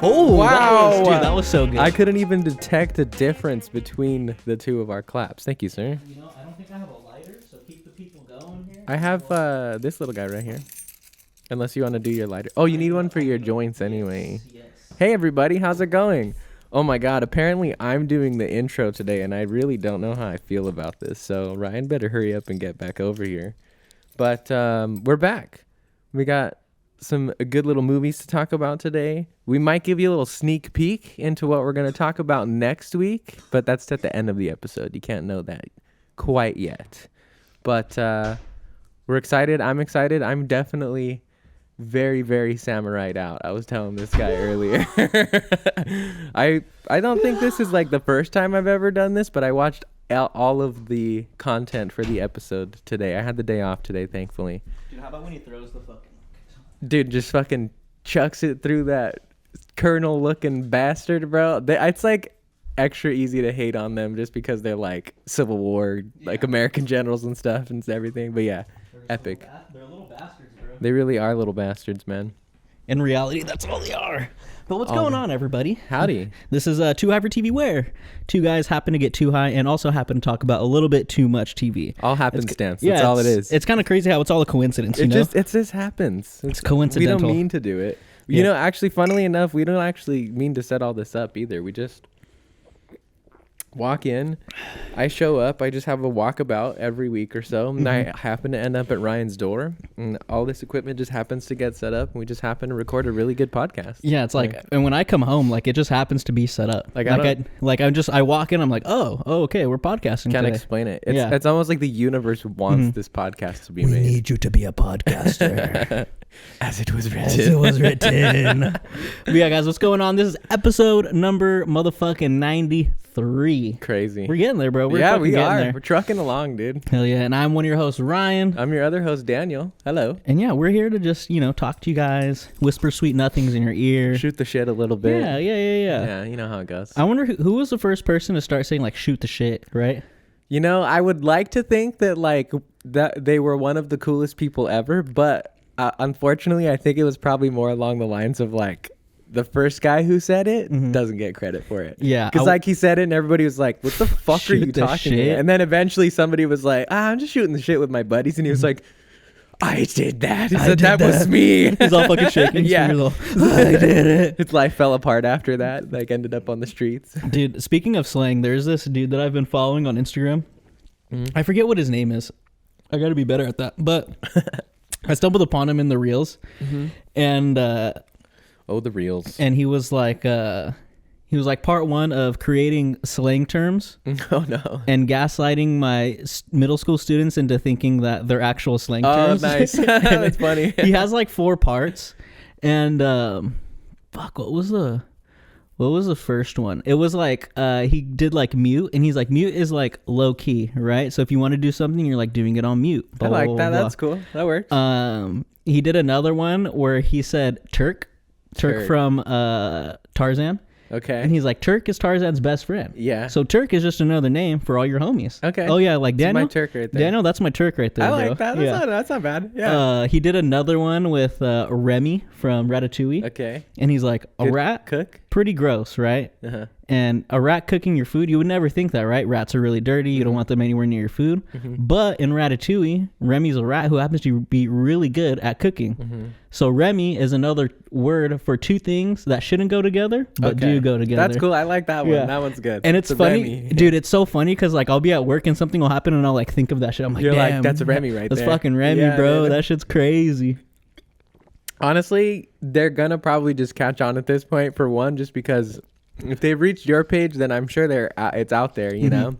Oh, wow. That was so good. I couldn't even detect a difference between the two of our claps. Thank you, sir. You know, I don't think I have a lighter, so keep the people going here. I have this little guy right here. Unless you want to do your lighter. Oh, you need one for your joints anyway. Yes. Hey, everybody. How's it going? Oh, my God. Apparently, I'm doing the intro today, and I really don't know how I feel about this. So Ryan better hurry up and get back over here. But we're back. We got some good little movies to talk about today. We might give you a little sneak peek into what we're going to talk about next week, but that's at the end of the episode. You can't know that quite yet. But we're excited. I'm excited. I'm definitely very, very samurai'd out. I was telling this guy earlier. I don't think this is like the first time I've ever done this, but I watched all of the content for the episode today. I had the day off today, thankfully. Dude, how about when he throws the fucking... Dude just fucking chucks it through that colonel looking bastard, bro. It's like extra easy to hate on them just because they're like Civil War, like American generals and stuff and everything. But yeah, epic. They're little bastards, bro. They really are little bastards, man. In reality, that's all they are. But what's going on, everybody? Howdy. This is TH4TV, where two guys happen to get too high and also happen to talk about a little bit too much TV. All happenstance. That's all it is. It's kind of crazy how it's all a coincidence, you know? It just happens. It's coincidental. We don't mean to do it. You know, actually, funnily enough, we don't actually mean to set all this up either. We just walk in, I show up, I just have a walkabout every week or so, and I happen to end up at Ryan's door, and all this equipment just happens to get set up, and we just happen to record a really good podcast. Yeah, it's like, and when I come home, like, it just happens to be set up. I walk in, I'm like, oh, okay, we're podcasting Can't today. explain it. It's almost like the universe wants this podcast to be made. We need you to be a podcaster. As it was written. As it was written. But yeah, guys, what's going on? This is episode number motherfucking 93. Crazy. We're getting there, bro. We are. We're trucking along, dude. Hell yeah. And I'm one of your hosts, Ryan. I'm your other host, Daniel. Hello. And yeah, we're here to just, talk to you guys, whisper sweet nothings in your ear. Shoot the shit a little bit. Yeah. Yeah, you know how it goes. I wonder who was the first person to start saying, like, shoot the shit, right? You know, I would like to think that, like, that they were one of the coolest people ever, but unfortunately, I think it was probably more along the lines of, like, the first guy who said it doesn't get credit for it. Yeah. Because, like, he said it and everybody was like, what the fuck are you talking about? And then eventually somebody was like, I'm just shooting the shit with my buddies. And he was like, I did that. He said, that was me. He's all fucking shaking. Yeah. I did it. His life fell apart after that. Like, ended up on the streets. Dude, speaking of slang, there's this dude that I've been following on Instagram. I forget what his name is. I got to be better at that. But I stumbled upon him in the Reels. And... the Reels. And he was like part one of creating slang terms. Oh no. And gaslighting my middle school students into thinking that they're actual slang terms. Oh, nice. That's funny. He has like 4 parts. And what was the first one? It was like he did like mute, and he's like, mute is like low key, right? So if you want to do something, you're like doing it on mute. I like that. That's cool. That works. He did another one where he said Turk from Tarzan. Okay. And he's like, Turk is Tarzan's best friend. Yeah. So Turk is just another name for all your homies. Okay. Oh yeah, like Daniel. That's my Turk right there. Daniel, that's my Turk right there. I like bro. that. That's not bad. Yeah. He did another one with Remy from Ratatouille. Okay. And he's like, a rat cook? Pretty gross, right? And a rat cooking your food, you would never think that, right? Rats are really dirty. You don't want them anywhere near your food. But in Ratatouille, Remy's a rat who happens to be really good at cooking. So Remy is another word for 2 things that shouldn't go together, but do go together. That's cool. I like that one. Yeah. That one's good. And it's funny, dude. It's so funny because like I'll be at work and something will happen and I'll like think of that shit. I'm like, damn, like, that's a Remy right there. That's fucking Remy, bro. Man. That shit's crazy. Honestly, they're gonna probably just catch on at this point for one, just because if they've reached your page, then I'm sure it's out there, you know.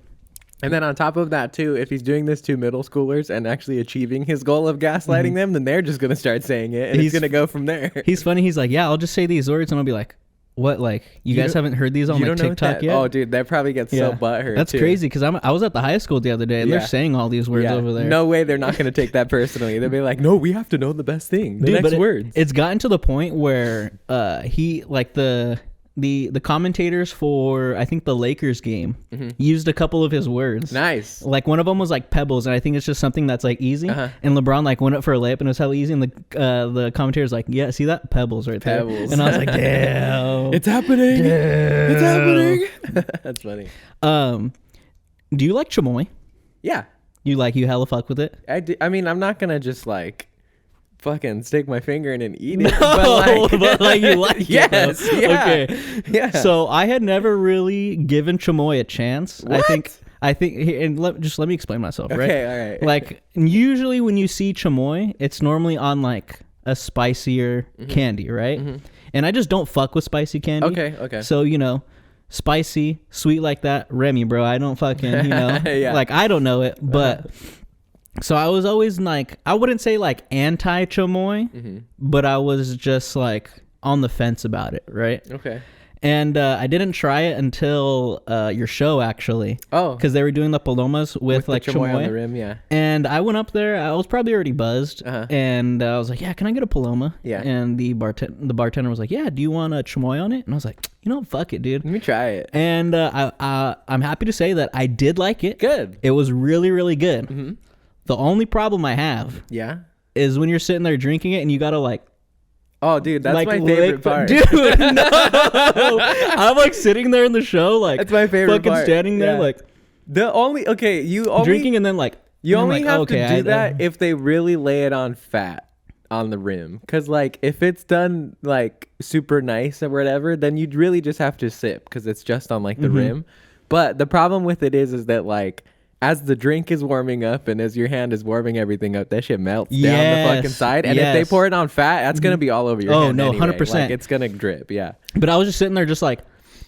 And then on top of that too, if he's doing this to middle schoolers and actually achieving his goal of gaslighting them, then they're just gonna start saying it, and he's gonna go from there. He's funny. He's like, yeah, I'll just say these words, and I'll be like, what? Like, you guys haven't heard these on like TikTok yet? Oh, dude, that probably gets so butthurt. That's crazy because I was at the high school the other day and they're saying all these words over there. No way, they're not gonna take that personally. They'll be like, no, we have to know the best thing, the next words. It's gotten to the point where he like the the commentators for I think the Lakers game used a couple of his words. Nice. Like one of them was like pebbles, and I think it's just something that's like easy. And LeBron like went up for a layup, and it was hella easy. And the commentator's like, "Yeah, see that pebbles right there." And I was like, "Damn, it's happening! Damn. It's happening!" That's funny. Do you like chamoy? Yeah, you hella fuck with it? I do. I mean, I'm not gonna just like fucking stick my finger in and eat it. No, but like you like yes, it. Yeah. Okay. Yeah. So I had never really given chamoy a chance. What? I think, and let me explain myself, right? Okay, all right. Like usually when you see chamoy, it's normally on like a spicier candy, right? And I just don't fuck with spicy candy. Okay. So, you know, spicy, sweet like that, Remy, bro. I don't fucking, you know, Yeah. like I don't know it, but so I was always like, I wouldn't say like anti chamoy, but I was just like on the fence about it, right? Okay. And I didn't try it until your show, actually. Oh. Because they were doing the palomas with like the chamoy on the rim, yeah. And I went up there. I was probably already buzzed. And I was like, yeah, can I get a paloma? Yeah. And the bartender was like, yeah, do you want a chamoy on it? And I was like, you know, fuck it, dude. Let me try it. And I'm happy to say that I did like it. Good. It was really, really good. The only problem I have is when you're sitting there drinking it and you gotta like, oh, dude, that's like, my favorite part. Dude, no. I'm like sitting there in the show, like that's my favorite fucking part. standing there, like you only drinking, and then like you only like, have okay, to do that if they really lay it on fat on the rim. Because like if it's done like super nice or whatever, then you'd really just have to sip because it's just on like the rim. But the problem with it is that like as the drink is warming up and as your hand is warming everything up, that shit melts down the fucking side. And if they pour it on fat, that's gonna be all over your hand. Oh no, anyway. 100%. Like, it's gonna drip. Yeah. But I was just sitting there, just like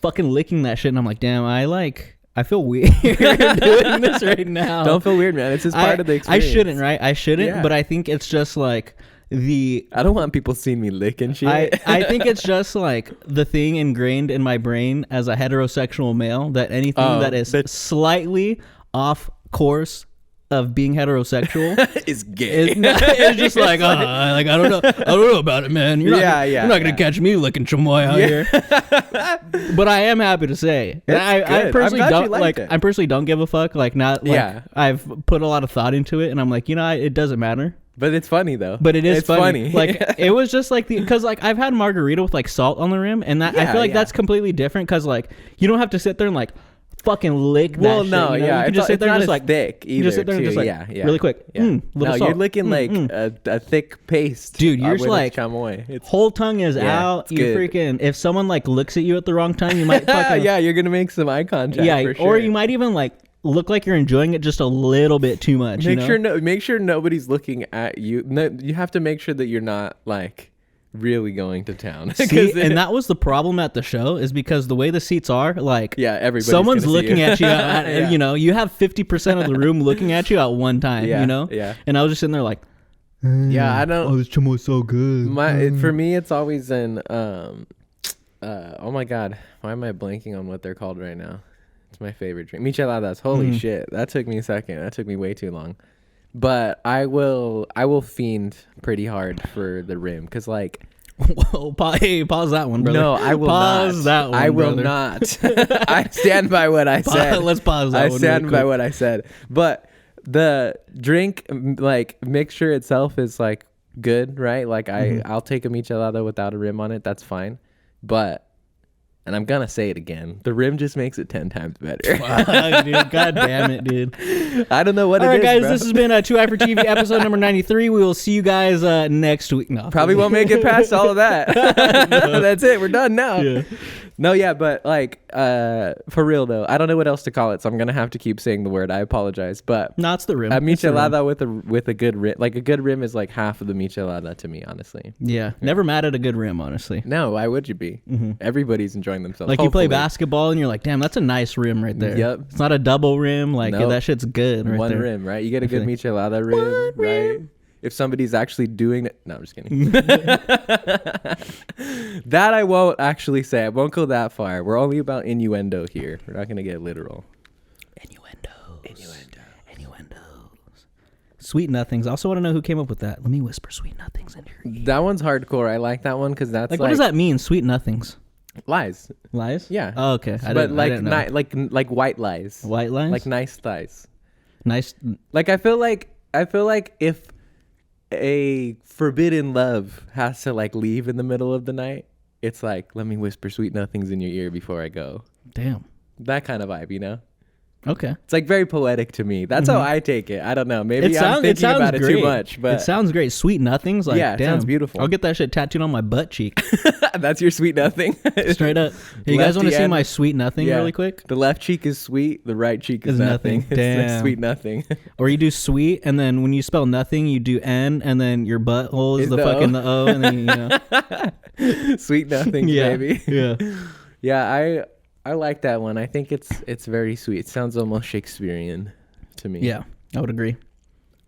fucking licking that shit, and I'm like, damn, I feel weird doing this right now. Don't feel weird, man. It's just part of the experience. I shouldn't, right? I shouldn't. Yeah. But I think it's just like I don't want people seeing me licking shit. I think it's just like the thing ingrained in my brain as a heterosexual male that anything that is slightly off course of being heterosexual is gay. It's just like, I don't know about it, man. You're not gonna catch me licking chamoy out here. But I am happy to say, I personally don't like. I personally don't give a fuck. Like, not like I've put a lot of thought into it, and I'm like, you know, it doesn't matter. But it's funny though. But it's funny. Like it was just like because like I've had margarita with like salt on the rim, and that I feel like that's completely different because like you don't have to sit there and like fucking lick that well, shit, no, you know? yeah. You can just sit there and just like thick either. You just sit there and just like really quick. No, salt. you're licking like a thick paste. Dude, you're just like chamoy. Whole tongue is out. You good. Freaking if someone like looks at you at the wrong time, you might fucking you're gonna make some eye contact. Yeah, for sure. or you might even like look like you're enjoying it just a little bit too much. Make sure nobody's looking at you. No, you have to make sure that you're not like really going to town. See, and that was the problem at the show is because the way the seats are, like someone's looking at you. You know, you have 50% of the room looking at you at one time. You know, and I was just sitting there like, I don't. Oh, this chamoy's so good. For me, it's always an oh my god, why am I blanking on what they're called right now? It's my favorite drink, micheladas. Holy shit, that took me a second. That took me way too long. But I will fiend pretty hard for the rim because like. Whoa, pause that one, brother. No, I will pause not. That one, I will brother. not. I stand by what I said. Let's pause that one. I stand by what I said. But the drink like mixture itself is like good, right? Like I'll take a michelada without a rim on it. That's fine. But and I'm gonna say it again. The rim just makes it 10 times better. Fuck, dude. God damn it, dude. I don't know what it is. All right, guys, bro. this has been 2i4TV episode number 93. We will see you guys next week. No, probably won't make it past all of that. No. That's it. We're done now. Yeah. No, yeah, but like for real though, I don't know what else to call it, so I'm gonna have to keep saying the word. I apologize, but no, it's the rim. A michelada with a good rim, like a good rim, is like half of the michelada to me, honestly. Yeah, never mad at a good rim, honestly. No, why would you be? Everybody's enjoying themselves. Like hopefully. You play basketball and you're like, damn, that's a nice rim right there. Yep, it's not a double rim. Like that shit's good. Right one there. rim, right? You get a good michelada rim, right? If somebody's actually doing it. No, I'm just kidding. That I won't actually say. I won't go that far. We're only about innuendo here. We're not going to get literal. Innuendos. Sweet Nothings. I also want to know who came up with that. Let me whisper Sweet Nothings in your ear. That one's hardcore. I like that one because that's like what does that mean, Sweet Nothings? Lies. Lies? Yeah. Oh, okay. I But didn't know. like white lies. White lies? Like nice lies. Nice. Like I feel like if a forbidden love has to like leave in the middle of the night, it's like, let me whisper sweet nothings in your ear before I go. Damn. That kind of vibe, you know? Okay. It's like very poetic to me. That's how I take it. I don't know. Maybe I'm it thinking sounds about great. it too much, but it sounds great. Sweet nothings. Like, yeah, it damn. sounds beautiful. I'll get that shit tattooed on my butt cheek. That's your sweet nothing. Straight up. Hey, you guys want to see my sweet nothing really quick? The left cheek is sweet. The right cheek is nothing. It's Damn. like sweet nothing. Or you do sweet, and then when you spell nothing, you do N, and then your butthole is the fucking the O, and then you know. Sweet nothing, baby. Yeah. Yeah, I like that one. I think it's very sweet. It sounds almost Shakespearean to me. Yeah, I would agree.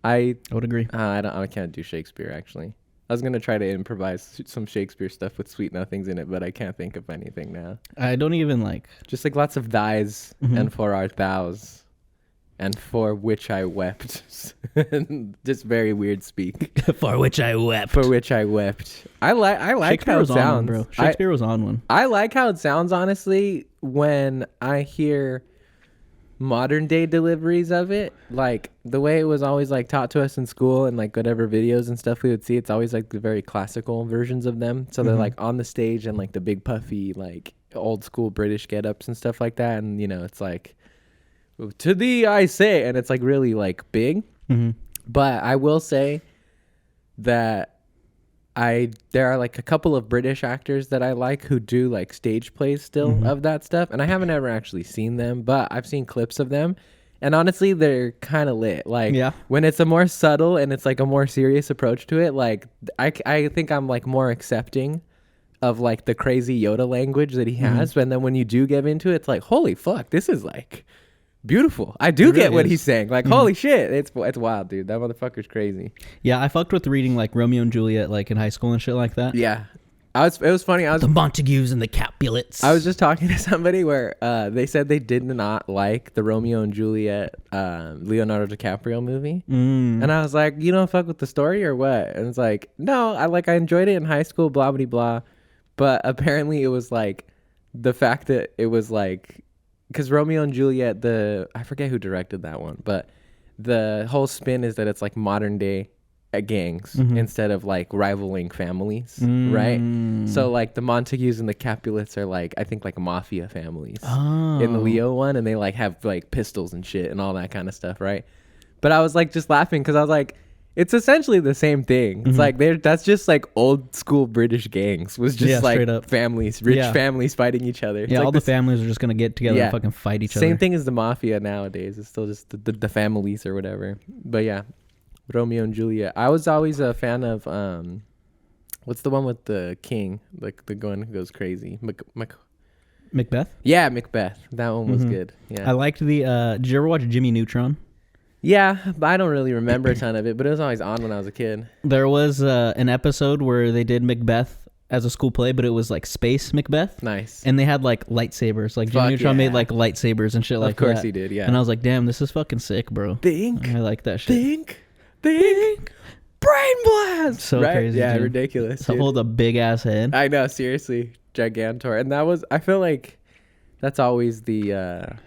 I would agree. I can't do Shakespeare actually. I was gonna try to improvise some Shakespeare stuff with sweet nothings in it, but I can't think of anything now. I don't even like. Just like lots of thys and for our thous, and for which I wept. Just very weird speak. For which I wept. For which I wept. I like how it sounds, bro. Shakespeare was on one. I like how it sounds, honestly, when I hear modern day deliveries of it. Like the way it was always like taught to us in school and like whatever videos and stuff we would see, it's always like the very classical versions of them. So they're like on the stage and like the big puffy like old school British get-ups and stuff like that. And you know, it's like, to thee I say, and it's like really like big. But I will say that there are like a couple of British actors that I like who do like stage plays still of that stuff, and I haven't ever actually seen them, but I've seen clips of them, and honestly they're kind of lit. Like when it's a more subtle and it's like a more serious approach to it, like I think I'm like more accepting of like the crazy Yoda language that he has, and then when you do get into it, it's like, holy fuck, this is like beautiful. I do get what he's saying. Like, holy shit, it's wild, dude. That motherfucker's crazy. Yeah, I fucked with reading like Romeo and Juliet like in high school and shit like that. Yeah, it was funny. The Montagues and the Capulets. I was just talking to somebody where they said they did not like the Romeo and Juliet Leonardo DiCaprio movie, and I was like, you don't fuck with the story or what? And it's like, no, I enjoyed it in high school, blah blah blah, but apparently it was like the fact that it was like. Because Romeo and Juliet, I forget who directed that one, but the whole spin is that it's like modern day gangs instead of like rivaling families, right? So like the Montagues and the Capulets are like, I think like mafia families in the Leo one, and they like have like pistols and shit and all that kind of stuff, right? But I was like just laughing because I was like, it's essentially the same thing. It's like that's just like old school British gangs was just like families, rich families fighting each other. It's yeah, like all the families are just gonna get together and fucking fight each other. Same thing as the mafia nowadays. It's still just the families or whatever. But yeah, Romeo and Juliet. I was always a fan of what's the one with the king, like the one who goes crazy, Macbeth. Yeah, Macbeth. That one was good. Yeah, I liked the. Did you ever watch Jimmy Neutron? Yeah, but I don't really remember a ton of it, but it was always on when I was a kid. There was an episode where they did Macbeth as a school play, but it was like space Macbeth. Nice. And they had like lightsabers. Like Jimmy Neutron made like lightsabers and shit like that. Of course he did, yeah. And I was like, damn, this is fucking sick, bro. I like that shit. Think. Brain blast! So crazy, yeah, dude. ridiculous. To hold a big ass head. I know, seriously. Gigantor. And that was, I feel like that's always the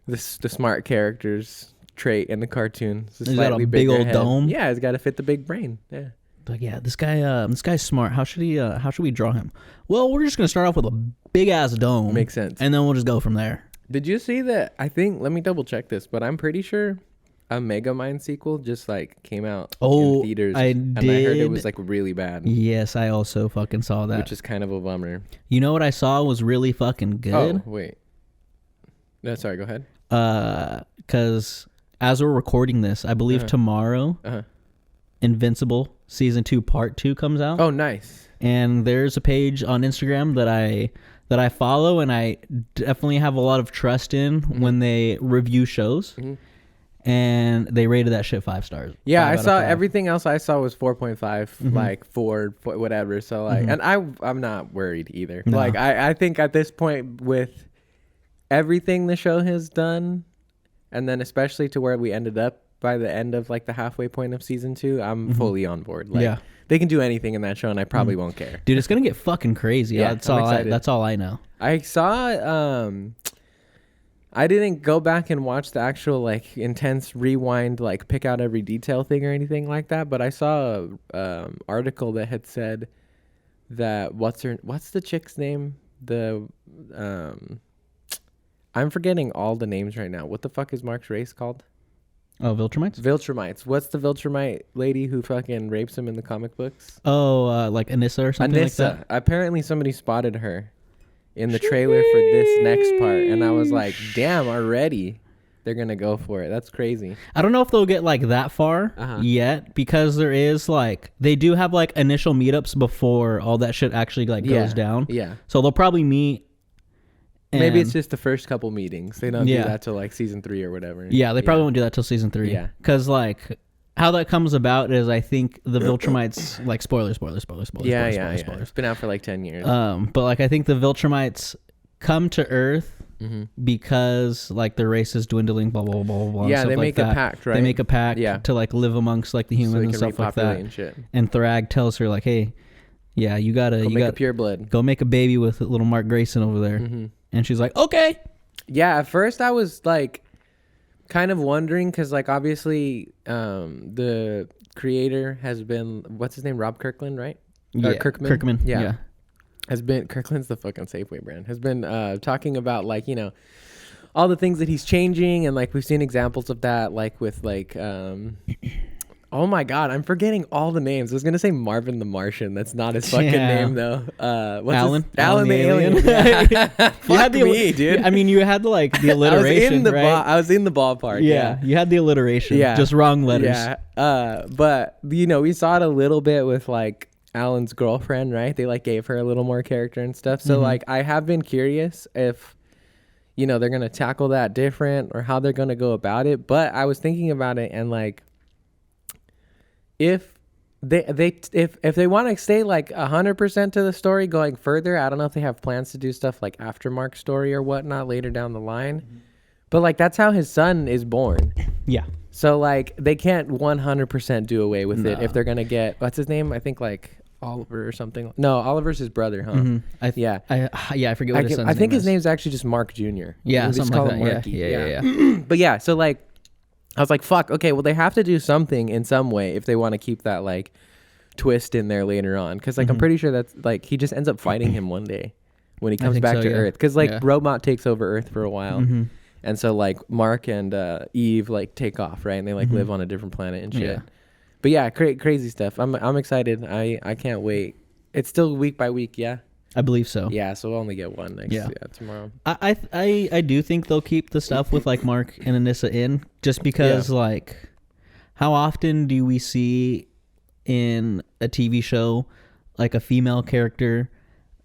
smart character's trait in the cartoon. He's got a big old dome. Yeah, he's got to fit the big brain. Yeah. Like, yeah, this guy's smart. How should we draw him? Well, we're just gonna start off with a big ass dome. Makes sense. And then we'll just go from there. Did you see that? I think, let me double check this, but I'm pretty sure a Megamind sequel just like came out in theaters. I and I heard it was like really bad. Yes, I also fucking saw that. Which is kind of a bummer. You know what I saw was really fucking good? Oh, wait. No, sorry, go ahead. Because as we're recording this, I believe tomorrow, Invincible Season 2 Part 2 comes out. Oh, nice. And there's a page on Instagram that I follow, and I definitely have a lot of trust in when they review shows. And they rated that shit 5 stars. Yeah, I saw everything else I saw was 4.5, like 4, whatever. So like, and I'm not worried either. No. Like I think at this point with everything the show has done, and then especially to where we ended up by the end of like the halfway point of season 2, I'm fully on board. Like, Yeah. they can do anything in that show, and I probably won't care. Dude, it's gonna get fucking crazy. Yeah, that's I'm all. excited. That's all I know. I saw. I didn't go back and watch the actual like intense rewind, like pick out every detail thing or anything like that. But I saw a article that had said that what's the chick's name? I'm forgetting all the names right now. What the fuck is Mark's race called? Oh, Viltrumites? Viltrumites. What's the Viltrumite lady who fucking rapes him in the comic books? Oh, like Anissa or something like that? Apparently somebody spotted her in the trailer for this next part. And I was like, damn, already they're going to go for it. That's crazy. I don't know if they'll get like that far yet, because there is like, they do have like initial meetups before all that shit actually like goes down. Yeah. So they'll probably meet. Maybe it's just the first couple meetings. They don't do that till like season 3 or whatever. Yeah, they probably won't do that till season 3. Yeah. Because like how that comes about is I think the Viltrumites, like spoilers. Yeah. It's been out for like 10 years. But like I think the Viltrumites come to Earth because like their race is dwindling, blah blah blah blah. Yeah, they make a pact, right? They make a pact to like live amongst like the humans and stuff like that. And shit. And Thrag tells her like, hey, yeah, you gotta make a pure blood. Go make a baby with little Mark Grayson over there. And she's like, okay. Yeah, at first I was like kind of wondering because like obviously the creator has been, what's his name, Rob Kirkland, right? Yeah, Kirkman. Yeah. Has been, Kirkland's the fucking Safeway brand, has been talking about like, you know, all the things that he's changing, and like we've seen examples of that, like with like oh my god, I'm forgetting all the names. I was gonna say Marvin the Martian. That's not his fucking name though. What's Alan the alien. Yeah. You had me, dude. I mean, you had like the alliteration. I was in the ballpark. Yeah, you had the alliteration. Yeah, just wrong letters. Yeah. But you know, we saw it a little bit with like Alan's girlfriend, right? They like gave her a little more character and stuff. So like, I have been curious if, you know, they're gonna tackle that different or how they're gonna go about it. But I was thinking about it, and like, if they want to stay like 100% to the story going further, I don't know if they have plans to do stuff like after Mark's story or whatnot later down the line. But like, that's how his son is born. Yeah. So like, they can't 100% do away with it if they're gonna get, what's his name? I think like Oliver or something. No, Oliver's his brother, huh? I forget what his son's name is. I think his name's actually just Mark Jr. Yeah, something like that. Yeah. But yeah, so like, I was like, fuck, okay, well, they have to do something in some way if they want to keep that, like, twist in there later on. Because, like, I'm pretty sure that's, like, he just ends up fighting him one day when he comes back to Earth. Because, like, Robot takes over Earth for a while. And so, like, Mark and Eve, like, take off, right? And they, like, live on a different planet and shit. Yeah. But, yeah, crazy stuff. I'm excited. I can't wait. It's still week by week, yeah? I believe so. Yeah, so we'll only get one tomorrow. I do think they'll keep the stuff with like Mark and Anissa in, just because like, how often do we see in a TV show like a female character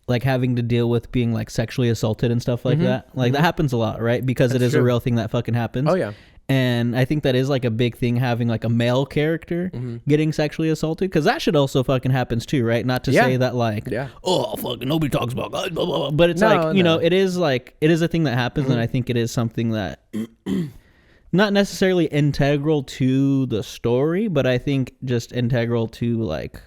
like having to deal with being like sexually assaulted and stuff like that? Like that happens a lot, right? Because it is a real thing that fucking happens. Oh yeah. And I think that is like a big thing, having like a male character getting sexually assaulted, because that shit also fucking happens too, right? Not to say that like, oh fucking nobody talks about blah, blah, blah. But it's you know, it is a thing that happens, and I think it is something that not necessarily integral to the story, but I think just integral to like,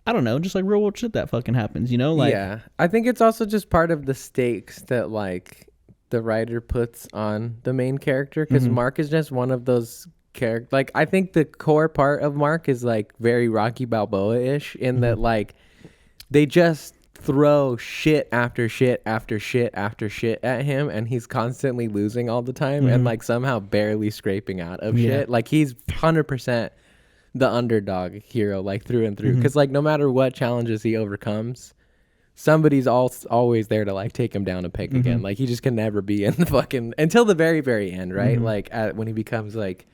I don't know, just like real world shit that fucking happens, you know? Like, yeah, I think it's also just part of the stakes that like the writer puts on the main character, because Mark is just one of those characters. Like, I think the core part of Mark is like very Rocky Balboa-ish in that like they just throw shit after shit after shit after shit at him, and he's constantly losing all the time and like somehow barely scraping out of shit. Like, he's 100% the underdog hero, like through and through, because like no matter what challenges he overcomes, somebody's always there to like take him down a peg again. Like, he just can never be in the fucking until the very, very end, right? Like when he becomes like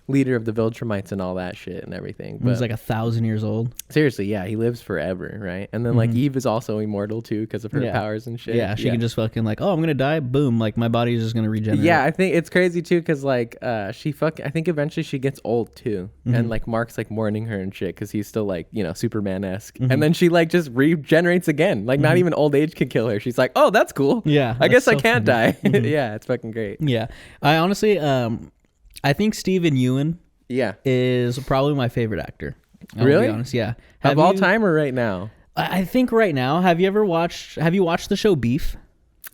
leader of the Viltrumites and all that shit and everything. But he's like 1,000 years old. Seriously, yeah, he lives forever, right? And then like Eve is also immortal too because of her powers and shit. Yeah, she can just fucking like, oh, I'm gonna die, boom, like my body is just gonna regenerate. Yeah, I think it's crazy too because like I think eventually she gets old too, and like Mark's like mourning her and shit because he's still like, you know, Superman-esque, and then she like just regenerates again. Like not even old age can kill her. She's like, oh, that's cool. Yeah, I guess I can't die. Yeah, it's fucking great. Yeah, I honestly I think Steven Yeun Yeah. is probably my favorite actor. I'll Really? be honest, yeah. Of all time or right now? I think right now. Have you watched the show Beef?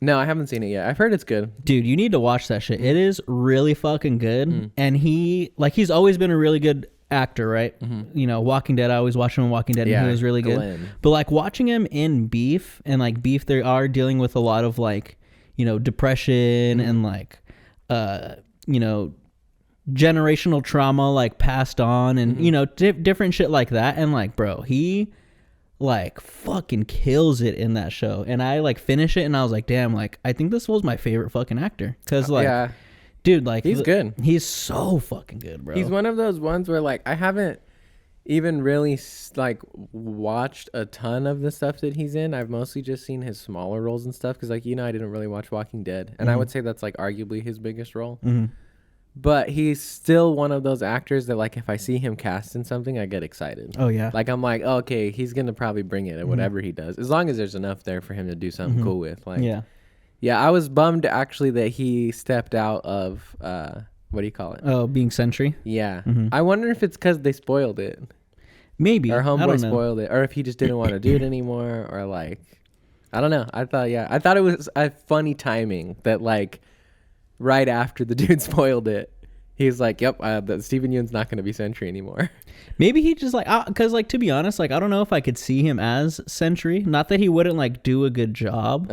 No, I haven't seen it yet. I've heard it's good. Dude, you need to watch that shit. It is really fucking good. And he's always been a really good actor, right? You know, Walking Dead, I always watched him in Walking Dead and he was really good. Glenn. But like watching him in Beef, and like Beef, they are dealing with a lot of like, you know, depression and like, you know, generational trauma like passed on and, you know, different shit like that. And like, bro, he like fucking kills it in that show. And I like finish it and I was like, damn, like I think this was my favorite fucking actor. Cause like, dude, like he's good. He's so fucking good, bro. He's one of those ones where like I haven't even really like watched a ton of the stuff that he's in. I've mostly just seen his smaller roles and stuff because like, you know, I didn't really watch Walking Dead, and I would say that's like arguably his biggest role. But he's still one of those actors that like if I see him cast in something, I get excited. Oh yeah. Like I'm like, oh, okay, he's gonna probably bring it at whatever he does, as long as there's enough there for him to do something cool with. Like yeah, I was bummed actually that he stepped out of what do you call it? Oh, being Sentry. Yeah. I wonder if it's because they spoiled it. Maybe. Or I don't Homeboy know. spoiled it, or if he just didn't want to do it anymore, or like, I don't know. I thought it was a funny timing that like right after the dude spoiled it, he's like, "Yep, Steven Yeun's not going to be Sentry anymore." Maybe he just like, because like to be honest, like I don't know if I could see him as Sentry. Not that he wouldn't like do a good job,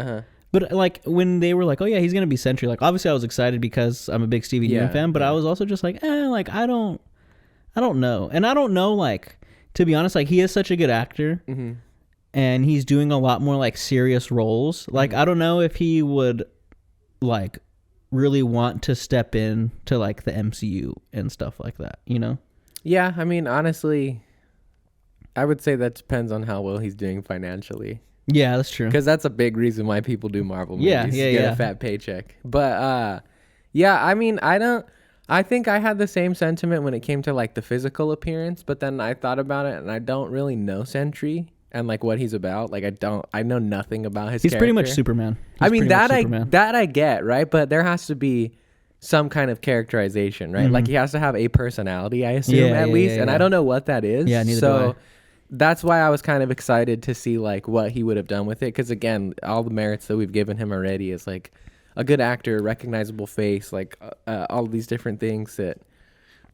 but like when they were like, "Oh yeah, he's gonna be Sentry," like obviously I was excited because I'm a big Steven Yeun fan, but I was also just like, like I don't know, and I don't know like. To be honest, like he is such a good actor and he's doing a lot more like serious roles. Like, I don't know if he would like really want to step in to like the MCU and stuff like that, you know? Yeah. I mean, honestly, I would say that depends on how well he's doing financially. Yeah, that's true. Because that's a big reason why people do Marvel movies. Get a fat paycheck. But yeah, I mean, I think I had the same sentiment when it came to like the physical appearance, but then I thought about it and I don't really know Sentry and like what he's about. Like I know nothing about his character. Pretty much Superman. I mean that I get, right? But there has to be some kind of characterization, right? Like he has to have a personality, I assume, at least. And I don't know what that is. Yeah, neither do I. That's why I was kind of excited to see like what he would have done with it. Cause again, all the merits that we've given him already is like a good actor, recognizable face, like all these different things that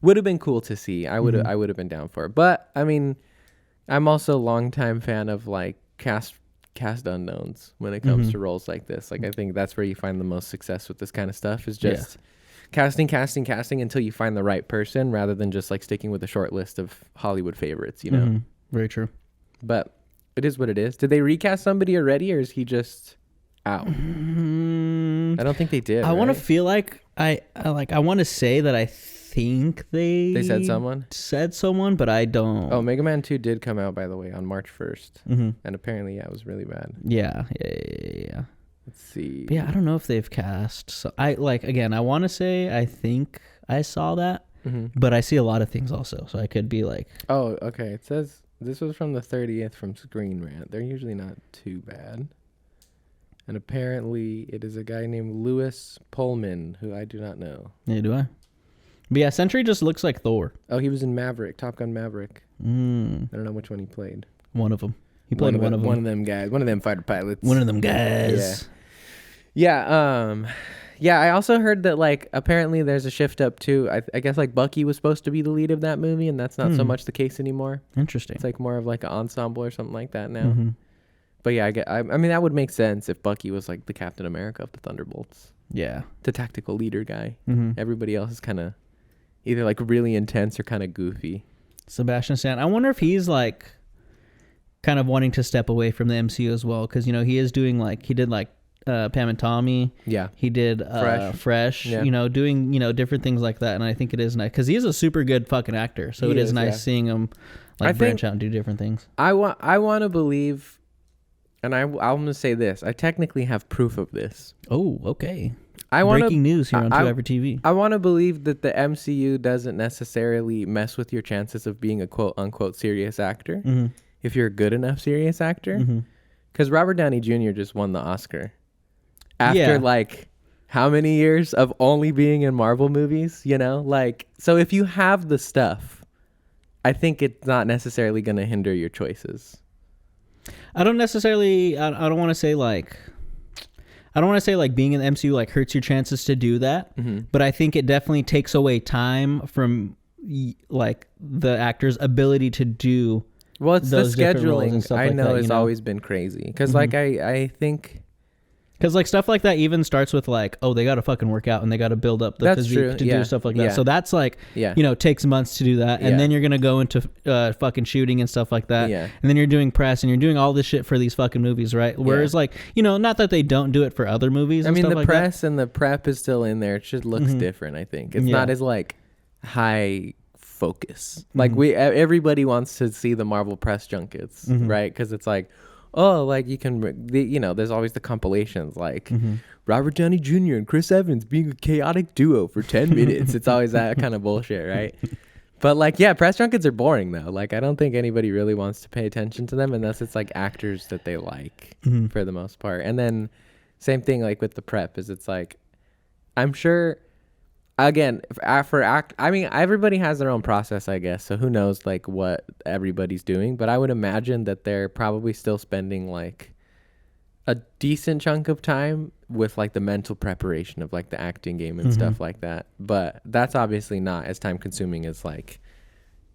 would have been cool to see. I would have been down for it. But I mean, I'm also a longtime fan of like cast unknowns when it comes to roles like this. Like I think that's where you find the most success with this kind of stuff is just casting until you find the right person, rather than just like sticking with a short list of Hollywood favorites, you know? Very true. But it is what it is. Did they recast somebody already, or is he just out? I don't think they did. I want to feel like I want to say that I think they said someone, but I don't. Oh, Mega Man 2 did come out, by the way, on March 1st, and apparently it was really bad. Yeah. Let's see. But yeah, I don't know if they've cast. So I want to say I think I saw that, but I see a lot of things also, so I could be like. Oh, okay. It says this was from the 30th from Screen Rant. They're usually not too bad. And apparently it is a guy named Louis Pullman, who I do not know. Yeah, do I? But yeah, Sentry just looks like Thor. Oh, he was in Maverick, Top Gun Maverick. I don't know which one he played. One of them. He played one of them. One of them guys. One of them fighter pilots. One of them guys. Yeah. Yeah, I also heard that, like, apparently there's a shift up, too. I guess, like, Bucky was supposed to be the lead of that movie, and that's not so much the case anymore. Interesting. It's, like, more of, like, an ensemble or something like that now. But yeah, I mean, that would make sense if Bucky was like the Captain America of the Thunderbolts. Yeah. The tactical leader guy. Everybody else is kind of either like really intense or kind of goofy. Sebastian Stan. I wonder if he's like kind of wanting to step away from the MCU as well. Because, you know, he is doing like, he did like Pam and Tommy. Yeah. He did Fresh, you know, doing, you know, different things like that. And I think it is nice because he is a super good fucking actor. So it is nice seeing him like branch out and do different things. I want to believe. And I'm going to say this. I technically have proof of this. Oh, okay. Breaking news here on TH4TV. I want to believe that the MCU doesn't necessarily mess with your chances of being a quote-unquote serious actor if you're a good enough serious actor. Because Robert Downey Jr. just won the Oscar after how many years of only being in Marvel movies, you know? Like, so if you have the stuff, I think it's not necessarily going to hinder your choices. I don't necessarily, I don't want to say like, I don't want to say like being in the MCU like hurts your chances to do that, but I think it definitely takes away time from like the actor's ability to do. Well, it's the those different roles and scheduling stuff I like know that, has you know? always been crazy. Because like I think... Because like stuff like that even starts with like, oh, they got to fucking work out and they got to build up the That's physique true. to Yeah. do stuff like that. Yeah. So that's like, Yeah. you know, takes months to do that. And Yeah. then you're going to go into fucking shooting and stuff like that. Yeah. And then you're doing press and you're doing all this shit for these fucking movies, right? Whereas like, you know, not that they don't do it for other movies. I And mean, stuff the like press and the prep is still in there. It just looks different, I think. It's Yeah. not as like high focus. Like everybody wants to see the Marvel press junkets, right? Because it's like, oh, like you can, you know, there's always the compilations like Robert Downey Jr. and Chris Evans being a chaotic duo for 10 minutes. It's always that kind of bullshit, right? But like, yeah, press junkets are boring though. Like, I don't think anybody really wants to pay attention to them unless it's like actors that they like for the most part. And then same thing like with the prep is it's like, I'm sure, again, I mean, everybody has their own process, I guess. So who knows like what everybody's doing, but I would imagine that they're probably still spending like a decent chunk of time with like the mental preparation of like the acting game and stuff like that. But that's obviously not as time consuming as like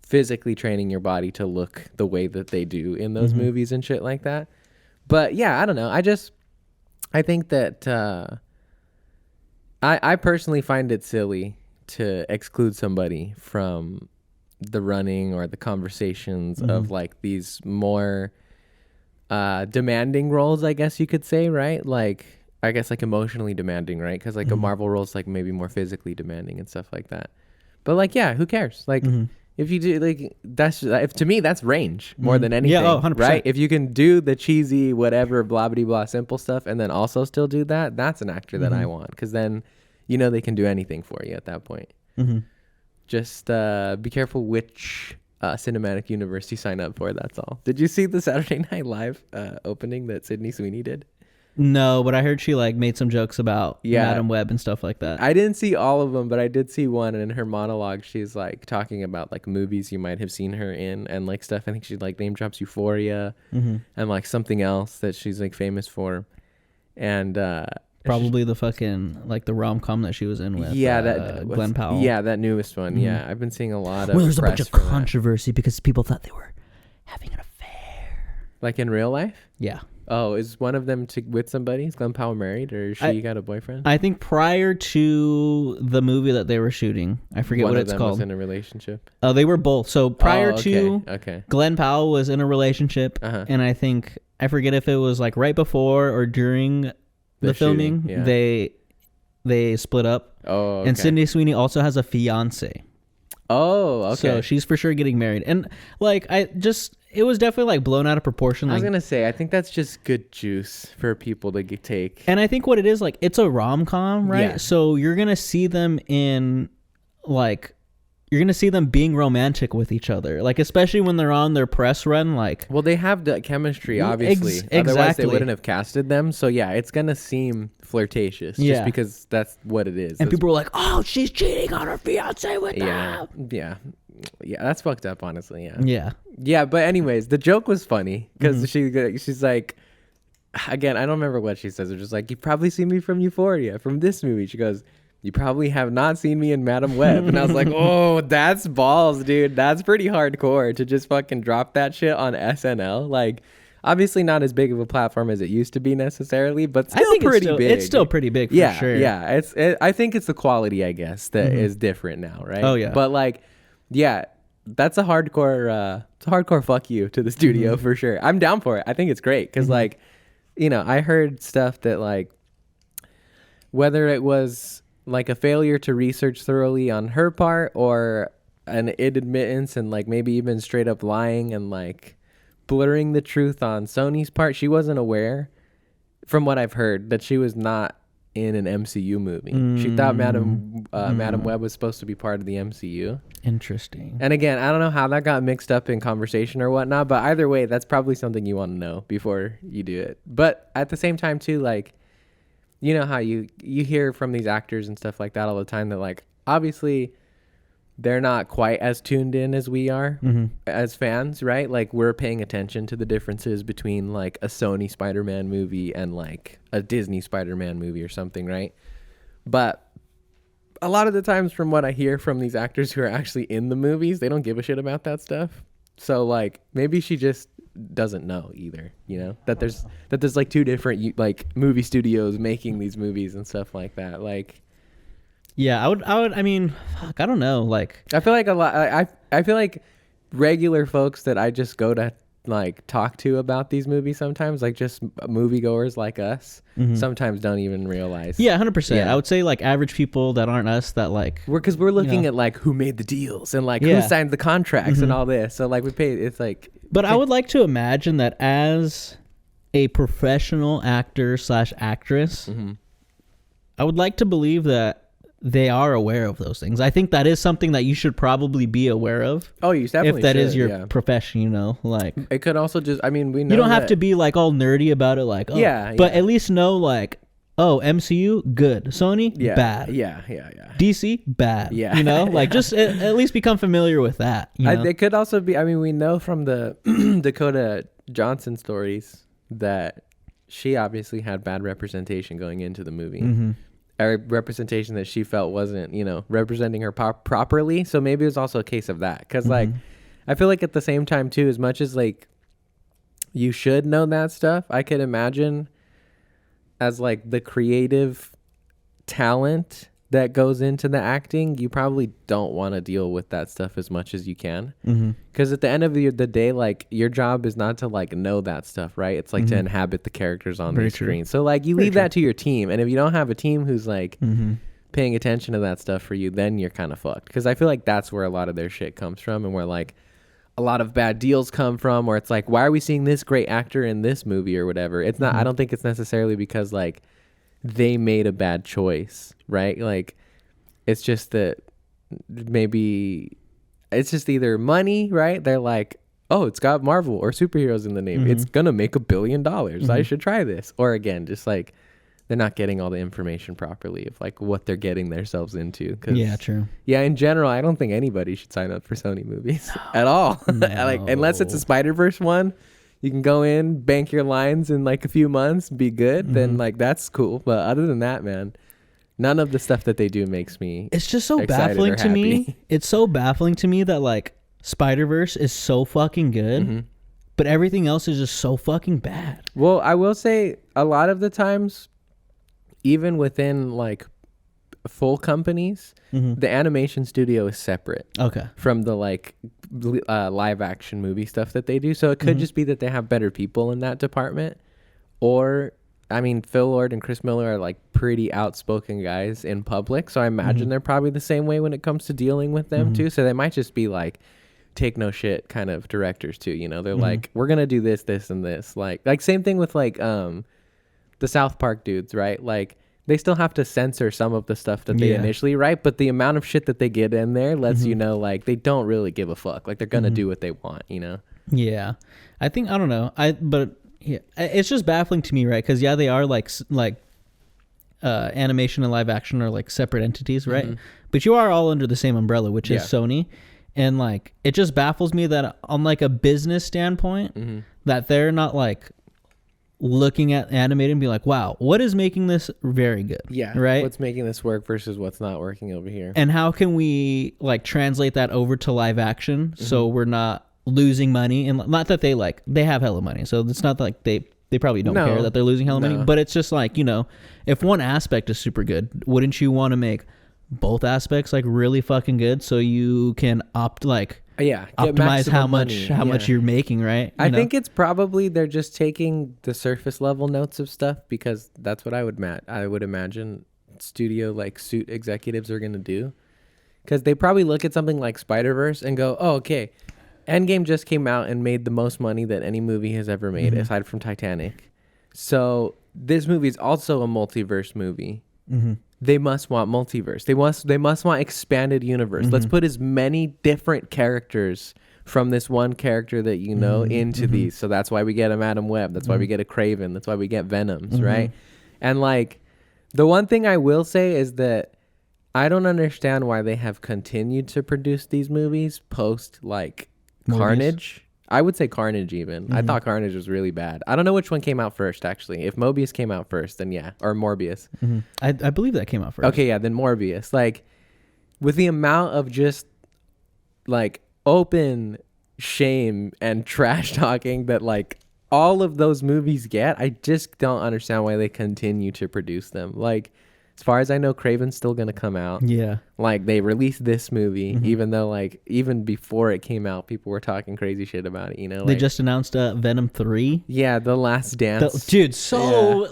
physically training your body to look the way that they do in those movies and shit like that. But yeah, I don't know. I think that I personally find it silly to exclude somebody from the running or the conversations of like these more demanding roles, I guess you could say, right? Like, I guess like emotionally demanding, right? Because like a Marvel role is like maybe more physically demanding and stuff like that. But like, yeah, who cares? Like, if you do like if to me that's range more than anything, Yeah, 100%. right? If you can do the cheesy whatever blah blah blah simple stuff and then also still do that, that's an actor that I want, because then you know they can do anything for you at that point. Just be careful which cinematic universe you sign up for. That's all. Did you see the Saturday Night Live opening that Sydney Sweeney did? No, but I heard she like made some jokes about Madam Web and stuff like that. I didn't see all of them, but I did see one. And in her monologue, she's like talking about like movies you might have seen her in and like stuff. I think she like name drops Euphoria and like something else that she's like famous for. And Probably the fucking like the rom-com that she was in with that Glenn Powell. Yeah, that newest one. Yeah, I've been seeing a lot of. Well, there's a bunch press of for that. controversy because people thought they were having an affair. Like in real life. Yeah. Oh, is one of them with somebody? Is Glenn Powell married, or she got a boyfriend? I think prior to the movie that they were shooting, I forget what it's called. One of them was in a relationship. They were both. So prior to okay. Glenn Powell was in a relationship, and I think I forget if it was like right before or during the filming. Shooting, yeah. They split up. Oh, okay. And Sydney Sweeney also has a fiance. Oh, okay. So she's for sure getting married, and like it was definitely like blown out of proportion. I was like, gonna say, I think that's just good juice for people to take. And I think what it is, like, it's a rom-com, right? Yeah. So you're gonna see them in like you're gonna see them being romantic with each other, like especially when they're on their press run. Like, well, they have the chemistry, obviously. Otherwise, they wouldn't have casted them. So yeah, it's gonna seem flirtatious, just because that's what it is. And people are like, "Oh, she's cheating on her fiance with them." Yeah. That's fucked up, honestly. Yeah. But anyways, the joke was funny because she's like, again, I don't remember what she says. It's just like, you probably see me from Euphoria, from this movie. She goes, you probably have not seen me in Madam Web. And I was like, oh, that's balls, dude. That's pretty hardcore to just fucking drop that shit on SNL. Like, obviously not as big of a platform as it used to be necessarily, but still pretty big. It's still pretty big for sure. Yeah. I think it's the quality, I guess, that is different now, right? Oh, yeah. But like, yeah, that's a hardcore fuck you to the studio for sure. I'm down for it. I think it's great because like, you know, I heard stuff that like, whether it was like a failure to research thoroughly on her part or an admittance and like maybe even straight up lying and like blurring the truth on Sony's part, she wasn't aware, from what I've heard, that she was not in an MCU movie. She thought Madam Web was supposed to be part of the MCU. Interesting. And again, I don't know how that got mixed up in conversation or whatnot, but either way, that's probably something you want to know before you do it. But at the same time too, like, you know how you hear from these actors and stuff like that all the time that like obviously they're not quite as tuned in as we are as fans, right? Like we're paying attention to the differences between like a Sony Spider-Man movie and like a Disney Spider-Man movie or something, right? But a lot of the times from what I hear from these actors who are actually in the movies, they don't give a shit about that stuff. So like maybe she just doesn't know either, you know, that there's like two different like movie studios making these movies and stuff like that. Like, yeah, I mean, fuck, I don't know. Like, I feel like a lot. I feel like regular folks that I just go to like talk to about these movies sometimes, like just moviegoers like us, sometimes don't even realize. Yeah, 100%. I would say like average people that aren't us that like we're looking at like who made the deals and like who signed the contracts and all this. So like we pay. It's like. But I would like to imagine that as a professional actor / actress, I would like to believe that they are aware of those things. I think that is something that you should probably be aware of. Oh, you definitely if that should, is your profession, you know, like it could also just. I mean, we know you don't have to be like all nerdy about it, like but at least know like, oh, MCU good, Sony bad, DC bad, you know, like just at least become familiar with that. You know? It could also be. I mean, we know from the Dakota Johnson stories that she obviously had bad representation going into the movie. A representation that she felt wasn't, you know, representing her properly. So maybe it was also a case of that. Because, like, I feel like at the same time, too, as much as, like, you should know that stuff, I could imagine as, like, the creative talent that goes into the acting, you probably don't want to deal with that stuff as much as you can. Because at the end of the day, like, your job is not to like know that stuff, right? It's like to inhabit the characters on the screen. So like you leave that to your team, and if you don't have a team who's like paying attention to that stuff for you, then you're kind of fucked. Because I feel like that's where a lot of their shit comes from, and where like a lot of bad deals come from, where it's like, why are we seeing this great actor in this movie or whatever? It's not. I don't think it's necessarily because like they made a bad choice, right? Like it's just that maybe it's just either money, right? They're like, oh, it's got Marvel or superheroes in the name, it's gonna make $1 billion, I should try this. Or again, just like they're not getting all the information properly of like what they're getting themselves into. Yeah, true. Yeah, in general, I don't think anybody should sign up for Sony movies at all. Like unless it's a Spider-Verse one, you can go in, bank your lines in like a few months, be good, then like that's cool. But other than that, man, none of the stuff that they do makes me. It's just so baffling to me. It's so baffling to me that like Spider-Verse is so fucking good, but everything else is just so fucking bad. Well, I will say a lot of the times, even within like full companies, the animation studio is separate. Okay. From the like live action movie stuff that they do. So it could just be that they have better people in that department, or I mean, Phil Lord and Chris Miller are like pretty outspoken guys in public. So I imagine they're probably the same way when it comes to dealing with them too. So they might just be like take no shit kind of directors too. You know, they're like, we're going to do this, this, and this. Like same thing with like the South Park dudes, right? Like they still have to censor some of the stuff that they initially write, but the amount of shit that they get in there lets you know, like they don't really give a fuck. Like they're going to do what they want, you know? Yeah. I think, I don't know. But yeah, it's just baffling to me, right? Because they are like animation and live action are like separate entities, right? But you are all under the same umbrella, which is Sony, and like it just baffles me that on like a business standpoint, that they're not like looking at animated and be like, wow, what is making this very good? Yeah, right. What's making this work versus what's not working over here, and how can we like translate that over to live action so we're not losing money? And not that they have hella money, so it's not like they probably don't care that they're losing hella money, but it's just like, you know, if one aspect is super good, wouldn't you want to make both aspects like really fucking good so you can optimize how much you're making, right? I think it's probably they're just taking the surface level notes of stuff, because that's what I would imagine studio like suit executives are gonna do, because they probably look at something like Spider-Verse and go, oh, okay, Endgame just came out and made the most money that any movie has ever made, aside from Titanic. So this movie is also a multiverse movie. They must want multiverse. They must want expanded universe. Let's put as many different characters from this one character that you know into these. So that's why we get a Madam Web. That's why we get a Craven. That's why we get Venoms, right? And like The one thing I will say is that I don't understand why they have continued to produce these movies post like Carnage. I would say Carnage even. I thought Carnage was really bad. I don't know which one came out first, actually. If Mobius came out first, then yeah. Or Morbius. I believe that came out first. Okay, yeah, then Morbius. Like, with the amount of just, like, open shame and trash talking that, like, all of those movies get, I just don't understand why they continue to produce them. Like, as far as I know, Craven's still going to come out. Yeah. Like, they released this movie, even though, like, even before it came out, people were talking crazy shit about it, you know? They like, just announced Venom 3. Yeah, The Last Dance. Dude, so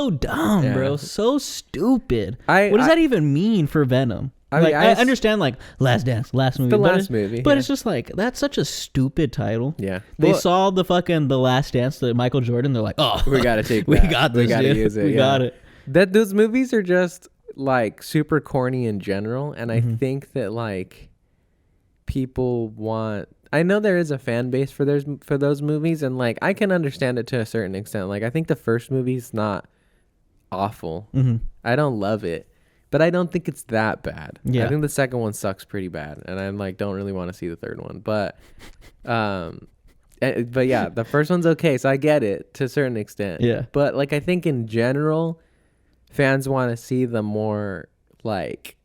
dumb, bro. So stupid. What does that even mean for Venom? I understand, like, Last Dance, last movie. The last movie. But it's just, like, that's such a stupid title. Yeah. They saw the Last Dance, the Michael Jordan. They're like, oh. We got to take that. We got this, We got to use it. We got it. That those movies are just like super corny in general, and I think that like people want. I know there is a fan base for those movies, and like I can understand it to a certain extent. Like I think the first movie's not awful. I don't love it, but I don't think it's that bad. Yeah. I think the second one sucks pretty bad, and I like don't really want to see the third one. But yeah, the first one's okay, so I get it to a certain extent. Yeah. But like I think in general, fans want to see the more like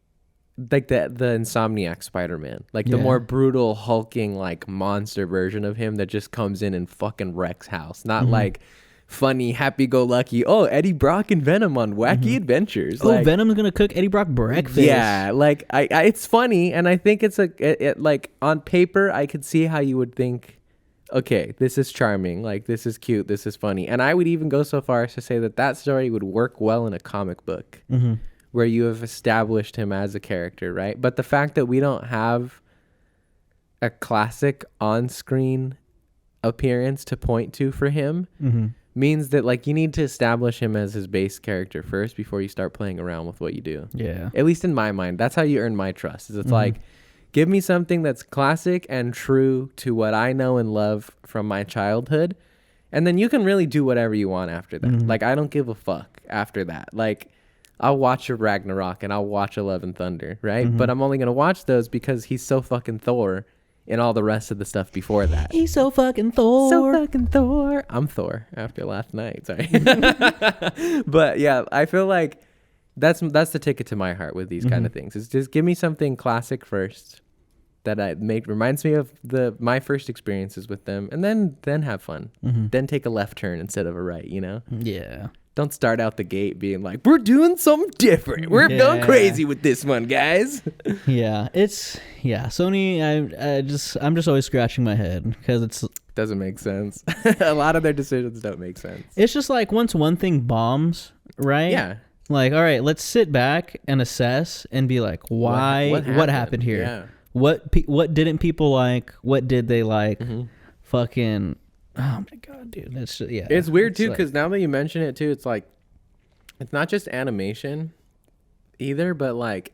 the Insomniac Spider-Man, like the more brutal, hulking, like monster version of him that just comes in and fucking wrecks house. Not like funny, happy-go-lucky. Oh, Eddie Brock and Venom on wacky adventures. Oh, like, Venom's gonna cook Eddie Brock breakfast. Yeah, like I it's funny, and I think it's like on paper, I could see how you would think. Okay, this is charming. Like, this is cute. This is funny. And I would even go so far as to say that story would work well in a comic book where you have established him as a character, right? But the fact that we don't have a classic on-screen appearance to point to for him means that, like, you need to establish him as his base character first before you start playing around with what you do. Yeah. At least in my mind. That's how you earn my trust. Is it's like, give me something that's classic and true to what I know and love from my childhood. And then you can really do whatever you want after that. Like, I don't give a fuck after that. Like, I'll watch a Ragnarok and I'll watch a Love and Thunder, right? But I'm only going to watch those because he's so fucking Thor and all the rest of the stuff before that. He's so fucking Thor. So fucking Thor. I'm Thor after last night. Sorry. But yeah, I feel like that's the ticket to my heart with these kind of things. Is just give me something classic first that reminds me of my first experiences with them, and then have fun. Then take a left turn instead of a right, you know? Yeah. Don't start out the gate being like, we're doing something different. We're going crazy with this one, guys. Sony, I'm just always scratching my head because it's doesn't make sense. A lot of their decisions don't make sense. It's just like once one thing bombs, right? Yeah. Like, all right, let's sit back and assess and be like, why? What happened here? Yeah. What didn't people like? What did they like? Fucking, oh my god, dude, that's It's weird too because now that you mention it too, it's like it's not just animation either, but like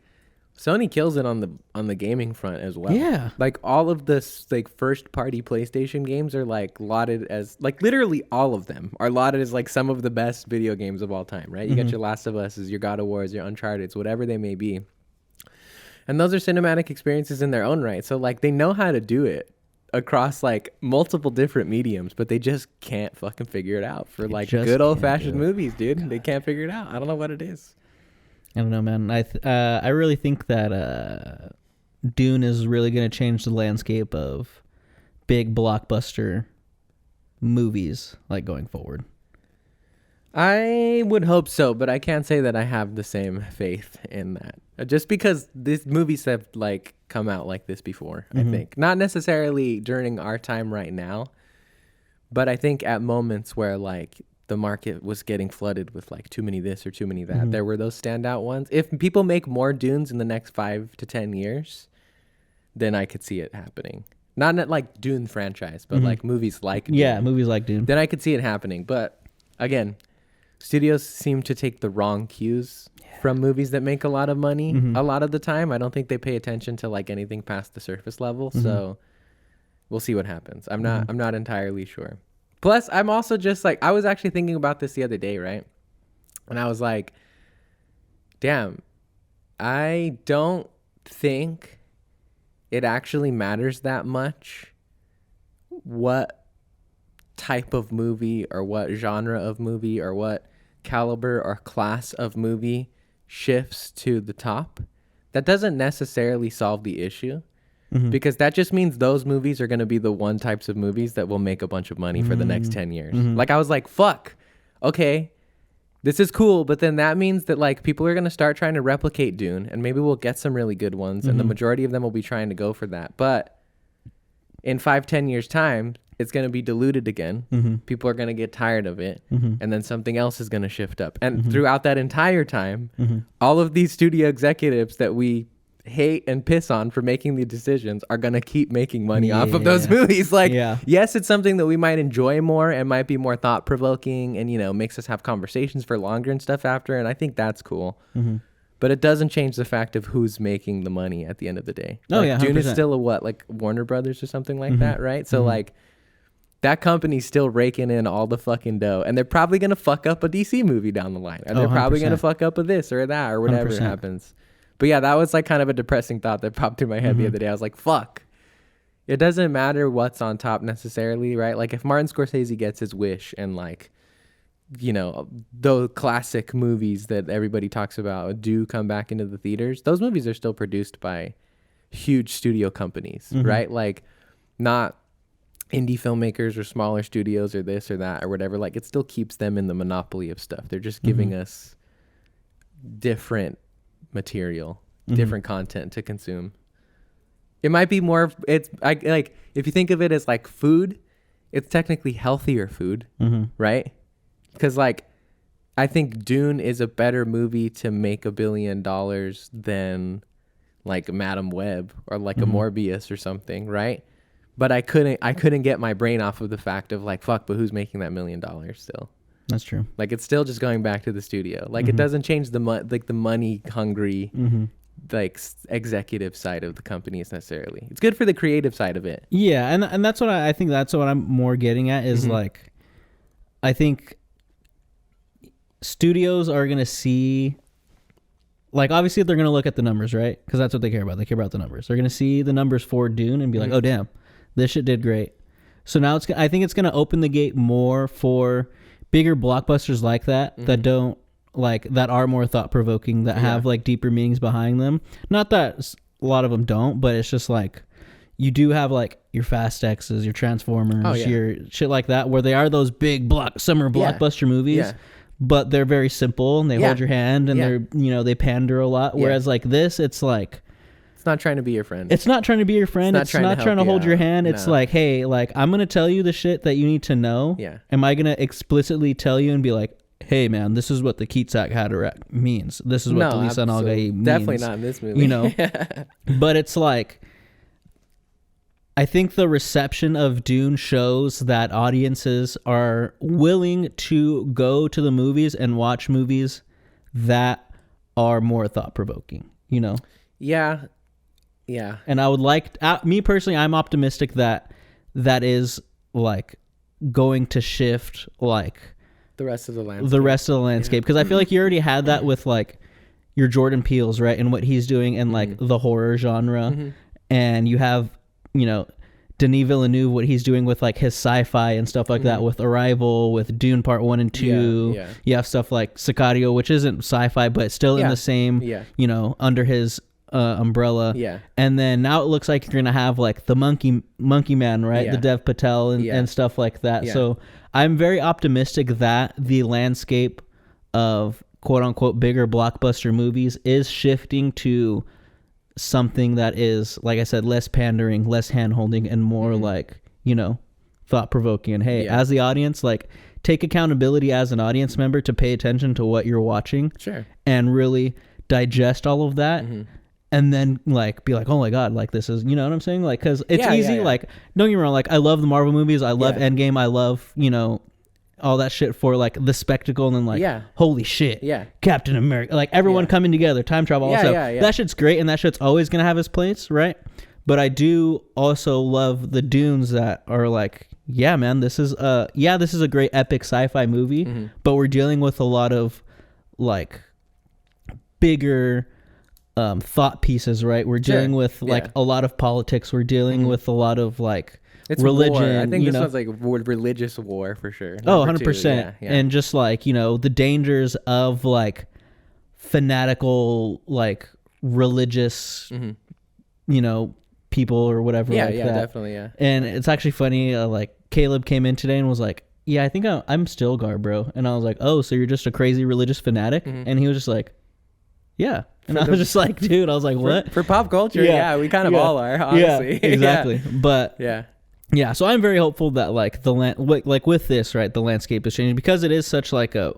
Sony kills it on the gaming front as well. Yeah, like all of this like first party PlayStation games are like lauded as like literally all of them are lauded as like some of the best video games of all time, right? You got your Last of Us, your God of Wars, your Uncharted, whatever they may be. And those are cinematic experiences in their own right. So like they know how to do it across like multiple different mediums, but they just can't fucking figure it out for like good old fashioned movies, dude. God. They can't figure it out. I don't know what it is. I don't know, man. I really think that Dune is really going to change the landscape of big blockbuster movies like going forward. I would hope so, but I can't say that I have the same faith in that. Just because these movies have like come out like this before, I think. Not necessarily during our time right now, but I think at moments where like the market was getting flooded with like too many this or too many that, there were those standout ones. If people make more Dunes in the next 5 to 10 years, then I could see it happening. Not like Dune franchise, but like movies like Dune. Yeah, movies like Dune. Then I could see it happening. But again, studios seem to take the wrong cues from movies that make a lot of money a lot of the time. I don't think they pay attention to like anything past the surface level. So we'll see what happens. I'm not entirely sure. Plus, I'm also just like, I was actually thinking about this the other day, right? And I was like, Damn. I don't think it actually matters that much what type of movie or what genre of movie or what caliber or class of movie shifts to the top. That doesn't necessarily solve the issue, because that just means those movies are going to be the one types of movies that will make a bunch of money for the next 10 years. Like, I was like, fuck, okay, this is cool, but then that means that like people are going to start trying to replicate Dune, and maybe we'll get some really good ones, and the majority of them will be trying to go for that. But in 5-10 years time, it's going to be diluted again. People are going to get tired of it, and then something else is going to shift up. And throughout that entire time, all of these studio executives that we hate and piss on for making the decisions are going to keep making money off of those movies. Like, yes, it's something that we might enjoy more and might be more thought-provoking and, you know, makes us have conversations for longer and stuff after, and I think that's cool. But it doesn't change the fact of who's making the money at the end of the day. Oh, like, yeah, Dune is 100%. still a what, like Warner Brothers or something like that, right? So, like, that company's still raking in all the fucking dough, and they're probably going to fuck up a DC movie down the line, or they're probably going to fuck up a this or that or whatever 100%. happens. But yeah, that was like kind of a depressing thought that popped through my head the other day. I was like, fuck. It doesn't matter what's on top necessarily, right? Like, if Martin Scorsese gets his wish and, like, you know, those classic movies that everybody talks about do come back into the theaters, those movies are still produced by huge studio companies, right? Like, not indie filmmakers or smaller studios or this or that or whatever. Like, it still keeps them in the monopoly of stuff. They're just giving us different material, different content to consume. It might be more, like, if you think of it as like food, it's technically healthier food, right? Because, like, I think Dune is a better movie to make $1 billion than like Madam Web or like a Morbius or something, right? But I couldn't get my brain off of the fact of like, fuck, but who's making that $1 million still? That's true. Like, it's still just going back to the studio. Like, it doesn't change the money hungry, like, executive side of the companies necessarily. It's good for the creative side of it. Yeah, and that's what I think that's what I'm more getting at is like, I think studios are gonna see, like, obviously they're gonna look at the numbers, right? Because that's what they care about. They care about the numbers. They're gonna see the numbers for Dune and be like, oh damn, this shit did great. So now I think it's gonna open the gate more for bigger blockbusters like that that don't like that are more thought provoking, that have like deeper meanings behind them. Not that a lot of them don't, but it's just like you do have like your Fast X's, your Transformers, your shit like that, where they are those big summer blockbuster movies, but they're very simple and they hold your hand and they're, you know, they pander a lot. Whereas like this, it's like, it's not trying to be your friend. It's not trying to be your friend. It's not trying to hold your hand. It's like, hey, like, I'm going to tell you the shit that you need to know. Yeah. Am I going to explicitly tell you and be like, hey, man, this is what the Kitsak Haderach means. This is what the Lisan Al-Gaib means. Definitely not in this movie. You know? But it's like, I think the reception of Dune shows that audiences are willing to go to the movies and watch movies that are more thought-provoking, you know? Yeah. Yeah. And I would like, me personally, I'm optimistic that that is like going to shift like the rest of the landscape. Because I feel like you already had that with like your Jordan Peele's, right? And what he's doing in like the horror genre. And you have, you know, Denis Villeneuve, what he's doing with like his sci-fi and stuff like that, with Arrival, with Dune Part 1 and 2. You have stuff like Sicario, which isn't sci-fi, but still in the same, you know, under his umbrella. And then now it looks like you're gonna have like the monkey man, right? The Dev Patel and stuff like that. So I'm very optimistic that the landscape of quote unquote bigger blockbuster movies is shifting to something that is, like I said, less pandering, less hand holding, and more like, you know, thought provoking. And hey, as the audience, like, take accountability as an audience member to pay attention to what you're watching, and really digest all of that. And then like be like, oh my god, like this is, you know what I'm saying? Like, because it's easy. Like, don't get me wrong, like I love the Marvel movies, I love Endgame, I love, you know, all that shit for like the spectacle, and then like holy shit, Captain America, like everyone coming together, time travel, all stuff. That shit's great, and that shit's always gonna have its place, right? But I do also love the Dunes that are like, yeah, man, this is a great epic sci-fi movie, but we're dealing with a lot of like bigger thought pieces, right? We're dealing with like a lot of politics. We're dealing with a lot of like religion. War. I think this one's like religious war for sure. Oh, 100%. And just like, the dangers of like fanatical, like religious, people or whatever. Yeah, like yeah, that. Definitely, yeah. And it's actually funny, like Caleb came in today and was like, yeah, I think I'm Stilgar, bro. And I was like, oh, so you're just a crazy religious fanatic? And he was just like, yeah. And I was just like, dude, I was like, what? For pop culture, yeah, we kind of all are, honestly. Yeah, exactly. But yeah, so I'm very hopeful that like like with this, right, the landscape is changing because it is such like a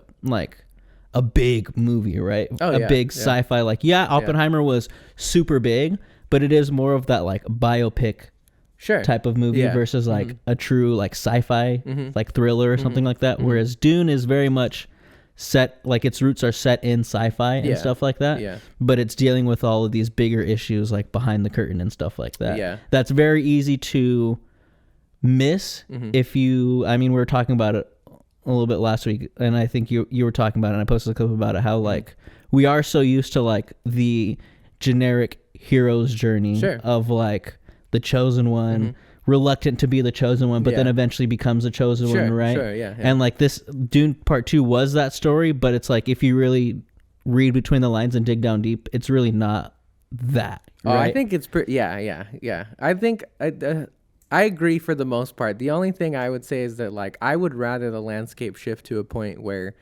big movie, right? Big sci-fi. Like, Oppenheimer was super big, but it is more of that like biopic type of movie versus like a true like sci-fi like thriller or something like that. Whereas Dune is very much set, like its roots are set in sci-fi and stuff like that, but it's dealing with all of these bigger issues like behind the curtain and stuff like that. That's very easy to miss if you, we were talking about it a little bit last week, and I think you were talking about it, and I posted a clip about it, how like we are so used to like the generic hero's journey of like the chosen one, reluctant to be the chosen one, but then eventually becomes the chosen one, right? And like this Dune Part 2 was that story, but it's like if you really read between the lines and dig down deep, it's really not that. Right? I think it's pretty. I think I agree for the most part. The only thing I would say is that like I would rather the landscape shift to a point where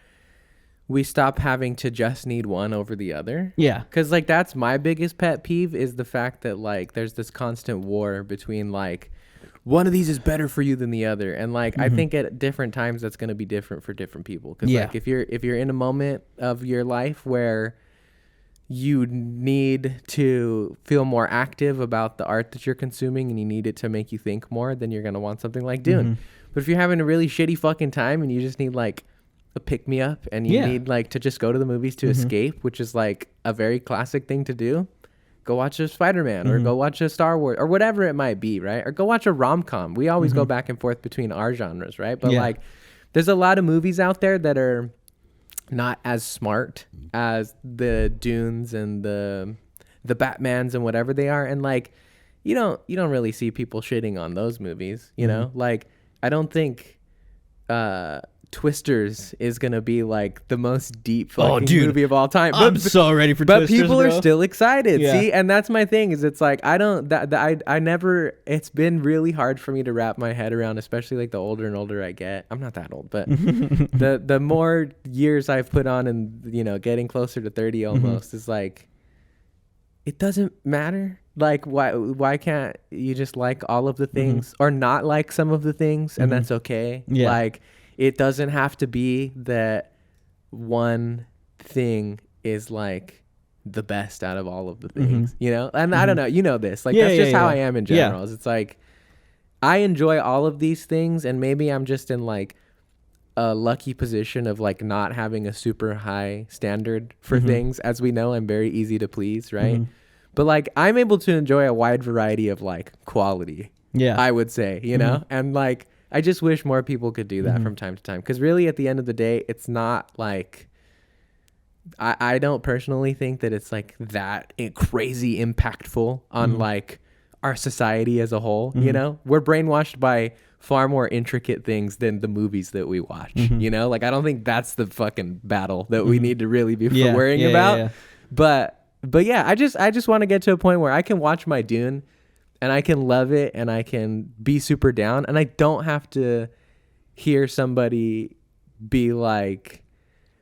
we stop having to just need one over the other. Yeah. Because like that's my biggest pet peeve is the fact that like there's this constant war between like one of these is better for you than the other, and like I think at different times that's going to be different for different people. Because like if you're in a moment of your life where you need to feel more active about the art that you're consuming and you need it to make you think more, then you're going to want something like Dune. But if you're having a really shitty fucking time and you just need like a pick me up and you need like to just go to the movies to escape, which is like a very classic thing to do, go watch a Spider-Man or go watch a Star Wars or whatever it might be, right? Or go watch a rom-com. We always go back and forth between our genres, right? But like there's a lot of movies out there that are not as smart as the Dunes and the Batmans and whatever they are, and like you don't really see people shitting on those movies, you know? Like I don't think Twisters is gonna be like the most deep fucking movie of all time. I'm so ready for Twisters, but people bro. Are still excited. See, and that's my thing. Is it's like I never. It's been really hard for me to wrap my head around, especially like the older and older I get. I'm not that old, but the more years I've put on, and getting closer to 30 almost, is like it doesn't matter. Like why can't you just like all of the things or not like some of the things, and that's okay. Like. It doesn't have to be that one thing is like the best out of all of the things, And I don't know, this. Like that's just how I am in general. Yeah. It's like I enjoy all of these things, and maybe I'm just in like a lucky position of like not having a super high standard for things. As we know, I'm very easy to please, right? But like I'm able to enjoy a wide variety of like quality. Yeah, I would say, and like. I just wish more people could do that from time to time. Because really, at the end of the day, it's not like... I don't personally think that it's like that crazy impactful on like our society as a whole, We're brainwashed by far more intricate things than the movies that we watch, Like, I don't think that's the fucking battle that we need to really be worrying about. Yeah. But yeah, I just want to get to a point where I can watch my Dune... and I can love it and I can be super down, and I don't have to hear somebody be like,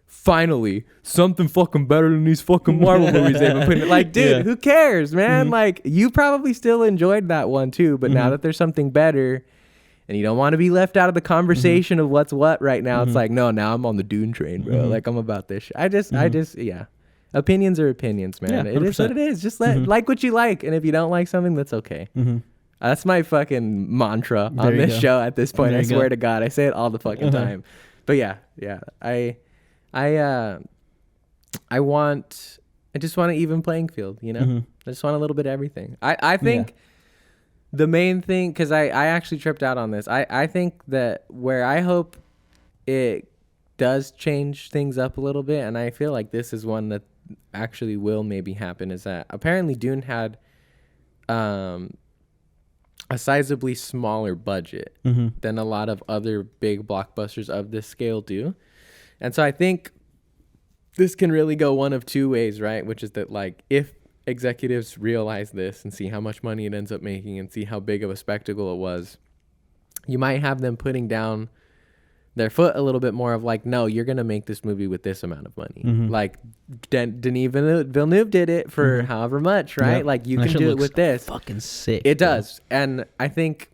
finally, something fucking better than these fucking Marvel movies they've been putting. Like, dude, who cares, man? Like, you probably still enjoyed that one too, but now that there's something better and you don't want to be left out of the conversation of what's what right now, it's like, no, now I'm on the Dune train, bro. Like, I'm about this shit. I just, yeah. Opinions are opinions, man. Yeah, it is what it is. Just like what you like, and if you don't like something, that's okay. That's my fucking mantra on this show at this point. I swear to God, I say it all the fucking time. But yeah. I just want an even playing field, I just want a little bit of everything. I think the main thing, because I actually tripped out on this. I think that where I hope it does change things up a little bit, and I feel like this is one that actually will maybe happen is that apparently Dune had a sizably smaller budget than a lot of other big blockbusters of this scale do. And so I think this can really go one of two ways, right? Which is that, like, if executives realize this and see how much money it ends up making and see how big of a spectacle it was, you might have them putting down their foot a little bit more of like, no, you're going to make this movie with this amount of money. Like Denis Villeneuve did it for however much, right? Yep. Like, you can do it with this. Fucking sick. It does. And I think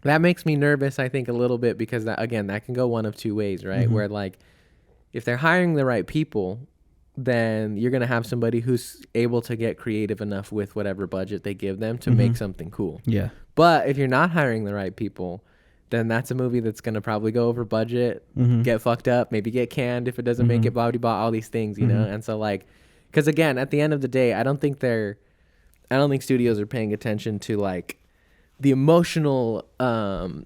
that makes me nervous, I think, a little bit, because that, again, that can go one of two ways, right? Where, like, if they're hiring the right people, then you're going to have somebody who's able to get creative enough with whatever budget they give them to make something cool. Yeah. But if you're not hiring the right people, then that's a movie that's going to probably go over budget, get fucked up, maybe get canned if it doesn't make it, blah, blah, blah, all these things, you know? And so, like, because again, at the end of the day, I don't think studios are paying attention to, like, the emotional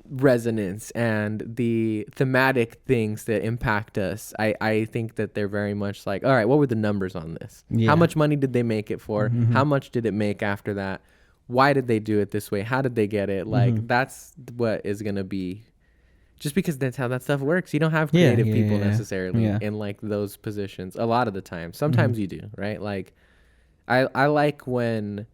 resonance and the thematic things that impact us. I think that they're very much like, all right, what were the numbers on this? Yeah. How much money did they make it for? How much did it make after that? Why did they do it this way? How did they get it? Like, that's what is going to be, just because that's how that stuff works. You don't have creative people necessarily in, like, those positions a lot of the time. Sometimes you do, right? Like, I like when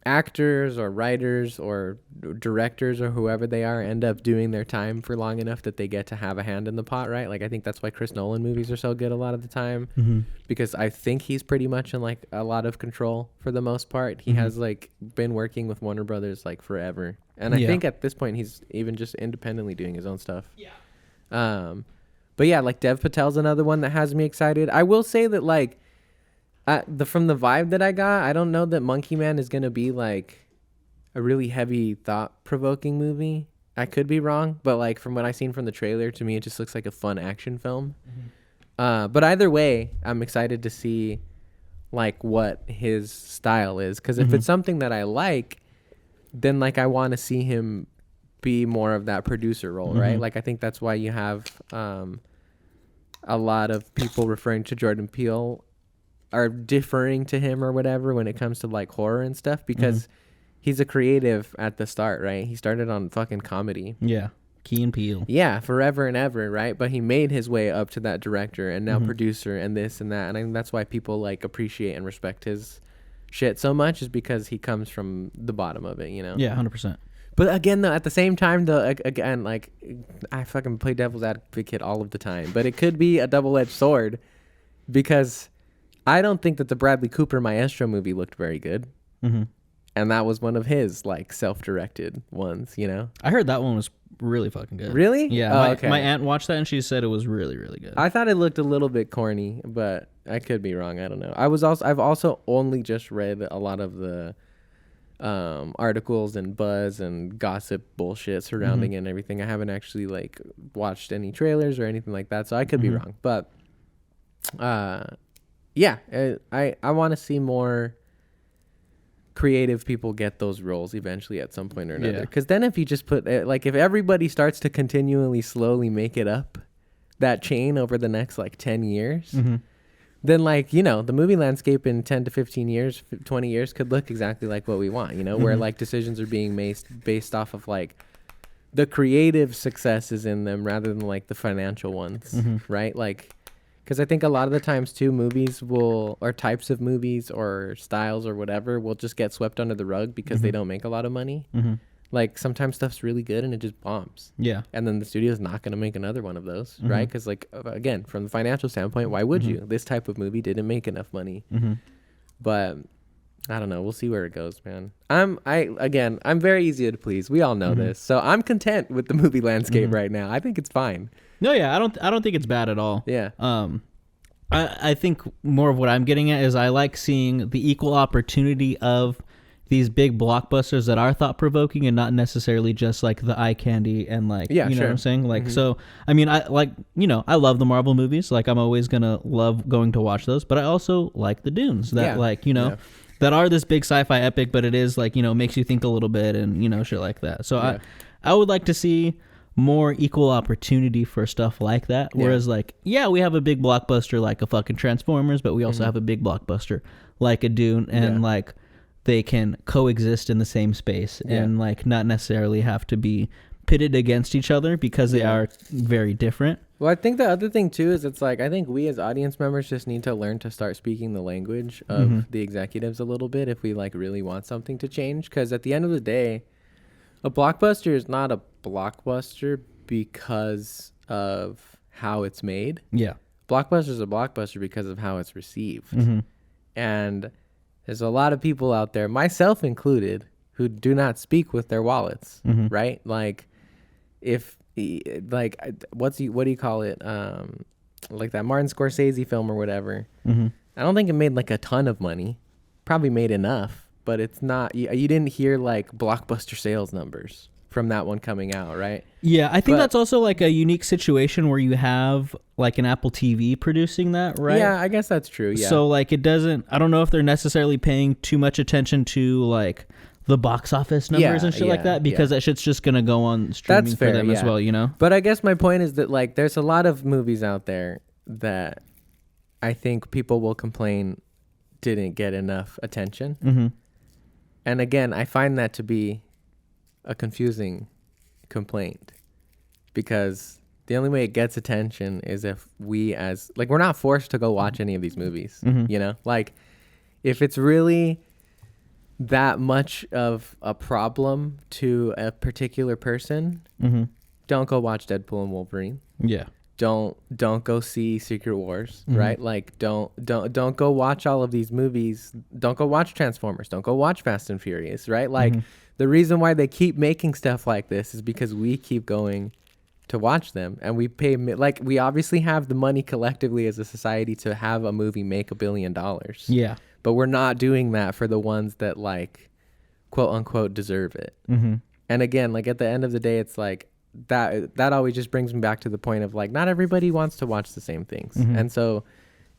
actors or writers or directors or whoever they are end up doing their time for long enough that they get to have a hand in the pot, right? Like, I think that's why Chris Nolan movies are so good a lot of the time, because I think he's pretty much in, like, a lot of control for the most part. He has, like, been working with Warner Brothers, like, forever, and I think at this point he's even just independently doing his own stuff. But yeah, like, Dev Patel's another one that has me excited. I will say that, like, from the vibe that I got, I don't know that Monkey Man is going to be, like, a really heavy, thought-provoking movie. I could be wrong, but, like, from what I've seen from the trailer, to me, it just looks like a fun action film. But either way, I'm excited to see, like, what his style is. Because if it's something that I like, then, like, I want to see him be more of that producer role, right? Like, I think that's why you have a lot of people referring to Jordan Peele are differing to him or whatever when it comes to, like, horror and stuff, because he's a creative at the start, right? He started on fucking comedy. Yeah. Key and Peele. Yeah, forever and ever, right? But he made his way up to that director and now producer and this and that. And I think that's why people, like, appreciate and respect his shit so much, is because he comes from the bottom of it, you know? Yeah, 100%. But again, though, at the same time, though, again, like, I fucking play devil's advocate all of the time, but it could be a double-edged sword, because I don't think that the Bradley Cooper Maestro movie looked very good. And that was one of his, like, self-directed ones, you know? I heard that one was really fucking good. Really? Yeah. My aunt watched that and she said it was really, really good. I thought it looked a little bit corny, but I could be wrong. I don't know. I've also only just read a lot of the articles and buzz and gossip bullshit surrounding it and everything. I haven't actually, like, watched any trailers or anything like that, so I could be wrong. But yeah, I want to see more creative people get those roles eventually at some point or another. Because then if you just put, like, if everybody starts to continually slowly make it up that chain over the next, like, 10 years, then, like, you know, the movie landscape in 10 to 15 years, 20 years could look exactly like what we want, you know, where, like, decisions are being made based off of, like, the creative successes in them rather than, like, the financial ones, right? Like, because I think a lot of the times, too, movies will, or types of movies or styles or whatever, will just get swept under the rug because they don't make a lot of money. Like, sometimes stuff's really good and it just bombs. Yeah. And then the studio's not going to make another one of those, right? Because, like, again, from the financial standpoint, why would you? This type of movie didn't make enough money. But I don't know. We'll see where it goes, man. I'm very easy to please. We all know this. So I'm content with the movie landscape right now. I think it's fine. No, yeah, I don't think it's bad at all. Yeah. I think more of what I'm getting at is I like seeing the equal opportunity of these big blockbusters that are thought provoking and not necessarily just like the eye candy and like, you know what I'm saying? Like, so, I mean, I like, you know, I love the Marvel movies. Like, I'm always going to love going to watch those, but I also like the Dunes that like, you know, that are this big sci-fi epic, but it is like, you know, makes you think a little bit and, you know, shit like that. So I would like to see more equal opportunity for stuff like that. Yeah. Whereas like, yeah, we have a big blockbuster like a fucking Transformers, but we also have a big blockbuster like a Dune, and like they can coexist in the same space and like not necessarily have to be pitted against each other because they are very different. Well, I think the other thing too is it's like I think we as audience members just need to learn to start speaking the language of the executives a little bit if we like really want something to change. Because at the end of the day, a blockbuster is not a blockbuster because of how it's made. Yeah. Blockbuster is a blockbuster because of how it's received. And there's a lot of people out there, myself included, who do not speak with their wallets, right? Like if like what do you call it, like that Martin Scorsese film or whatever, I don't think it made like a ton of money, probably made enough, but it's not, you didn't hear like blockbuster sales numbers from that one coming out, right? Yeah, I think that's also like a unique situation where you have like an Apple TV producing that, right? Yeah, I guess that's true. Yeah. So like it doesn't, I don't know if they're necessarily paying too much attention to like the box office numbers and shit like that, because that shit's just gonna go on streaming for them as well, you know? But I guess my point is that like there's a lot of movies out there that I think people will complain didn't get enough attention. And again, I find that to be a confusing complaint, because the only way it gets attention is if we as like, we're not forced to go watch any of these movies, you know? Like if it's really that much of a problem to a particular person, don't go watch Deadpool and Wolverine. Yeah. Don't go see Secret Wars, right? Like don't go watch all of these movies. Don't go watch Transformers. Don't go watch Fast and Furious, right? Like the reason why they keep making stuff like this is because we keep going to watch them, and we pay, like we obviously have the money collectively as a society to have a movie make $1 billion. Yeah. But we're not doing that for the ones that like quote unquote deserve it. And again, like at the end of the day, it's like that always just brings me back to the point of like, not everybody wants to watch the same things. And so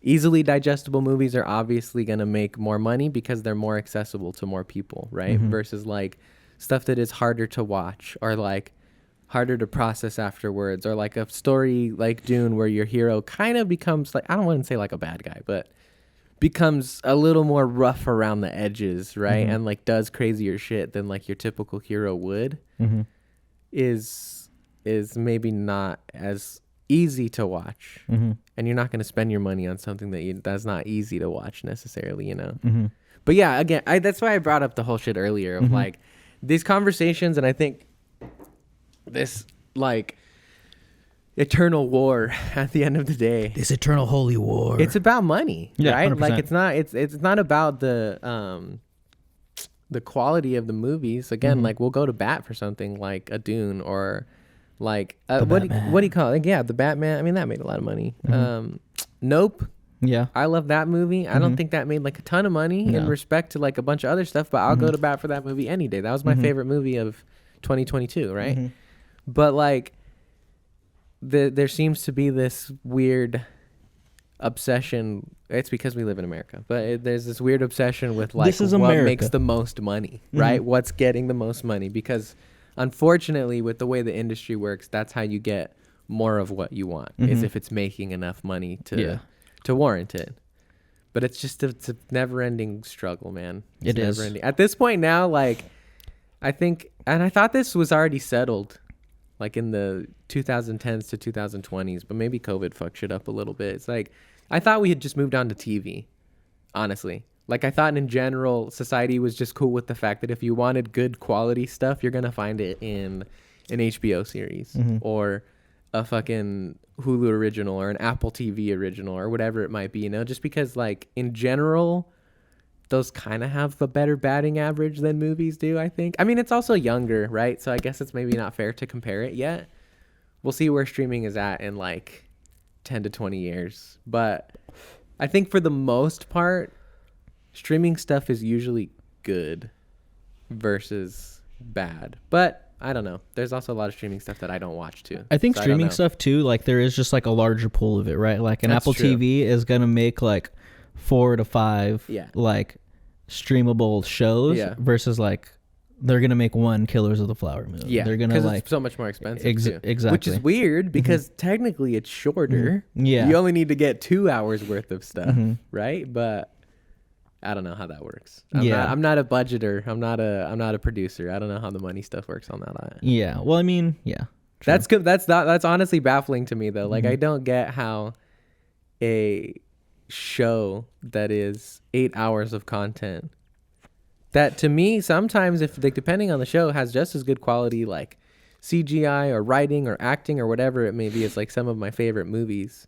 easily digestible movies are obviously going to make more money because they're more accessible to more people, right? Versus like stuff that is harder to watch or like harder to process afterwards, or like a story like Dune where your hero kind of becomes like, I don't want to say like a bad guy, but becomes a little more rough around the edges, right? And like does crazier shit than like your typical hero would, is maybe not as easy to watch. And you're not going to spend your money on something that's not easy to watch necessarily, you know? But yeah, again, that's why I brought up the whole shit earlier of like these conversations, and I think this like eternal war at the end of the day, This eternal holy war. it's about money, right? 100%. Like it's not about the quality of the movies. Again, like we'll go to bat for something like a Dune or like what do you call it? Like, yeah, the Batman. I mean, that made a lot of money. Nope. Yeah. I love that movie. I don't think that made like a ton of money in respect to like a bunch of other stuff, but I'll go to bat for that movie any day. That was my favorite movie of 2022, right? But like there seems to be this weird obsession. It's because we live in America, but there's this weird obsession with like This is what America. makes the most money, right? What's getting the most money? Because unfortunately, with the way the industry works, that's how you get more of what you want, is if it's making enough money to warrant it. But it's just it's a never-ending struggle, man. It's It is. never-ending. At this point now, like I think, and I thought this was already settled, like in the 2010s to 2020s, but maybe COVID fucked shit up a little bit. It's like, I thought we had just moved on to TV, honestly. Like I thought in general, society was just cool with the fact that if you wanted good quality stuff, you're going to find it in an HBO series or a fucking Hulu original or an Apple TV original or whatever it might be, you know, just because like in general, those kind of have a better batting average than movies do, I think. I mean, it's also younger, right? So I guess it's maybe not fair to compare it yet. We'll see where streaming is at in like 10 to 20 years. But I think for the most part, streaming stuff is usually good versus bad. But I don't know. There's also a lot of streaming stuff that I don't watch too. I think So streaming don't know. stuff too, like there is just like a larger pool of it, right? Like an That's Apple true. TV is going to make like 4 to 5 Yeah. like streamable shows Yeah. versus like they're gonna make one Killers of the Flower Moon. Yeah, they're gonna like it's so much more expensive too. Exactly, which is weird because technically it's shorter. Yeah, you only need to get 2 hours worth of stuff, right? But I don't know how that works. I'm not a budgeter. I'm not a producer. I don't know how the money stuff works on that. Yeah, well, I mean, yeah, true. That's honestly baffling to me though. Like I don't get how a show that is 8 hours of content, that to me sometimes, if like depending on the show, has just as good quality like CGI or writing or acting or whatever it may be as like some of my favorite movies,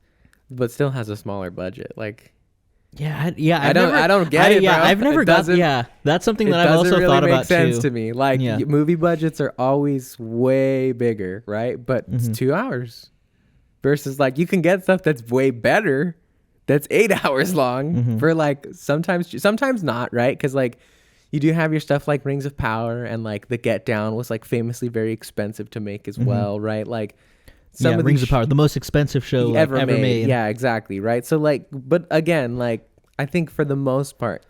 but still has a smaller budget. Like I don't get it, bro. I've never got that's something that I've also really thought make about sense too. To me. Like movie budgets are always way bigger, right? But it's 2 hours versus like you can get stuff that's way better that's 8 hours long for like sometimes not, right? Because like you do have your stuff like Rings of Power, and like The Get Down was like famously very expensive to make as well, right? Like some of Rings of Power, the most expensive show ever made. Yeah, exactly, right? So like, but again, like I think for the most part,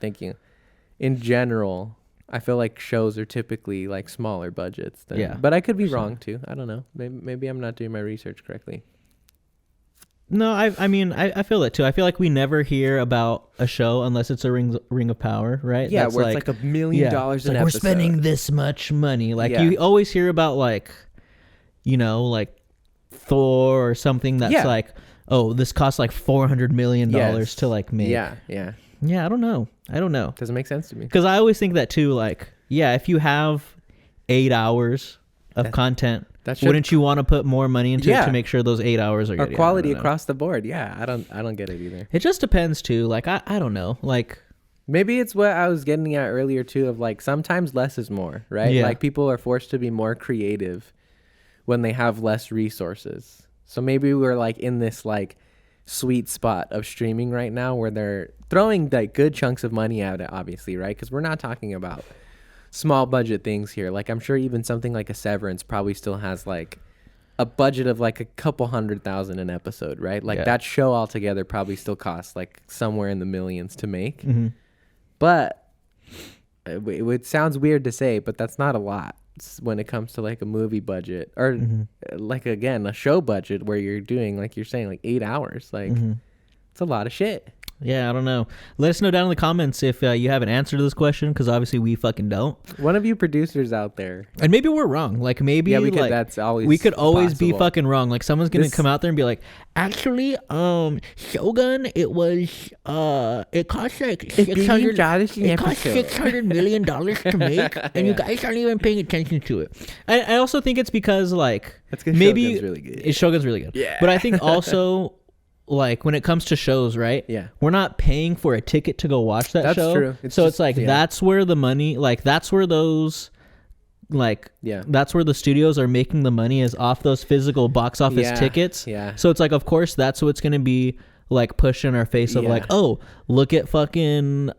in general, I feel like shows are typically like smaller budgets. But I could be wrong too. I don't know. Maybe I'm not doing my research correctly. No, I mean, I feel it too. I feel like we never hear about a show unless it's a Ring of Power, right? Yeah, where it's like $1 million an episode. We're spending this much money. Like you always hear about like, like Thor or something that's like, oh, this costs like $400 million to like make. Yeah. I don't know. Doesn't make sense to me. Because I always think that too. Like, if you have 8 hours of content, wouldn't you want to put more money into it to make sure those 8 hours are good? Quality across the board. Yeah, I don't get it either. It just depends too. Like I don't know. Like maybe it's what I was getting at earlier too, of like sometimes less is more, right? Yeah. Like people are forced to be more creative when they have less resources. So maybe we're like in this like sweet spot of streaming right now where they're throwing like good chunks of money at it, obviously, right? Because we're not talking about small budget things here. Like I'm sure even something like a Severance probably still has like a budget of like a couple $100,000 an episode, right? Like that show altogether probably still costs like somewhere in the millions to make. But it sounds weird to say, but that's not a lot when it comes to like a movie budget or like again a show budget where you're doing like you're saying like 8 hours. Like it's a lot of shit. Yeah, I don't know. Let us know down in the comments if you have an answer to this question, because obviously we fucking don't. One of you producers out there, and maybe we're wrong. Like maybe we could, that's always we could always possible. be fucking wrong. Like someone's gonna come out there and be like, actually, Shogun, it cost like $600 million to make, and you guys aren't even paying attention to it. I also think it's because like maybe Shogun's really good. Shogun's really good. Yeah, but I think also. Like when it comes to shows, right? Yeah. We're not paying for a ticket to go watch that show. That's true. It's like that's where the money, like that's where those, like that's where the studios are making the money is off those physical box office tickets. Yeah. So it's like, of course, that's what's gonna be like pushed in our face of like, oh, look at fucking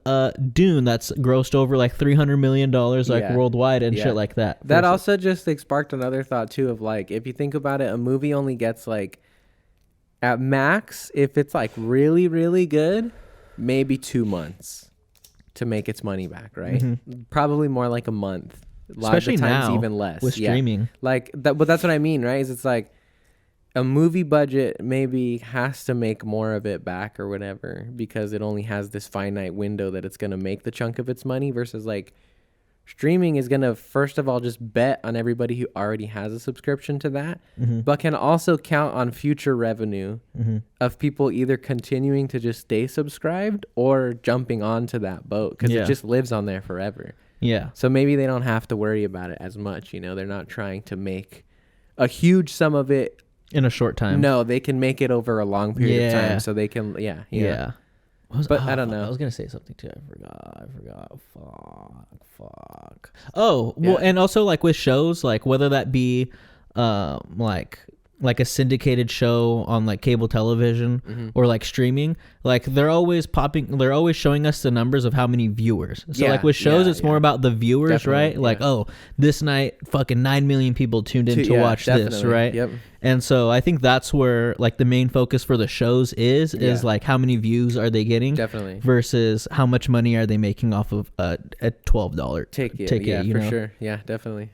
Dune that's grossed over like $300 million like worldwide and shit like that. That also just like sparked another thought too of like, if you think about it, a movie only gets like, at max, if it's like really, really good, maybe 2 months to make its money back, right? Probably more like a month. Especially of the times now, even less with streaming. Like that, but that's what I mean, right? Is it's like a movie budget maybe has to make more of it back or whatever because it only has this finite window that it's going to make the chunk of its money versus like streaming is going to, first of all, just bet on everybody who already has a subscription to that, but can also count on future revenue of people either continuing to just stay subscribed or jumping onto that boat because it just lives on there forever. Yeah. So maybe they don't have to worry about it as much. They're not trying to make a huge sum of it in a short time. No, they can make it over a long period of time. So they can, Yeah. But I don't know. I was gonna say something too. I forgot. Fuck. Oh, well, and also like with shows, like whether that be, like like a syndicated show on like cable television or like streaming, like they're always showing us the numbers of how many viewers. So like with shows, it's more about the viewers, definitely, right? Like, oh, this night fucking 9 million people tuned in to watch this, right? Yep. And so I think that's where like the main focus for the shows is like how many views are they getting, definitely, versus how much money are they making off of a $12 ticket. Yeah, you for know? Sure. Yeah, definitely.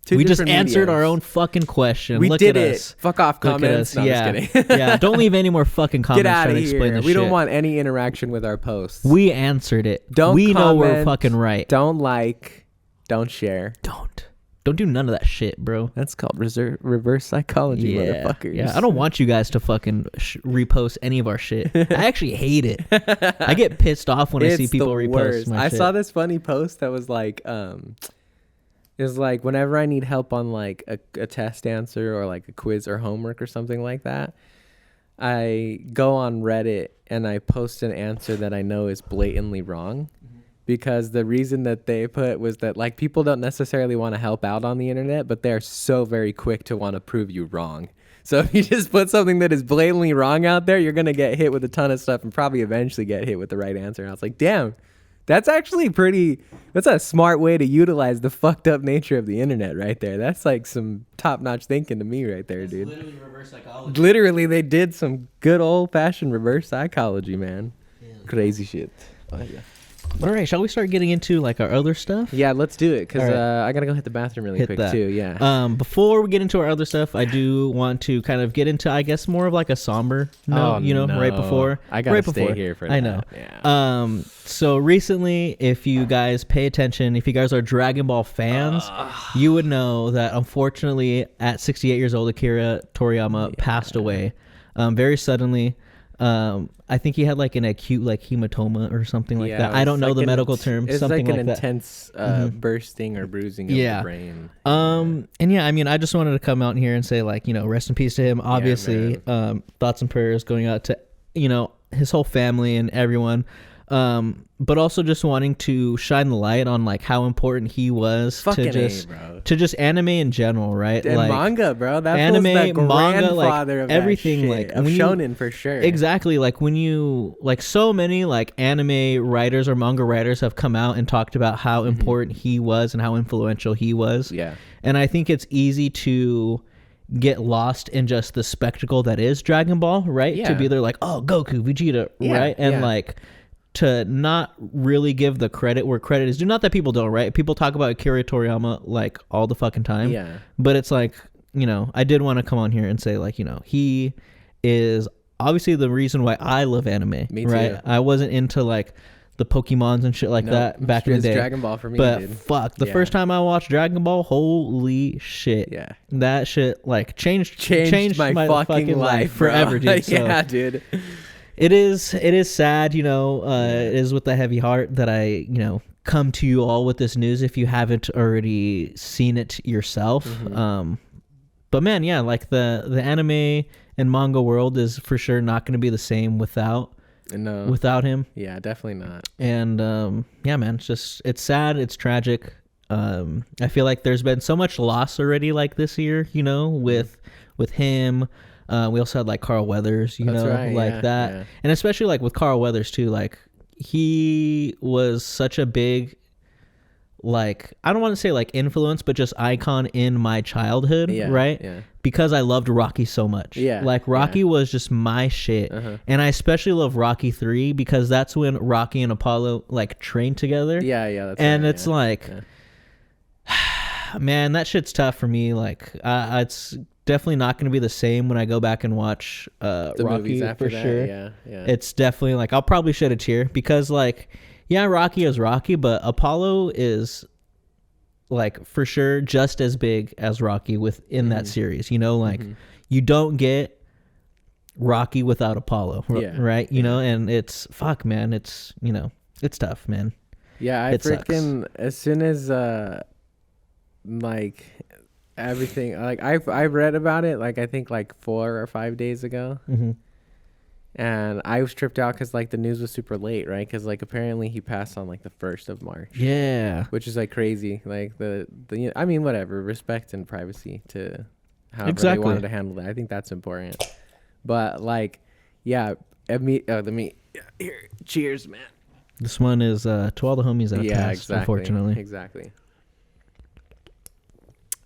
We just answered our own fucking question. We Look did at it. us. Fuck off comments. No, yeah. I'm just kidding. Yeah, don't leave any more fucking comments. Get out trying of to explain here. this We shit. don't want any interaction with our posts. We answered it. We know we're fucking right. Don't like. Don't share. Don't do none of that shit, bro. That's called reverse psychology, motherfuckers. Yeah, I don't want you guys to fucking repost any of our shit. I actually hate it. I get pissed off when I see people repost my shit. I saw this funny post that was like, it was like whenever I need help on like a test answer or like a quiz or homework or something like that, I go on Reddit and I post an answer that I know is blatantly wrong. Because the reason that they put was that like people don't necessarily want to help out on the internet, but they're so very quick to want to prove you wrong. So if you just put something that is blatantly wrong out there, you're going to get hit with a ton of stuff and probably eventually get hit with the right answer. And I was like, damn, that's actually that's a smart way to utilize the fucked up nature of the internet right there. That's like some top-notch thinking to me right there, dude. Literally reverse psychology. Literally, they did some good old-fashioned reverse psychology, man. Yeah. Crazy shit. Oh, yeah. All right, shall we start getting into like our other stuff? Yeah, let's do it because I gotta go hit the bathroom really quick too. Yeah. Before we get into our other stuff, I do want to kind of get into, I guess, more of like a somber note. Right before. I gotta stay here for that. I know. Yeah. So recently, if you guys pay attention, if you guys are Dragon Ball fans, you would know that unfortunately, at 68 years old, Akira Toriyama passed away, very suddenly. I think he had like an acute like hematoma or something like that. I don't know the medical term. It's something like an that. intense bursting or bruising of the brain. And yeah, I mean, I just wanted to come out here and say like, rest in peace to him. Obviously, thoughts and prayers going out to, his whole family and everyone. But also just wanting to shine the light on like how important he was to just anime in general, right? And like manga, bro. That anime, the manga, like of everything, shit, like of shonen for sure. Exactly, like when you like so many like anime writers or manga writers have come out and talked about how important he was and how influential he was. Yeah, and I think it's easy to get lost in just the spectacle that is Dragon Ball, right? Yeah. To be there like, oh, Goku, Vegeta, right? And like to not really give the credit where credit is due. Not that people don't, right? People talk about Akira Toriyama like all the fucking time. Yeah. But it's like, I did want to come on here and say like, he is obviously the reason why I love anime. Me too. Right? I wasn't into like the Pokemons and shit like that back in the day. Dragon Ball for me, but dude. Fuck, the first time I watched Dragon Ball, holy shit. Yeah. That shit like changed my fucking life forever, dude. So, yeah, dude. It is sad, it is with a heavy heart that I, come to you all with this news if you haven't already seen it yourself. But man, yeah, like the anime and manga world is for sure not going to be the same without him. Yeah, definitely not. And yeah, man, it's sad, it's tragic. I feel like there's been so much loss already like this year, with him. We also had like Carl Weathers, that. Yeah. And especially like with Carl Weathers too, like he was such a big, like, I don't want to say like influence, but just icon in my childhood, right? Yeah. Because I loved Rocky so much. Yeah. Like Rocky was just my shit. And I especially love Rocky 3 because that's when Rocky and Apollo like trained together. Yeah, that's and right, it's like, man, that shit's tough for me. Like, it's definitely not going to be the same when I go back and watch the Rocky movies after for that. sure. Yeah. It's definitely like I'll probably shed a tear because like, yeah, Rocky is Rocky, but Apollo is like for sure just as big as Rocky within that series. Like you don't get Rocky without Apollo, right? And it's fuck, man. It's it's tough, man. Yeah, as soon as like everything, like I've read about it, like I think like 4 or 5 days ago, and I was tripped out because like the news was super late, right? Because like apparently he passed on like the 1st of March. Yeah, which is like crazy. Like the I mean, whatever, respect and privacy to however Exactly. they wanted to handle it. I think that's important. But like, yeah, let me here. Cheers, man. This one is to all the homies that have passed, exactly. unfortunately. Exactly.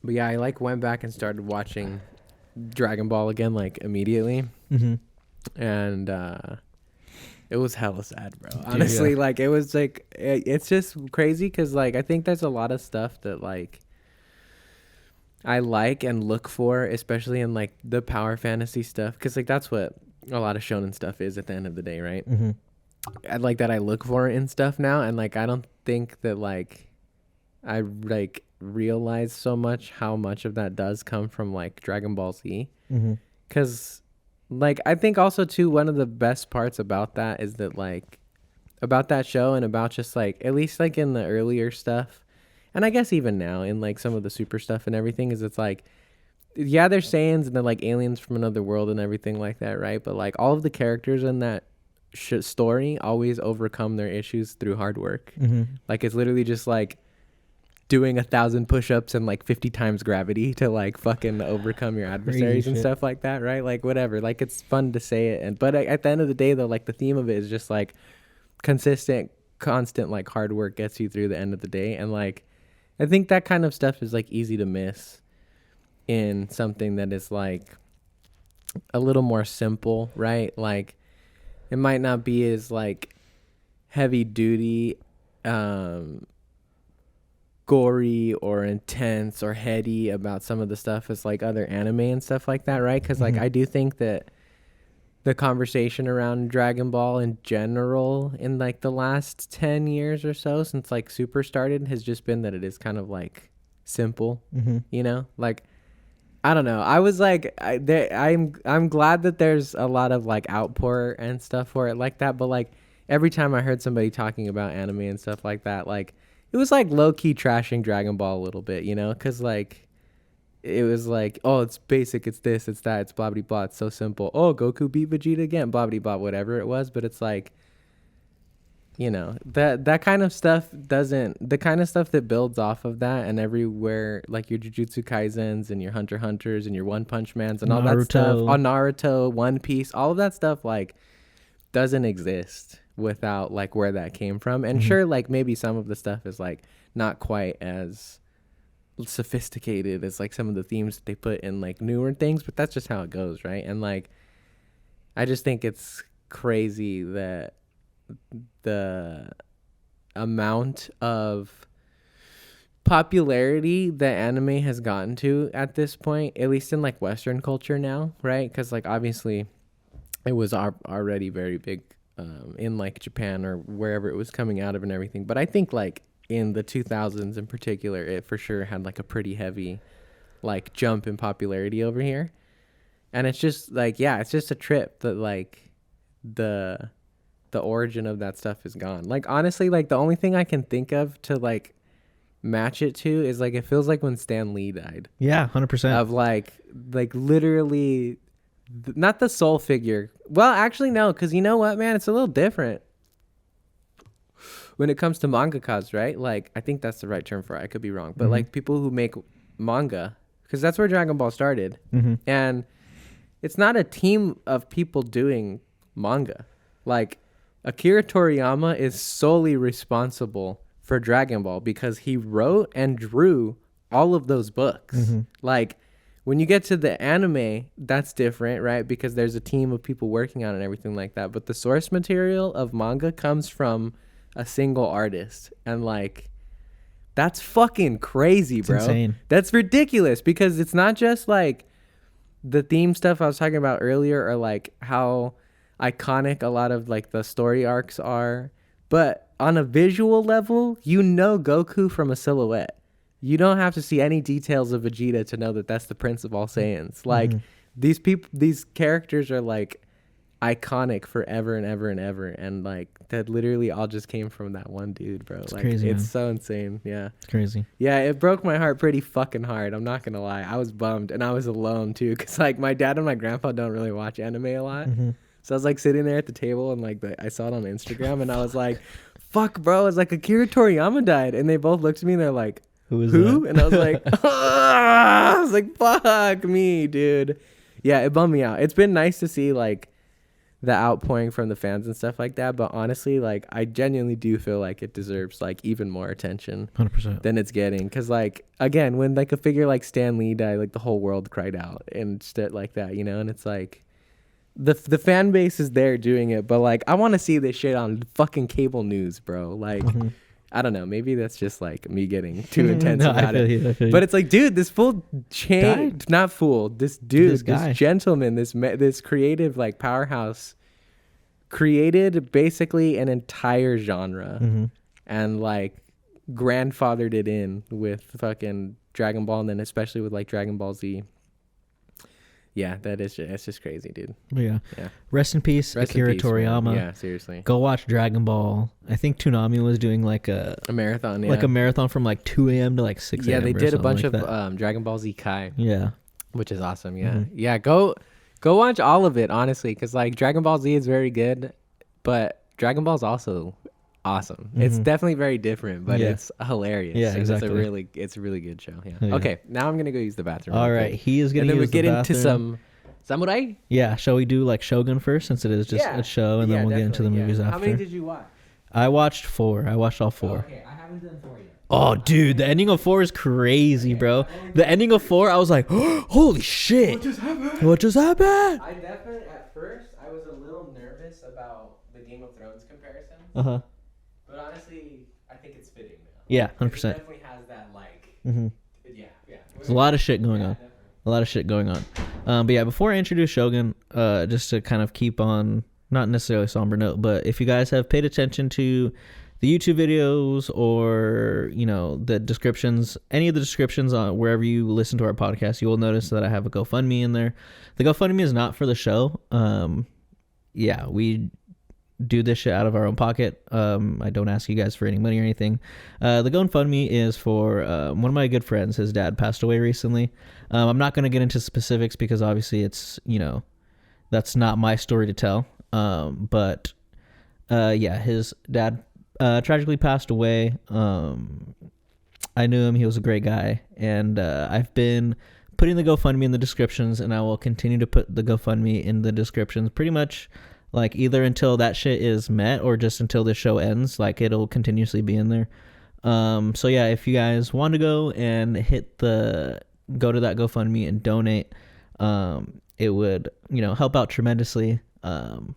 But yeah, I like went back and started watching Dragon Ball again, like immediately. Mm-hmm. And it was hella sad, bro. Honestly, like it was like it's just crazy because like I think there's a lot of stuff that like I like and look for, especially in like the power fantasy stuff, because like that's what a lot of shonen stuff is at the end of the day, right? Mm-hmm. I like that I look for in stuff now, and like I don't think that like I like realize so much how much of that does come from like Dragon Ball Z, because like I think also too one of the best parts about that is that like about that show and about just like at least like in the earlier stuff, and I guess even now in like some of the super stuff and everything, is it's like yeah they're Saiyans and they're like aliens from another world and everything like that, right? But like all of the characters in that story always overcome their issues through hard work. Like it's literally just like doing 1,000 push-ups and like 50 times gravity to like fucking overcome your adversaries and stuff like that, right? Like whatever, like it's fun to say it, and but at the end of the day though, like the theme of it is just like consistent like hard work gets you through the end of the day. And like I think that kind of stuff is like easy to miss in something that is like a little more simple, right? Like it might not be as like heavy duty, gory or intense or heady about some of the stuff as like other anime and stuff like that, right? Because like I do think that the conversation around Dragon Ball in general in like the last 10 years or so since like Super started has just been that it is kind of like simple, you know? Like I don't know. I was like I'm glad that there's a lot of like outpour and stuff for it like that, but like every time I heard somebody talking about anime and stuff like that, like it was like low-key trashing Dragon Ball a little bit, you know? Because, like, it was like, oh, it's basic, it's this, it's that, it's blah, blah, blah, it's so simple. Oh, Goku beat Vegeta again, blah, blah, blah, whatever it was. But it's like, you know, that kind of stuff doesn't, the kind of stuff that builds off of that and everywhere, like your Jujutsu Kaisens and your Hunter Hunters and your One Punch Mans and all that stuff, on Naruto, One Piece, all of that stuff, like, doesn't exist without like where that came from. And sure, like maybe some of the stuff is like not quite as sophisticated as like some of the themes that they put in like newer things, but that's just how it goes, right? And like I just think it's crazy that the amount of popularity that anime has gotten to at this point, at least in like Western culture now, right? Because like obviously it was already very big in like Japan or wherever it was coming out of and everything. But I think like in the 2000s in particular, it for sure had like a pretty heavy like jump in popularity over here. And it's just like, yeah, it's just a trip that like the origin of that stuff is gone. Like honestly, like the only thing I can think of to like match it to is like it feels like when Stan Lee died. Yeah, 100%. Of like literally not the soul figure. Well, actually, no, because you know what, man? It's a little different when it comes to mangakas, right? Like, I think that's the right term for it. I could be wrong. But, like, people who make manga, because that's where Dragon Ball started. And it's not a team of people doing manga. Like, Akira Toriyama is solely responsible for Dragon Ball because he wrote and drew all of those books. Like, when you get to the anime, that's different, right? Because there's a team of people working on it and everything like that. But the source material of manga comes from a single artist. And, like, that's fucking crazy, bro. It's insane. That's ridiculous because it's not just, like, the theme stuff I was talking about earlier or, like, how iconic a lot of, like, the story arcs are. But on a visual level, you know Goku from a silhouette. You don't have to see any details of Vegeta to know that that's the Prince of all Saiyans. Like these characters are like iconic forever and ever and ever, and like that literally all just came from that one dude, bro. It's like crazy, it's man. so insane. Yeah, It's crazy. yeah. It broke my heart pretty fucking hard. I'm not gonna lie. I was bummed, and I was alone too, cause like my dad and my grandpa don't really watch anime a lot. So I was like sitting there at the table, and like I saw it on Instagram, and I was like, "Fuck, bro!" It's like Akira Toriyama died, and they both looked at me, and they're like, who? And I was like, I was like, fuck me, dude. Yeah, it bummed me out. It's been nice to see like the outpouring from the fans and stuff like that, but honestly, like I genuinely do feel like it deserves like even more attention 100% than it's getting, because like again, when like a figure like Stan Lee died, like the whole world cried out and shit like that, you know. And it's like the fan base is there doing it, but like I want to see this shit on fucking cable news, bro. Like I don't know, maybe that's just like me getting too intense about it. But it's like, dude, this fool changed, not fool, this dude, this gentleman, this creative like powerhouse created basically an entire genre and like grandfathered it in with fucking Dragon Ball, and then especially with like Dragon Ball Z. Yeah, it's just crazy, dude. Yeah. Rest in peace, Akira Toriyama. Man. Yeah, seriously. Go watch Dragon Ball. I think Toonami was doing like a marathon, like a marathon from like 2 a.m. to like 6 a.m. Yeah, they did a bunch like of Dragon Ball Z Kai. Yeah, which is awesome. Yeah, yeah. Go watch all of it, honestly, because like Dragon Ball Z is very good, but Dragon Ball is also awesome. It's definitely very different, but it's hilarious. Yeah, exactly. It's a really good show. Yeah. Okay, now I'm gonna go use the bathroom. All right, he is gonna. And then we get into some samurai. Yeah, shall we do like Shogun first, since it is just a show, and then we'll get into the movies after. How many did you watch? I watched 4. I watched all 4. Okay, I haven't done 4 yet. Oh, dude, the ending of 4 is crazy, bro. The ending of 4, I was like, oh, holy shit! What just happened? I definitely at first I was a little nervous about the Game of Thrones comparison. But honestly, I think it's fitting now. Yeah, 100%. It definitely has that like. Yeah. There's a lot of shit going on. A lot of shit going on. But yeah, before I introduce Shogun, just to kind of keep on, not necessarily a somber note, but if you guys have paid attention to the YouTube videos or, you know, the descriptions, any of the descriptions on wherever you listen to our podcast, you will notice that I have a GoFundMe in there. The GoFundMe is not for the show. Yeah, we do this shit out of our own pocket. I don't ask you guys for any money or anything. The GoFundMe is for one of my good friends. His dad passed away recently. I'm not going to get into specifics because obviously it's, you know, that's not my story to tell. But yeah, his dad tragically passed away. I knew him. He was a great guy. And I've been putting the GoFundMe in the descriptions, and I will continue to put the GoFundMe in the descriptions pretty much like either until that shit is met or just until the show ends. Like it'll continuously be in there. So yeah, if you guys want to go and go to that GoFundMe and donate, it would, you know, help out tremendously. And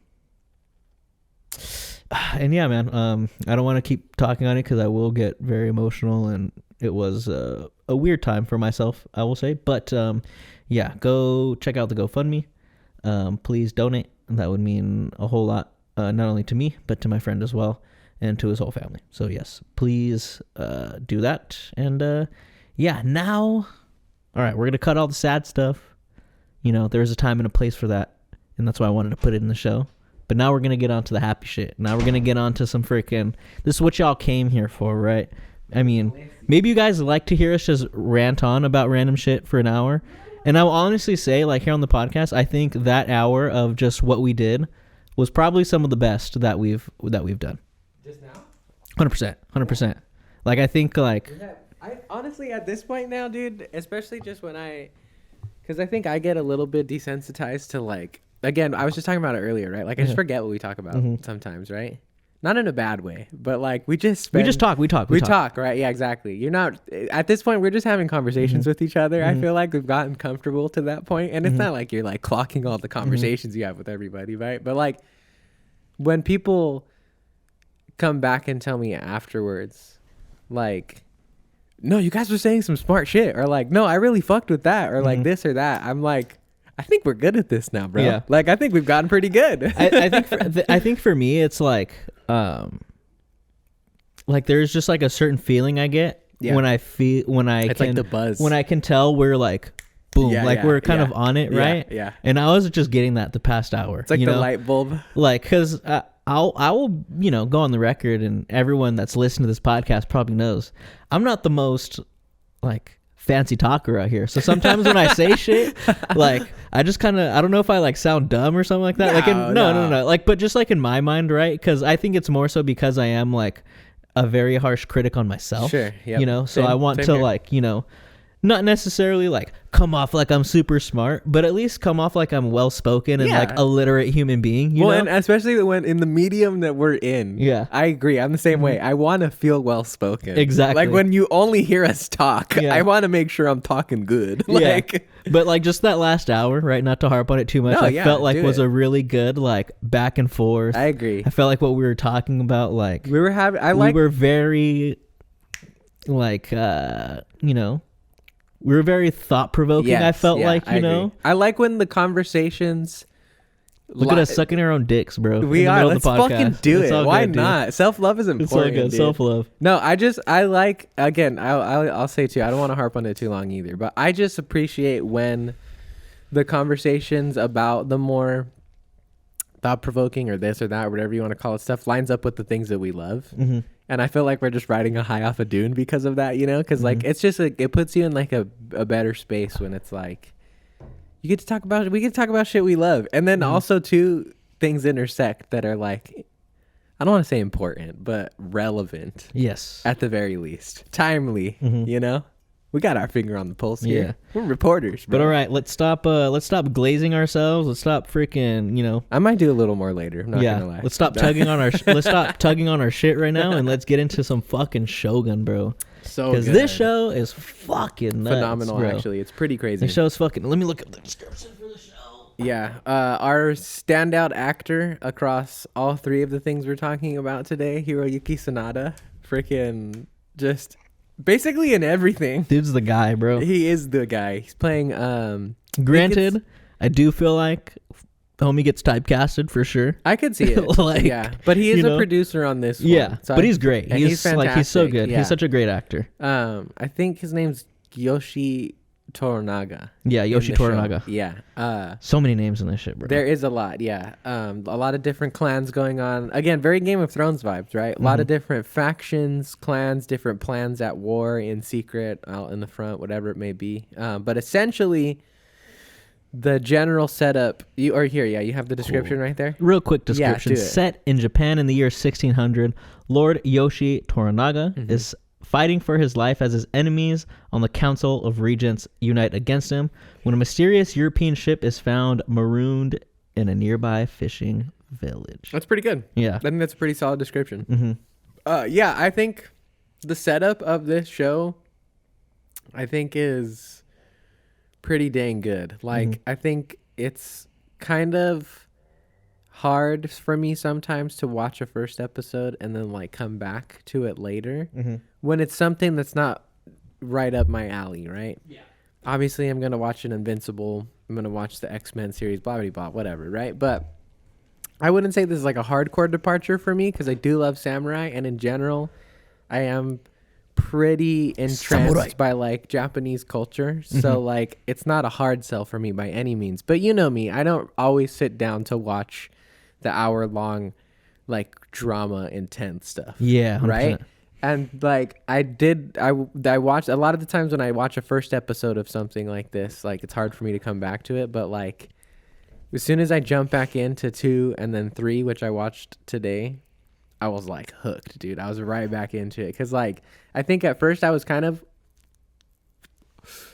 yeah, man, I don't want to keep talking on it because I will get very emotional, and it was a weird time for myself, I will say. But yeah, go check out the GoFundMe. Please donate. That would mean a whole lot, not only to me, but to my friend as well, and to his whole family. So yes, please do that. And yeah, now, all right, we're going to cut all the sad stuff. You know, there's a time and a place for that, and that's why I wanted to put it in the show. But now we're going to get on to the happy shit. Now we're going to get on to some freaking, this is what y'all came here for, right? I mean, maybe you guys like to hear us just rant on about random shit for an hour. And I will honestly say, like here on the podcast, I think that hour of just what we did was probably some of the best that we've done. Just now? 100%. Like I think like. I honestly at this point now, dude, especially just when because I think I get a little bit desensitized to like. Again, I was just talking about it earlier, right? Like I just forget what we talk about sometimes, right? Not in a bad way, but like we just talk, right? Yeah, exactly. You're not at this point. We're just having conversations with each other. I feel like we've gotten comfortable to that point, and it's not like you're like clocking all the conversations you have with everybody, right? But like when people come back and tell me afterwards, like, no, you guys were saying some smart shit, or like, no, I really fucked with that, or like this or that. I'm like, I think we're good at this now, bro. Yeah. Like I think we've gotten pretty good. I think for me, it's like there's just like a certain feeling I get when I like the buzz, when I can tell we're like boom, we're kind of on it, right? Yeah. And I was just getting that the past hour. It's like the light bulb. Like, cause I will, you know, go on the record, and everyone that's listened to this podcast probably knows I'm not the most like fancy talker out here. So sometimes when I say shit, like I just kind of, I don't know if I like sound dumb or something like that. No. Like, but just like in my mind, right? Because I think it's more so because I am like, a very harsh critic on myself. Sure. Yep. You know, so Same- I want same to here. like, you know, not necessarily like come off like I'm super smart, but at least come off like I'm well spoken and Yeah. like a literate human being. You Well, know? and especially when in the medium that we're in. Yeah. I agree. I'm the same way. I want to feel well spoken. Exactly. Like when you only hear us talk, Yeah. I want to make sure I'm talking good. Yeah. Like, But like just that last hour, right? Not to harp on it too much. No, I yeah, felt like do was it. a really good like back and forth. I agree. I felt like what we were talking about, like We were having. I we like. were very like you know, we were very thought provoking. I Yes, felt yeah, like, you I know. agree. I like when the conversations. Look at us sucking our own dicks, bro. We in the are. middle Let's of the podcast. fucking do It's it. all Why good, dude. not? Self love is It's all important. good. Dude. Self love. No, I like, again, I'll say too, I don't want to harp on it too long either, but I just appreciate when the conversations about the more thought provoking or this or that or whatever you want to call it stuff lines up with the things that we love. Mm-hmm. And I feel like we're just riding a high off of Dune because of that, you know, because like it's just like it puts you in like a better space when it's like we get to talk about shit we love. And then also too, things intersect that are like, I don't want to say important, but relevant. Yes. At the very least. Timely, you know? We got our finger on the pulse Yeah. here. We're reporters, bro. But all right, let's stop glazing ourselves. Let's stop freaking, you know. I might do a little more later. I'm not Yeah. gonna lie. Let's stop tugging on our let's stop tugging on our shit right now and let's get into some fucking Shogun, bro. So Cuz good. this show is fucking nuts, phenomenal, bro. actually. It's pretty crazy. This show's fucking. Let me look up the description for the show. Yeah. Our standout actor across all three of the things we're talking about today, Hiroyuki Sanada, freaking just basically in everything. Dude's the guy, bro. He is the guy. He's playing Granted, I do feel like the homie gets typecasted for sure. I could see it. Like, yeah. But he is you a know? producer on this Yeah, one. So but he's great. and He's like he's so fantastic, good. yeah. He's such a great actor. I think his name's Yoshi Toranaga. Yeah, Yoshi in the show. Toranaga. Yeah. So many names in this shit, bro. There is a lot, yeah. A lot of different clans going on. Again, very Game of Thrones vibes, right? A lot of different factions, clans, different plans at war, in secret, out in the front, whatever it may be. But essentially, the general setup. You have the description right there. Real quick description. do it. Set in Japan in the year 1600, Lord Yoshi Toranaga is fighting for his life as his enemies on the Council of Regents unite against him when a mysterious European ship is found marooned in a nearby fishing village. That's pretty good. Yeah. I think that's a pretty solid description. Mm-hmm. Yeah, I think the setup of this show, I think, is pretty dang good. Like, I think it's kind of hard for me sometimes to watch a first episode and then like come back to it later when it's something that's not right up my alley, right? Yeah. Obviously, I'm gonna watch an Invincible. I'm gonna watch the X-Men series, blah blah blah, whatever, right? But I wouldn't say this is like a hardcore departure for me because I do love samurai, and in general, I am pretty entranced by like Japanese culture. So like, it's not a hard sell for me by any means. But you know me, I don't always sit down to watch the hour-long like drama intense stuff. Yeah, 100%. Right. And like I watched a lot of the times when I watch a first episode of something like this, like it's hard for me to come back to it. But like as soon as I jump back into 2 and then 3, which I watched today, I was like hooked, dude. I was right back into it. Cause like I think at first I was kind of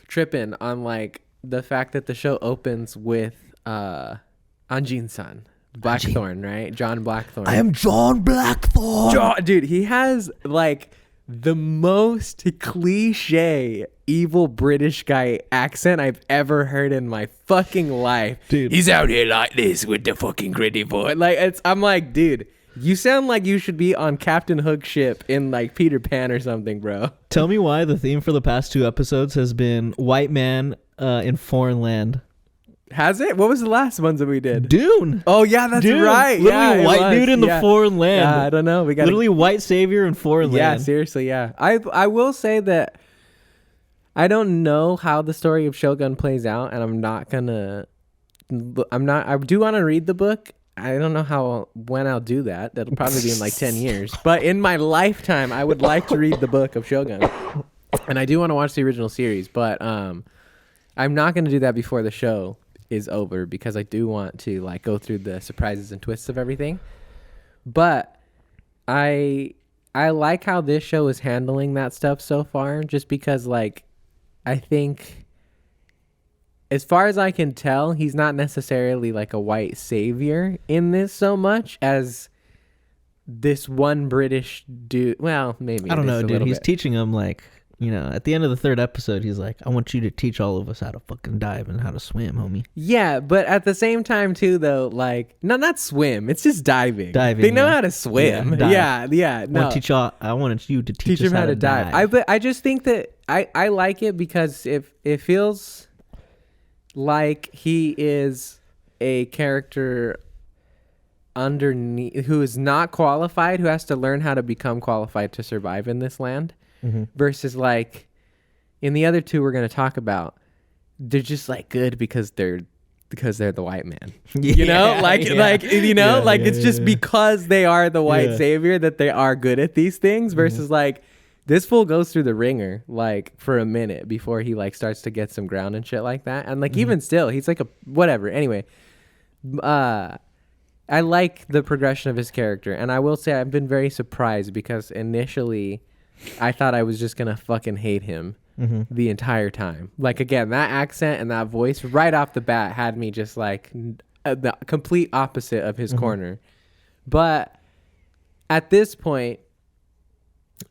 tripping on like the fact that the show opens with Anjin-san. Blackthorn, right? John Blackthorn. I am John Blackthorn. Dude, he has like the most cliche evil British guy accent I've ever heard in my fucking life. Dude. He's out here like this with the fucking gritty boy. Like I'm like, dude, you sound like you should be on Captain Hook's ship in like Peter Pan or something, bro. Tell me why the theme for the past 2 episodes has been white man in foreign land. Has it? What was the last ones that we did? Dune. Oh yeah, that's Dune. right. Literally Yeah, white dude in the foreign land. Yeah, I don't know. We got Literally white savior in foreign Yeah, land. seriously, yeah. I will say that I don't know how the story of Shogun plays out, and I do want to read the book. I don't know when I'll do that. That'll probably be in like 10 years. But in my lifetime, I would like to read the book of Shogun. And I do want to watch the original series, but I'm not going to do that before the show is over because I do want to like go through the surprises and twists of everything. But I like how this show is handling that stuff so far, just because like I think as far as I can tell, he's not necessarily like a white savior in this so much as this one British dude. Well, maybe I don't know, dude. He's bit. teaching him like, you know, at the end of the 3rd episode, he's like, I want you to teach all of us how to fucking dive and how to swim, homie. Yeah, but at the same time too, though, like, no, not swim. It's just diving. Diving. They know how to swim. Yeah. No. I wanted you to teach us him how to dive. I just think that I like it because it feels like he is a character underneath who is not qualified, who has to learn how to become qualified to survive in this land. Versus like in the other two we're going to talk about, they're just like good because they're the white man. You know, it's just because they are the white savior that they are good at these things. Versus like this fool goes through the ringer like for a minute before he like starts to get some ground and shit like that. And like even still, he's like a whatever. Anyway, I like the progression of his character, and I will say I've been very surprised because initially I thought I was just gonna fucking hate him the entire time. Like again, that accent and that voice right off the bat had me just like the complete opposite of his corner. But at this point,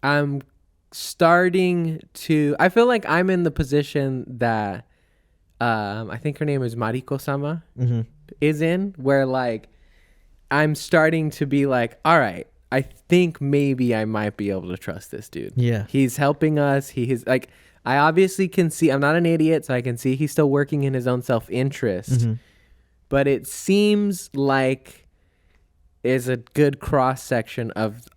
I'm starting to. I feel like I'm in the position that I think her name is Mariko-sama is in, where like I'm starting to be like, all right, I think maybe I might be able to trust this dude. Yeah. He's helping us. He's like, I obviously can see, I'm not an idiot, so I can see he's still working in his own self-interest. But it seems like is a good cross-section of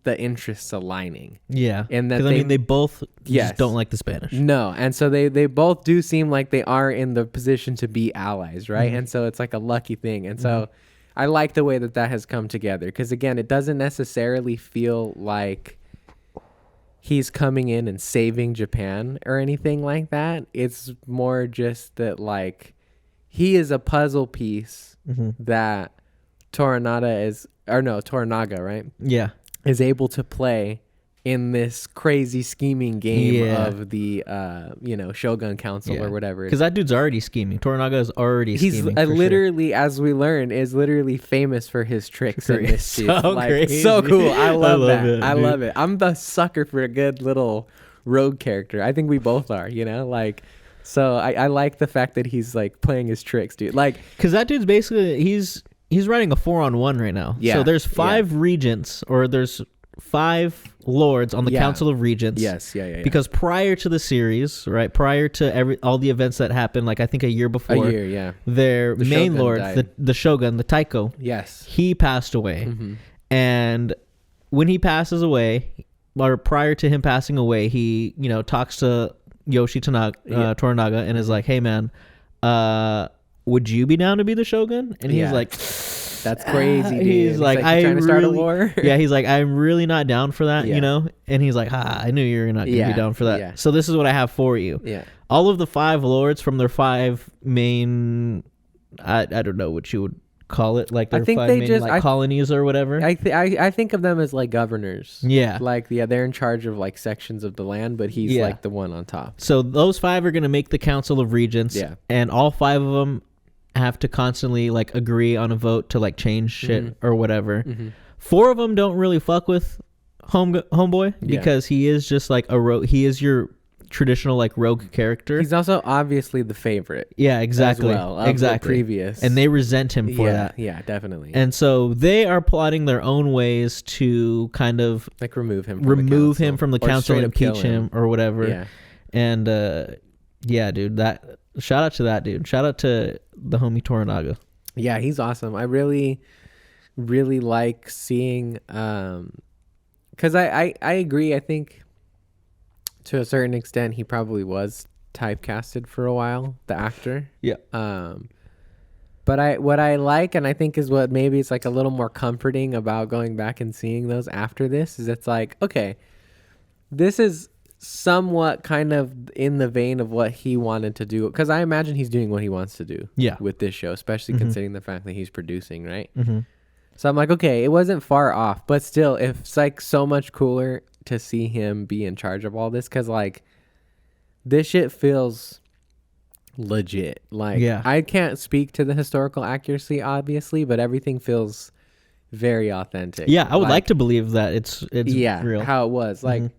the interests aligning. Yeah. And that they both just don't like the Spanish. No. And so they both do seem like they are in the position to be allies, right? And so it's like a lucky thing. And so I like the way that has come together because, again, it doesn't necessarily feel like he's coming in and saving Japan or anything like that. It's more just that, like, he is a puzzle piece that Toranaga, right? Yeah. Is able to play in this crazy scheming game of the Shogun Council or whatever. Because that dude's already scheming. Toranaga is already scheming. He's literally, as we learn, is literally famous for his tricks in this shit. Crazy. So cool. I love that. I love it. I'm the sucker for a good little rogue character. I think we both are, you know? Like, so I like the fact that he's like playing his tricks, dude. Like, because that dude's basically he's running a 4-on-1 right now. Yeah. So there's 5 regents, or there's 5 lords on the Council of Regents. Yes, yeah. Because prior to the series, right, prior to all the events that happened, like I think a year before, their main lord, the Shogun, the Taiko, he passed away. And when he passes away, or prior to him passing away, he talks to Toranaga and is like, "Hey man, would you be down to be the Shogun?" And he's like, that's crazy, dude. He's like, I'm trying to start a war. Yeah, he's like, I'm really not down for that, you know? And he's like, I knew you were not going to be down for that. Yeah. So this is what I have for you. Yeah. All of the 5 lords from their 5 main, I don't know what you would call it, like their 5 main colonies or whatever. I think of them as like governors. Yeah. Like, they're in charge of like sections of the land, but he's like the one on top. So those 5 are going to make the Council of Regents. Yeah. And all 5 of them have to constantly like agree on a vote to like change shit or whatever. 4 of them don't really fuck with homeboy because he is just like a rogue. He is your traditional like rogue character. He's also obviously the favorite. Yeah, exactly. As well, exactly. The previous, and they resent him for that. Yeah, definitely. And so they are plotting their own ways to kind of like remove him from the council, impeach him or whatever. Yeah. And yeah, dude, shout out to that dude. Shout out to the homie Toranaga. Yeah, he's awesome. I really, really like seeing, because I agree. I think to a certain extent he probably was typecasted for a while, the actor. Yeah. But what I like, and I think is what maybe it's like a little more comforting about going back and seeing those after this, is it's like, okay, this is somewhat kind of in the vein of what he wanted to do, because I imagine he's doing what he wants to do with this show, especially considering the fact that he's producing, right? So I'm like, okay, it wasn't far off, but still, it's like so much cooler to see him be in charge of all this, because like this shit feels legit. Like, Yeah. I can't speak to the historical accuracy, obviously, but everything feels very authentic. Yeah, I would like to believe that it's real. How it was. Like,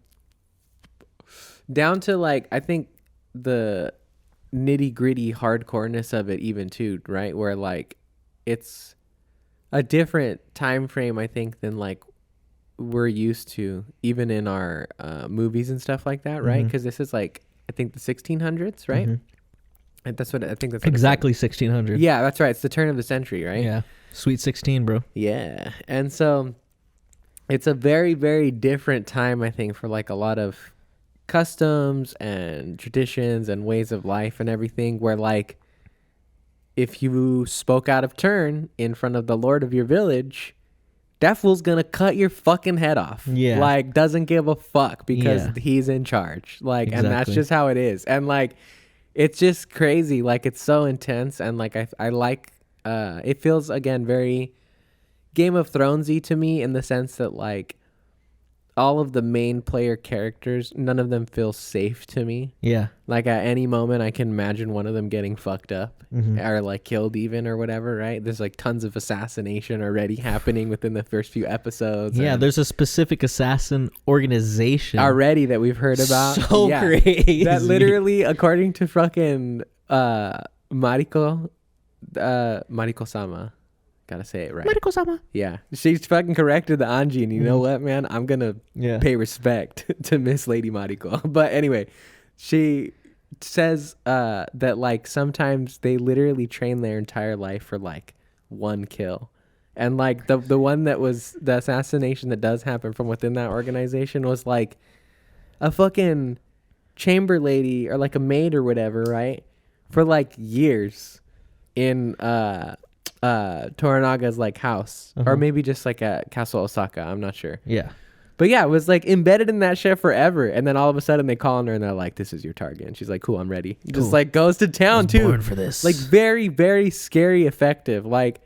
down to like, I think the nitty gritty hardcoreness of it even too, right? Where like it's a different time frame, I think, than like we're used to even in our movies and stuff like that, right? Because this is like, I think the 1600s, right? And that's what I think. That's Exactly 1600. Yeah, that's right. It's the turn of the century, right? Yeah. Sweet 16, bro. Yeah. And so it's a very, very different time, I think, for like a lot of customs and traditions and ways of life and everything, where like if you spoke out of turn in front of the lord of your village, that fool's gonna cut your fucking head off. Yeah. Like, doesn't give a fuck because he's in charge. Like, and that's just how it is. And like, it's just crazy. Like, it's so intense. And like, I like, it feels again very Game of Thronesy to me, in the sense that like all of the main player characters, none of them feel safe to me. Yeah. Like, at any moment I can imagine one of them getting fucked up or like killed even, or whatever, right? There's like tons of assassination already happening within the first few episodes. Yeah, there's a specific assassin organization already that we've heard about. So crazy. That literally, according to fucking Mariko Sama, gotta say it right. Mariko-sama. Yeah, she's fucking corrected the Anji, and you know what, man? I'm gonna pay respect to Miss Lady Mariko. But anyway, she says that like sometimes they literally train their entire life for like one kill, and like the one that was the assassination that does happen from within that organization was like a fucking chamber lady or like a maid or whatever, right? For like years in Toranaga's like house, or maybe just like at Castle Osaka, I'm not sure. Yeah. But yeah, it was like embedded in that shit forever, and then all of a sudden they call on her and they're like, "This is your target," and she's like, "Cool, I'm ready." Cool. Just like goes to town too. Born for this. Like, very, very scary, effective. Like,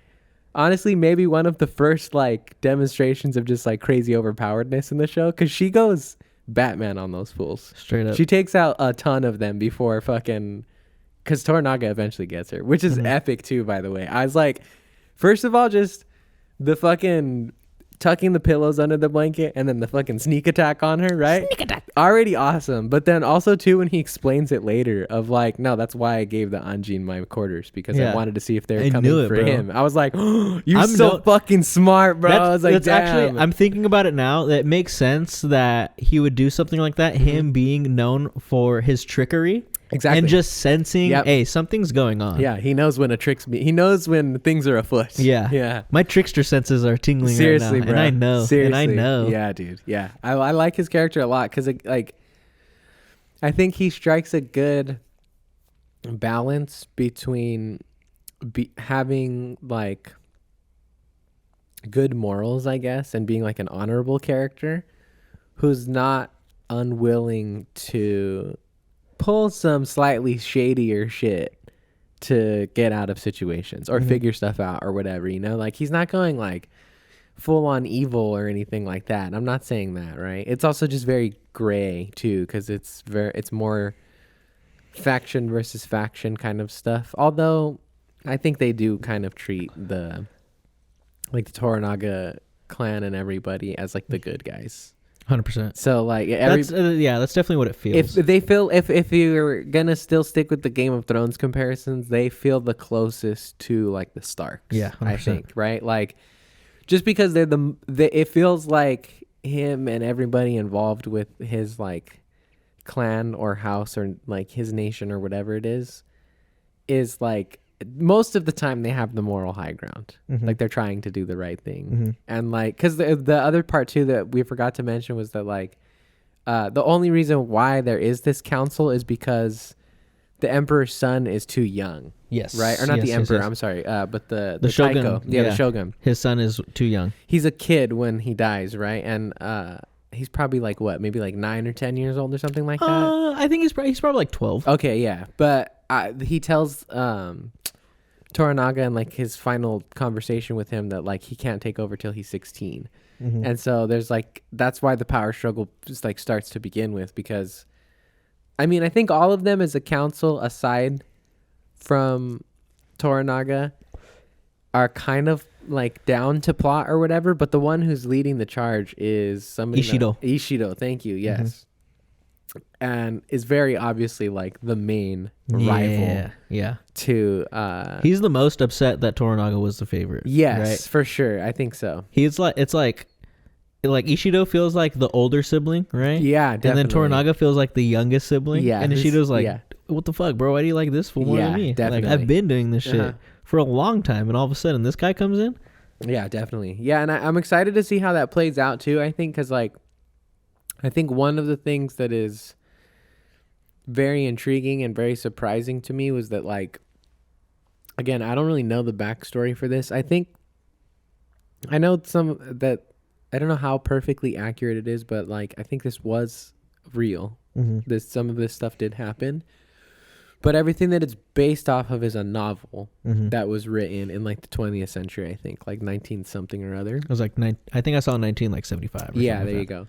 honestly, maybe one of the first like demonstrations of just like crazy overpoweredness in the show, because she goes Batman on those fools. Straight up. She takes out a ton of them before fucking, because Toranaga eventually gets her, which is epic too, by the way. I was like, first of all, just the fucking tucking the pillows under the blanket and then the fucking sneak attack on her, right? Sneak attack. Already awesome. But then also too, when he explains it later of like, no, that's why I gave the Anjin my quarters, because I wanted to see if they were coming for him. I was like, oh, you're so fucking smart, bro. I was like, damn. Actually, I'm thinking about it now. That makes sense that he would do something like that. Him being known for his trickery. Exactly. And just sensing, hey, something's going on. Yeah, he knows when he knows when things are afoot. Yeah. Yeah. My trickster senses are tingling seriously, right now. bro. And I know. Seriously. And I know. Yeah, dude. Yeah. I like his character a lot, because like, I think he strikes a good balance between having like good morals, I guess, and being like an honorable character who's not unwilling to pull some slightly shadier shit to get out of situations or figure stuff out or whatever, you know? Like, he's not going like full on evil or anything like that. I'm not saying that, right? It's also just very gray too, because it's more faction versus faction kind of stuff. Although I think they do kind of treat the Toranaga clan and everybody as like the good guys. 100%. So like that's definitely what it feels. If you're gonna still stick with the Game of Thrones comparisons, they feel the closest to like the Starks. Yeah, 100%. I think, right? Like, just because it feels like him and everybody involved with his like clan or house or like his nation or whatever it is like, most of the time they have the moral high ground. Like, they're trying to do the right thing. And like, because the other part too that we forgot to mention was that like the only reason why there is this council is because the emperor's son is too young. Yes. Right? Or not yes, the emperor, yes. I'm sorry, but the shogun. Taiko. Yeah, the shogun. His son is too young. He's a kid when he dies, right? And he's probably like what, maybe like 9 or 10 years old or something like that. I think he's probably like 12. Okay, yeah. But he tells Toranaga and like his final conversation with him that like he can't take over till he's 16. And so there's like, that's why the power struggle just like starts to begin with, because I mean, I think all of them as a council aside from Toranaga are kind of like down to plot or whatever, but the one who's leading the charge is somebody Ishido, thank you. Yes. And is very obviously like the main rival. Yeah. To he's the most upset that Toranaga was the favorite. Yes, right? for sure. I think so. He's like, it's like Ishido feels like the older sibling, right? Yeah, definitely. And then Toranaga feels like the youngest sibling. Yeah. And Ishido's like, what the fuck, bro? Why do you like this fool more than me? Definitely. Like, I've been doing this shit for a long time, and all of a sudden this guy comes in. Yeah, definitely. Yeah, and I'm excited to see how that plays out too. I think because like, I think one of the things that is very intriguing and very surprising to me was that like, again, I don't really know the backstory for this. I think I know that I don't know how perfectly accurate it is, but like I think this was real. Some of this stuff did happen, but everything that it's based off of is a novel that was written in like the 20th century. I think like 19 something or other. It was like I think I saw 1975. Yeah, there you go.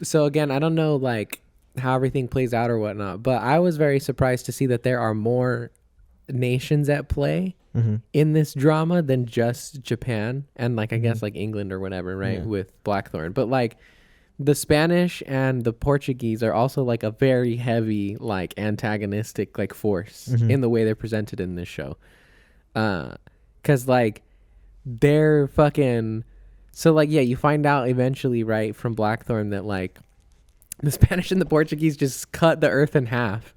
So again, I don't know like how everything plays out or whatnot, but I was very surprised to see that there are more nations at play in this drama than just Japan and like I guess like England or whatever, right? With Blackthorn, but like the Spanish and the Portuguese are also like a very heavy like antagonistic like force in the way they're presented in this show, because like they're fucking. So, like, yeah, you find out eventually, right, from Blackthorn that, like, the Spanish and the Portuguese just cut the earth in half.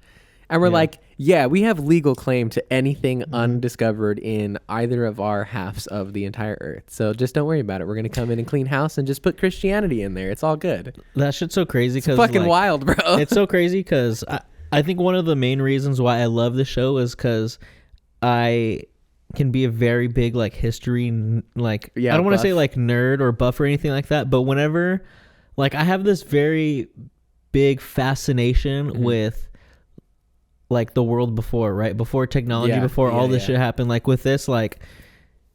And we're like, yeah, we have legal claim to anything undiscovered in either of our halves of the entire earth. So just don't worry about it. We're going to come in and clean house and just put Christianity in there. It's all good. That shit's so crazy. It's fucking like, wild, bro. It's so crazy because I think one of the main reasons why I love the show is because I can be a very big like history like I don't want to say like nerd or buff or anything like that, but whenever like I have this very big fascination with like the world before, right? Before technology, before all this shit happened. Like with this, like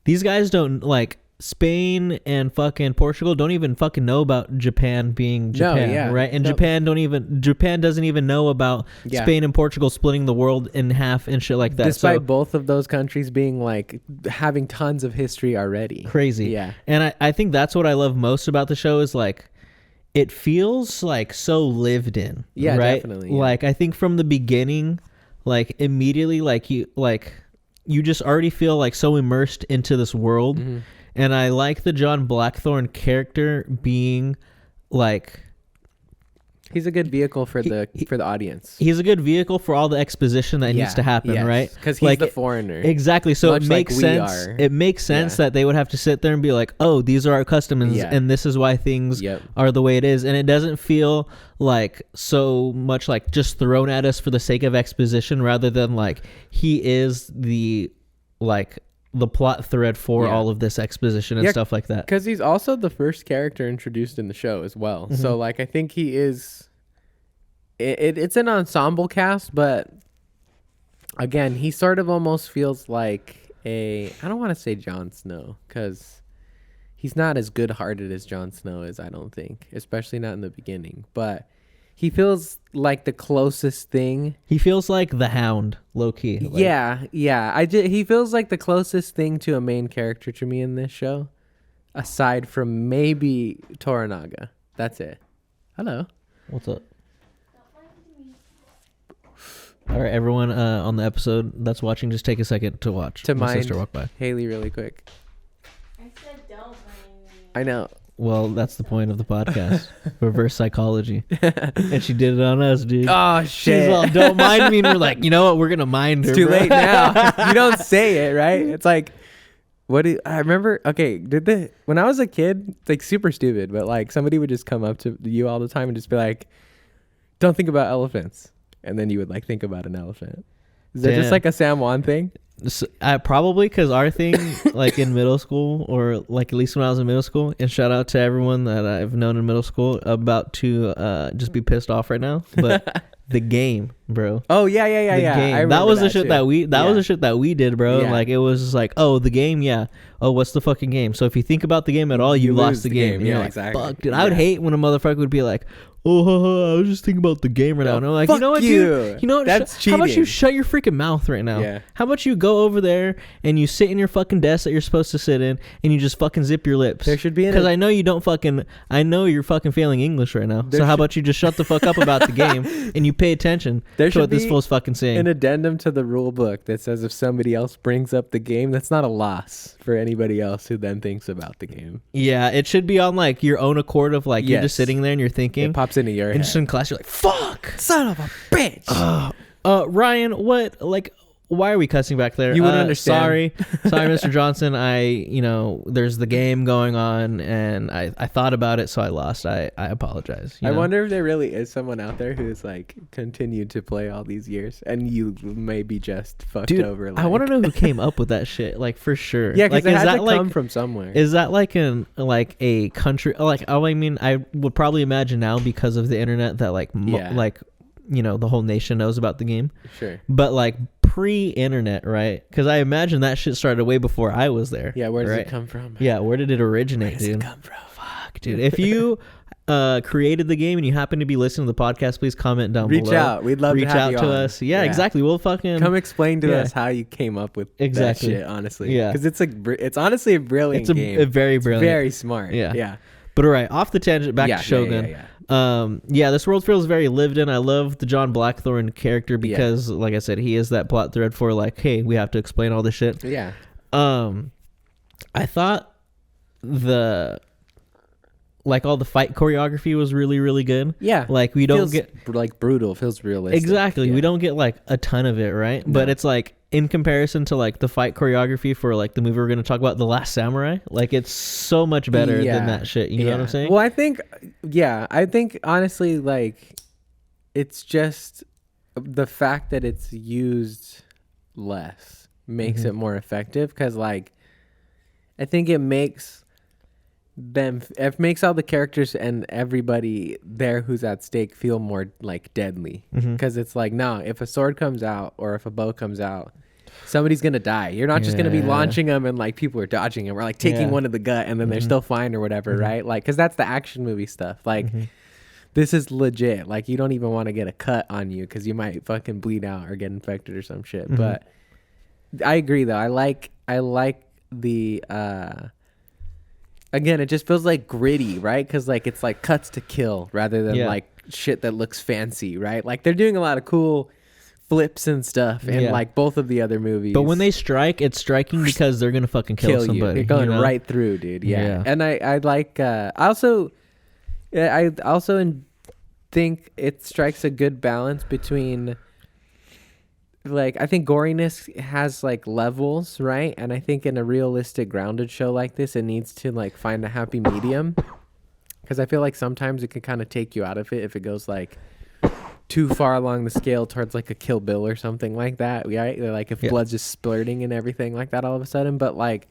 these guys don't like Spain and fucking Portugal don't even fucking know about Japan being Japan, right? And Japan doesn't even know about Spain and Portugal splitting the world in half and shit like that. Despite both of those countries being like having tons of history already. Crazy. Yeah. And I think that's what I love most about the show is like it feels like so lived in. Yeah, right? Definitely. Yeah. Like I think from the beginning, like immediately like you just already feel like so immersed into this world. And I like the John Blackthorne character being like he's a good vehicle for the audience. He's a good vehicle for all the exposition that needs to happen, right? Because he's like, the foreigner. Exactly. So it makes sense. It makes sense that they would have to sit there and be like, "Oh, these are our customs, and this is why things are the way it is." And it doesn't feel like so much like just thrown at us for the sake of exposition, rather than like he is the like the plot thread for all of this exposition and stuff like that. Because he's also the first character introduced in the show as well. So like I think he is it's an ensemble cast, but again, he sort of almost feels like I don't want to say Jon Snow because he's not as good-hearted as Jon Snow is, I don't think, especially not in the beginning, but he feels like the closest thing. He feels like the Hound, low-key. Like, he feels like the closest thing to a main character to me in this show, aside from maybe Toranaga. That's it. Hello. What's up? All right, everyone on the episode that's watching, just take a second to watch. My sister walk by. Haley really quick. I said don't mind me. I know. Well, that's the point of the podcast. Reverse psychology. And she did it on us, dude. Oh, shit. She's all, don't mind me. And we're like, you know what? We're going to mind her. It's too late now. You don't say it, right? It's like, I remember, when I was a kid, it's like super stupid, but like somebody would just come up to you all the time and just be like, don't think about elephants. And then you would like think about an elephant. Is that just like a San Juan thing? Probably because our thing, like in middle school, or like at least when I was in middle school, and shout out to everyone that I've known in middle school, about to just be pissed off right now. But The game, bro. Oh yeah. The game. I That was the remember shit too. that we. That was Yeah. the shit that we did, bro. Yeah. Like it was just like, oh, the game, yeah. Oh, what's the fucking game? So if you think about the game at all, you You lost lose the the game. game. And you're Yeah, like, exactly. fuck, dude. I would Yeah. hate when a motherfucker would be like, oh, I was just thinking about the game right now. And I'm like, you fuck know what, you. dude? You know what? That's How about you cheating. shut your freaking mouth right now? Yeah. How about you go over there and you sit in your fucking desk that you're supposed to sit in and you just fucking zip your lips? There should be Because I know you don't fucking. I know you're fucking failing English right now. So how about you just shut the fuck up about the game and you pay attention There to what should this be fool's fucking saying? an addendum to the rule book that says if somebody else brings up the game, that's not a loss for anybody else who then thinks about the game. Yeah, it should be on like your own accord of like you're just Yes. sitting there and you're thinking. It pops into your And head. just in class, you're like, "Fuck, Son of a bitch. Ryan, what? Like, why are we cussing back there? You wouldn't understand. Sorry, Mr. Johnson. There's the game going on, and I thought about it, so I lost. I apologize. I wonder if there really is someone out there who's like continued to play all these years, and you maybe just fucked dude. over. I want to know who came up with that shit. Like for sure. Yeah, because like, it is had that to like come from somewhere. is that like a country? Like, oh, I mean, I would probably imagine now because of the internet that like the whole nation knows about the game. Sure. But like pre-internet, right? Because I imagine that shit started way before I was there. Yeah, where does right? it come from? Yeah, where did it originate, Where does dude? it come from? Fuck, dude. If you created the game and you happen to be listening to the podcast, please comment down below. Reach out. We'd love Reach to have out you to on. us. Yeah, exactly. We'll fucking Come explain to yeah. us how you came up with Exactly. that shit, honestly. Yeah. Because it's honestly a brilliant it's game. a very brilliant. Very smart. Yeah. Yeah. But all right, off the tangent, back to Shogun. This world feels very lived in. I love the John Blackthorne character because, like I said, he is that plot thread for like, hey, we have to explain all this shit. Yeah. I thought all the fight choreography was really, really good. Yeah. Like we don't feels get like brutal. Feels realistic. exactly. Yeah. We don't get like a ton of it, right? No. But it's like in comparison to like the fight choreography for like the movie we're gonna talk about, The Last Samurai, like it's so much better than that shit. You know what I'm saying? Well, I think honestly, like, it's just the fact that it's used less makes it more effective. Because, like, I think it makes all the characters and everybody there who's at stake feel more like deadly. Because it's like, no, if a sword comes out or if a bow comes out, somebody's gonna die. You're not just gonna be launching them and like people are dodging them, or like taking one to the gut and then they're still fine or whatever, right? Like, because that's the action movie stuff. Like, this is legit. Like, you don't even want to get a cut on you because you might fucking bleed out or get infected or some shit. But I agree though. I like the again, it just feels like gritty, right? Because like it's like cuts to kill rather than like shit that looks fancy, right? Like they're doing a lot of cool flips and stuff in like both of the other movies. But when they strike, it's striking because they're gonna fucking kill somebody. you. You're going you know? right through, dude. Yeah. Yeah. And I like I also think it strikes a good balance between, like, I think goriness has like levels, right? And I think in a realistic grounded show like this, it needs to like find a happy medium, because I feel like sometimes it can kind of take you out of it if it goes like too far along the scale towards like a Kill Bill or something like that, right? Like if blood's just splurting and everything like that all of a sudden. But like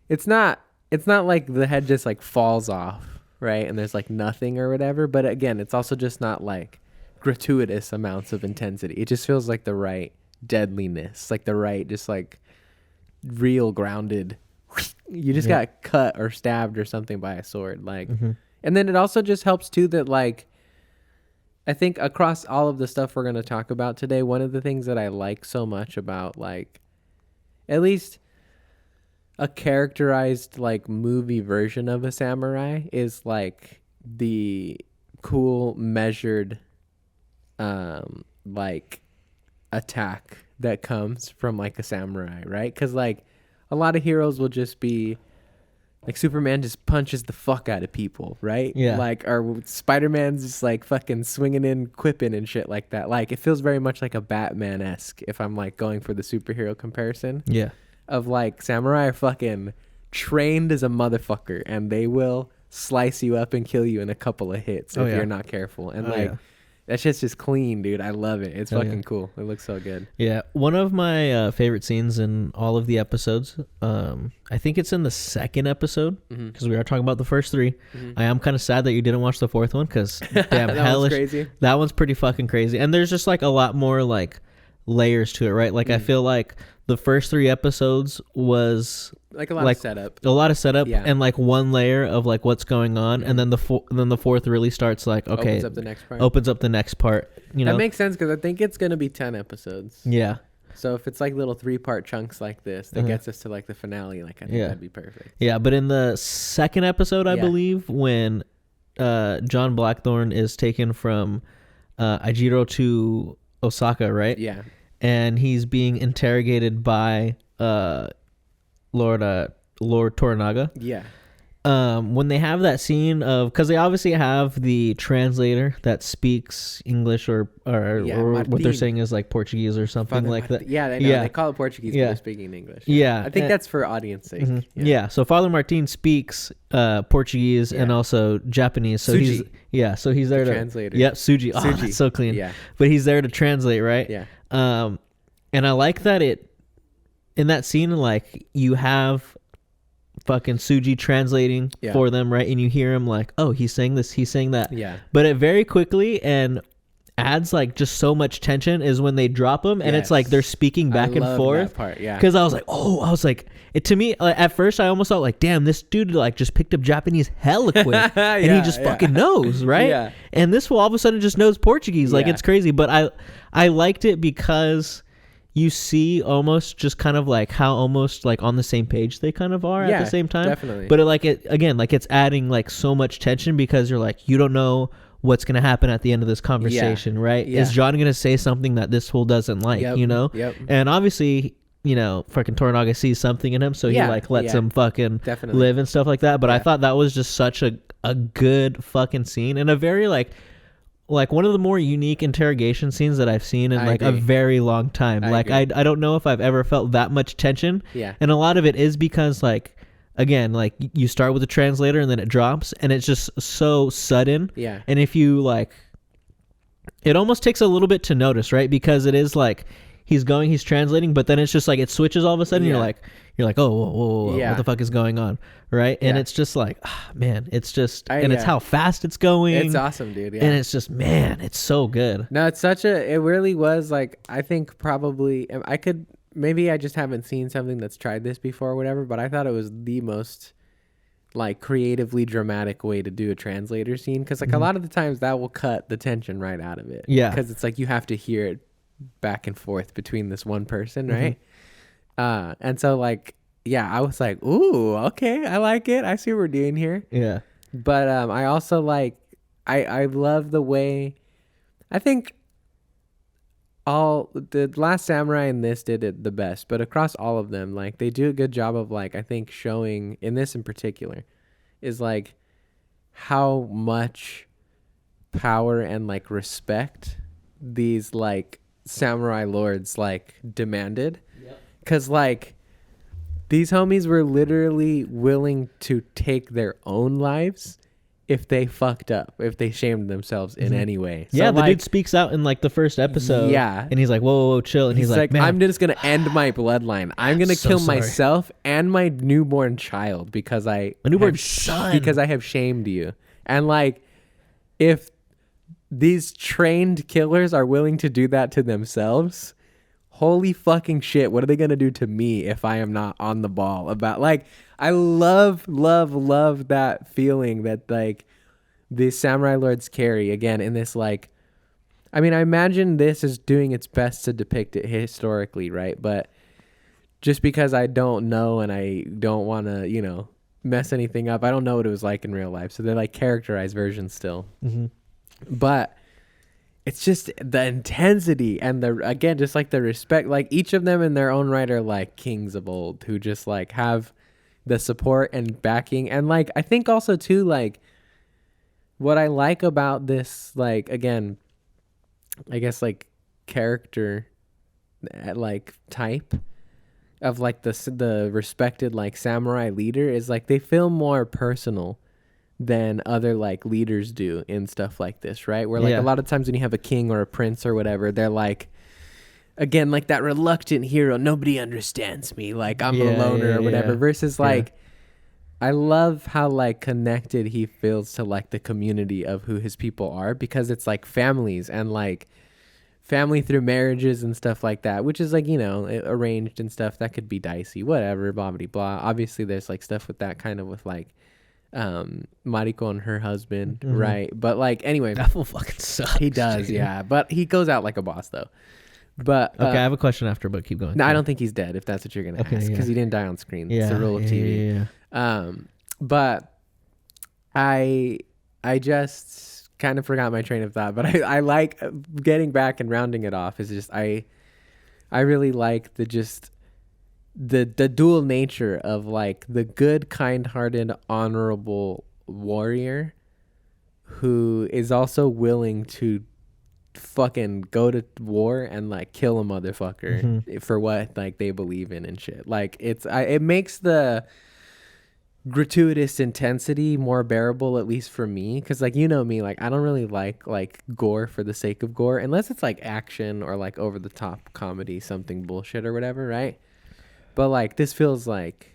it's not like the head just like falls off, right? And there's like nothing or whatever. But again, it's also just not like gratuitous amounts of intensity. It just feels like the right deadliness, like the right just like real grounded. You just got cut or stabbed or something by a sword, like. And then it also just helps too that, like, I think across all of the stuff we're going to talk about today, one of the things that I like so much about, like, at least a characterized, like, movie version of a samurai is, like, the cool, measured, like, attack that comes from, like, a samurai, right? Because, like, a lot of heroes will just be, like, Superman just punches the fuck out of people, right? Yeah. Like, or Spider-Man's just, like, fucking swinging in, quipping and shit like that. Like, it feels very much like a Batman-esque, if I'm, like, going for the superhero comparison. Yeah. Of, like, samurai are fucking trained as a motherfucker, and they will slice you up and kill you in a couple of hits if you're not careful. And, That shit's just clean, dude. I love it. It's Hell fucking yeah. cool. It looks so good. Yeah, one of my favorite scenes in all of the episodes, I think it's in the second episode, because we are talking about the first three. I am kind of sad that you didn't watch the fourth one, because damn, That one's hellish. crazy. That one's pretty fucking crazy. And there's just like a lot more like layers to it, right? Like I feel like the first three episodes was Like a lot of setup. a lot of setup, Yeah. and like one layer of like what's going on, and then the fourth really starts like, okay, Opens up the next part. opens up the next part, you know. That makes sense because I think it's going to be 10 episodes. Yeah. So if it's like little 3-part chunks like this, that gets us to like the finale, like I think that'd be perfect. Yeah, but in the second episode, I Yeah. believe, when John Blackthorne is taken from Ajiro to Osaka, right? Yeah. And he's being interrogated by Lord Toranaga. Yeah. When they have that scene of, because they obviously have the translator that speaks English or what they're Martin. saying is like Portuguese or something Father like Martin. that. Yeah, they know. Yeah. They call it Portuguese, but Yeah. they're speaking English. Yeah. I think that's for audience sake. Yeah. So Father Martin speaks Portuguese and also Japanese. So he's Suji. he's there The to translator. Yep, Suji. Oh, Suji. that's so clean. Yeah. But he's there to translate, right? Yeah. And I like that in that scene, like you have fucking Suji translating for them, right? And you hear him like, oh, he's saying this, he's saying that. Yeah. But it very quickly and adds like just so much tension is when they drop him, and it's like they're speaking back and forth. That part, yeah. Because I was like, it to me at first I almost thought like, damn, this dude like just picked up Japanese hella quick, and he just fucking knows, right? Yeah. And this fool all of a sudden just knows Portuguese, like Yeah. it's crazy. But I liked it because you see almost just kind of like how almost like on the same page they kind of are at the same time. Definitely. But it's adding like so much tension because you're like, you don't know what's going to happen at the end of this conversation, right? Yeah. Is John going to say something that this fool doesn't like, you know? Yep. And obviously, you know, fucking Toranaga sees something in him, so he like lets him fucking Definitely. live and stuff like that. But I thought that was just such a good fucking scene, and a very like one of the more unique interrogation scenes that I've seen in like a very long time. I don't know if I've ever felt that much tension. Yeah. And a lot of it is because like, again, like you start with a translator and then it drops and it's just so sudden. Yeah. And if you like, it almost takes a little bit to notice, right? Because it is like he's translating, but then it's just like it switches all of a sudden. Yeah. You're like, oh, whoa, Yeah. what the fuck is going on, right? And Yeah. it's just like, man, it's just, I- and it's yeah. how fast it's going. It's awesome, dude. Yeah. And it's just, man, it's so good. No, it really was like, I think probably, maybe I just haven't seen something that's tried this before or whatever, but I thought it was the most like creatively dramatic way to do a translator scene. Cause like a lot of the times that will cut the tension right out of it. Yeah. Cause it's like you have to hear it back and forth between this one person, right? And so like, yeah, I was like, ooh, okay, I like it. I see what we're doing here. Yeah. But I also like, I love the way, I think all the Last Samurai and this did it the best, but across all of them, like they do a good job of like, I think showing in this in particular is like how much power and like respect these like samurai lords like demanded. Cause like these homies were literally willing to take their own lives if they fucked up, if they shamed themselves in any way. So Yeah, the like, dude speaks out in like the first episode. Yeah. And he's like, whoa, chill. And he's like, man, I'm just gonna end my bloodline. I'm gonna so kill sorry. myself and my newborn child because I because I have shamed you. And like, if these trained killers are willing to do that to themselves, holy fucking shit, what are they gonna do to me if I am not on the ball about like I love that feeling that like the samurai lords carry again in this like, I mean, I imagine this is doing its best to depict it historically, right? But just because I don't know and I don't want to, you know, mess anything up, I don't know what it was like in real life. So they're like characterized versions still. But it's just the intensity and again, just like the respect, like each of them in their own right are like kings of old who just like have the support and backing. And like, I think also too, like what I like about this, like, again, I guess like character, like type of like the respected like samurai leader is like, they feel more personal than other like leaders do in stuff like this, right? Where like a lot of times when you have a king or a prince or whatever, they're like, again, like that reluctant hero, nobody understands me, like I'm a loner or whatever, versus like I love how like connected he feels to like the community of who his people are, because it's like families and like family through marriages and stuff like that, which is like, you know, arranged and stuff that could be dicey, whatever, blah blah blah. Obviously there's like stuff with that kind of with like Mariko and her husband, right? But like anyway, that fool fucking sucks. He does, dude. Yeah, but he goes out like a boss though. But okay, I have a question after, but keep going. No, I don't think he's dead, if that's what you're gonna ask, because he didn't die on screen. It's the rule of TV. But I just kind of forgot my train of thought. But I like getting back and rounding it off. Is just I really like the dual nature of like the good, kind-hearted, honorable warrior who is also willing to fucking go to war and like kill a motherfucker for what like they believe in and shit. Like it makes the gratuitous intensity more bearable, at least for me, because like, you know me, like I don't really like gore for the sake of gore unless it's like action or like over the top comedy, something bullshit or whatever, right? But like this feels like,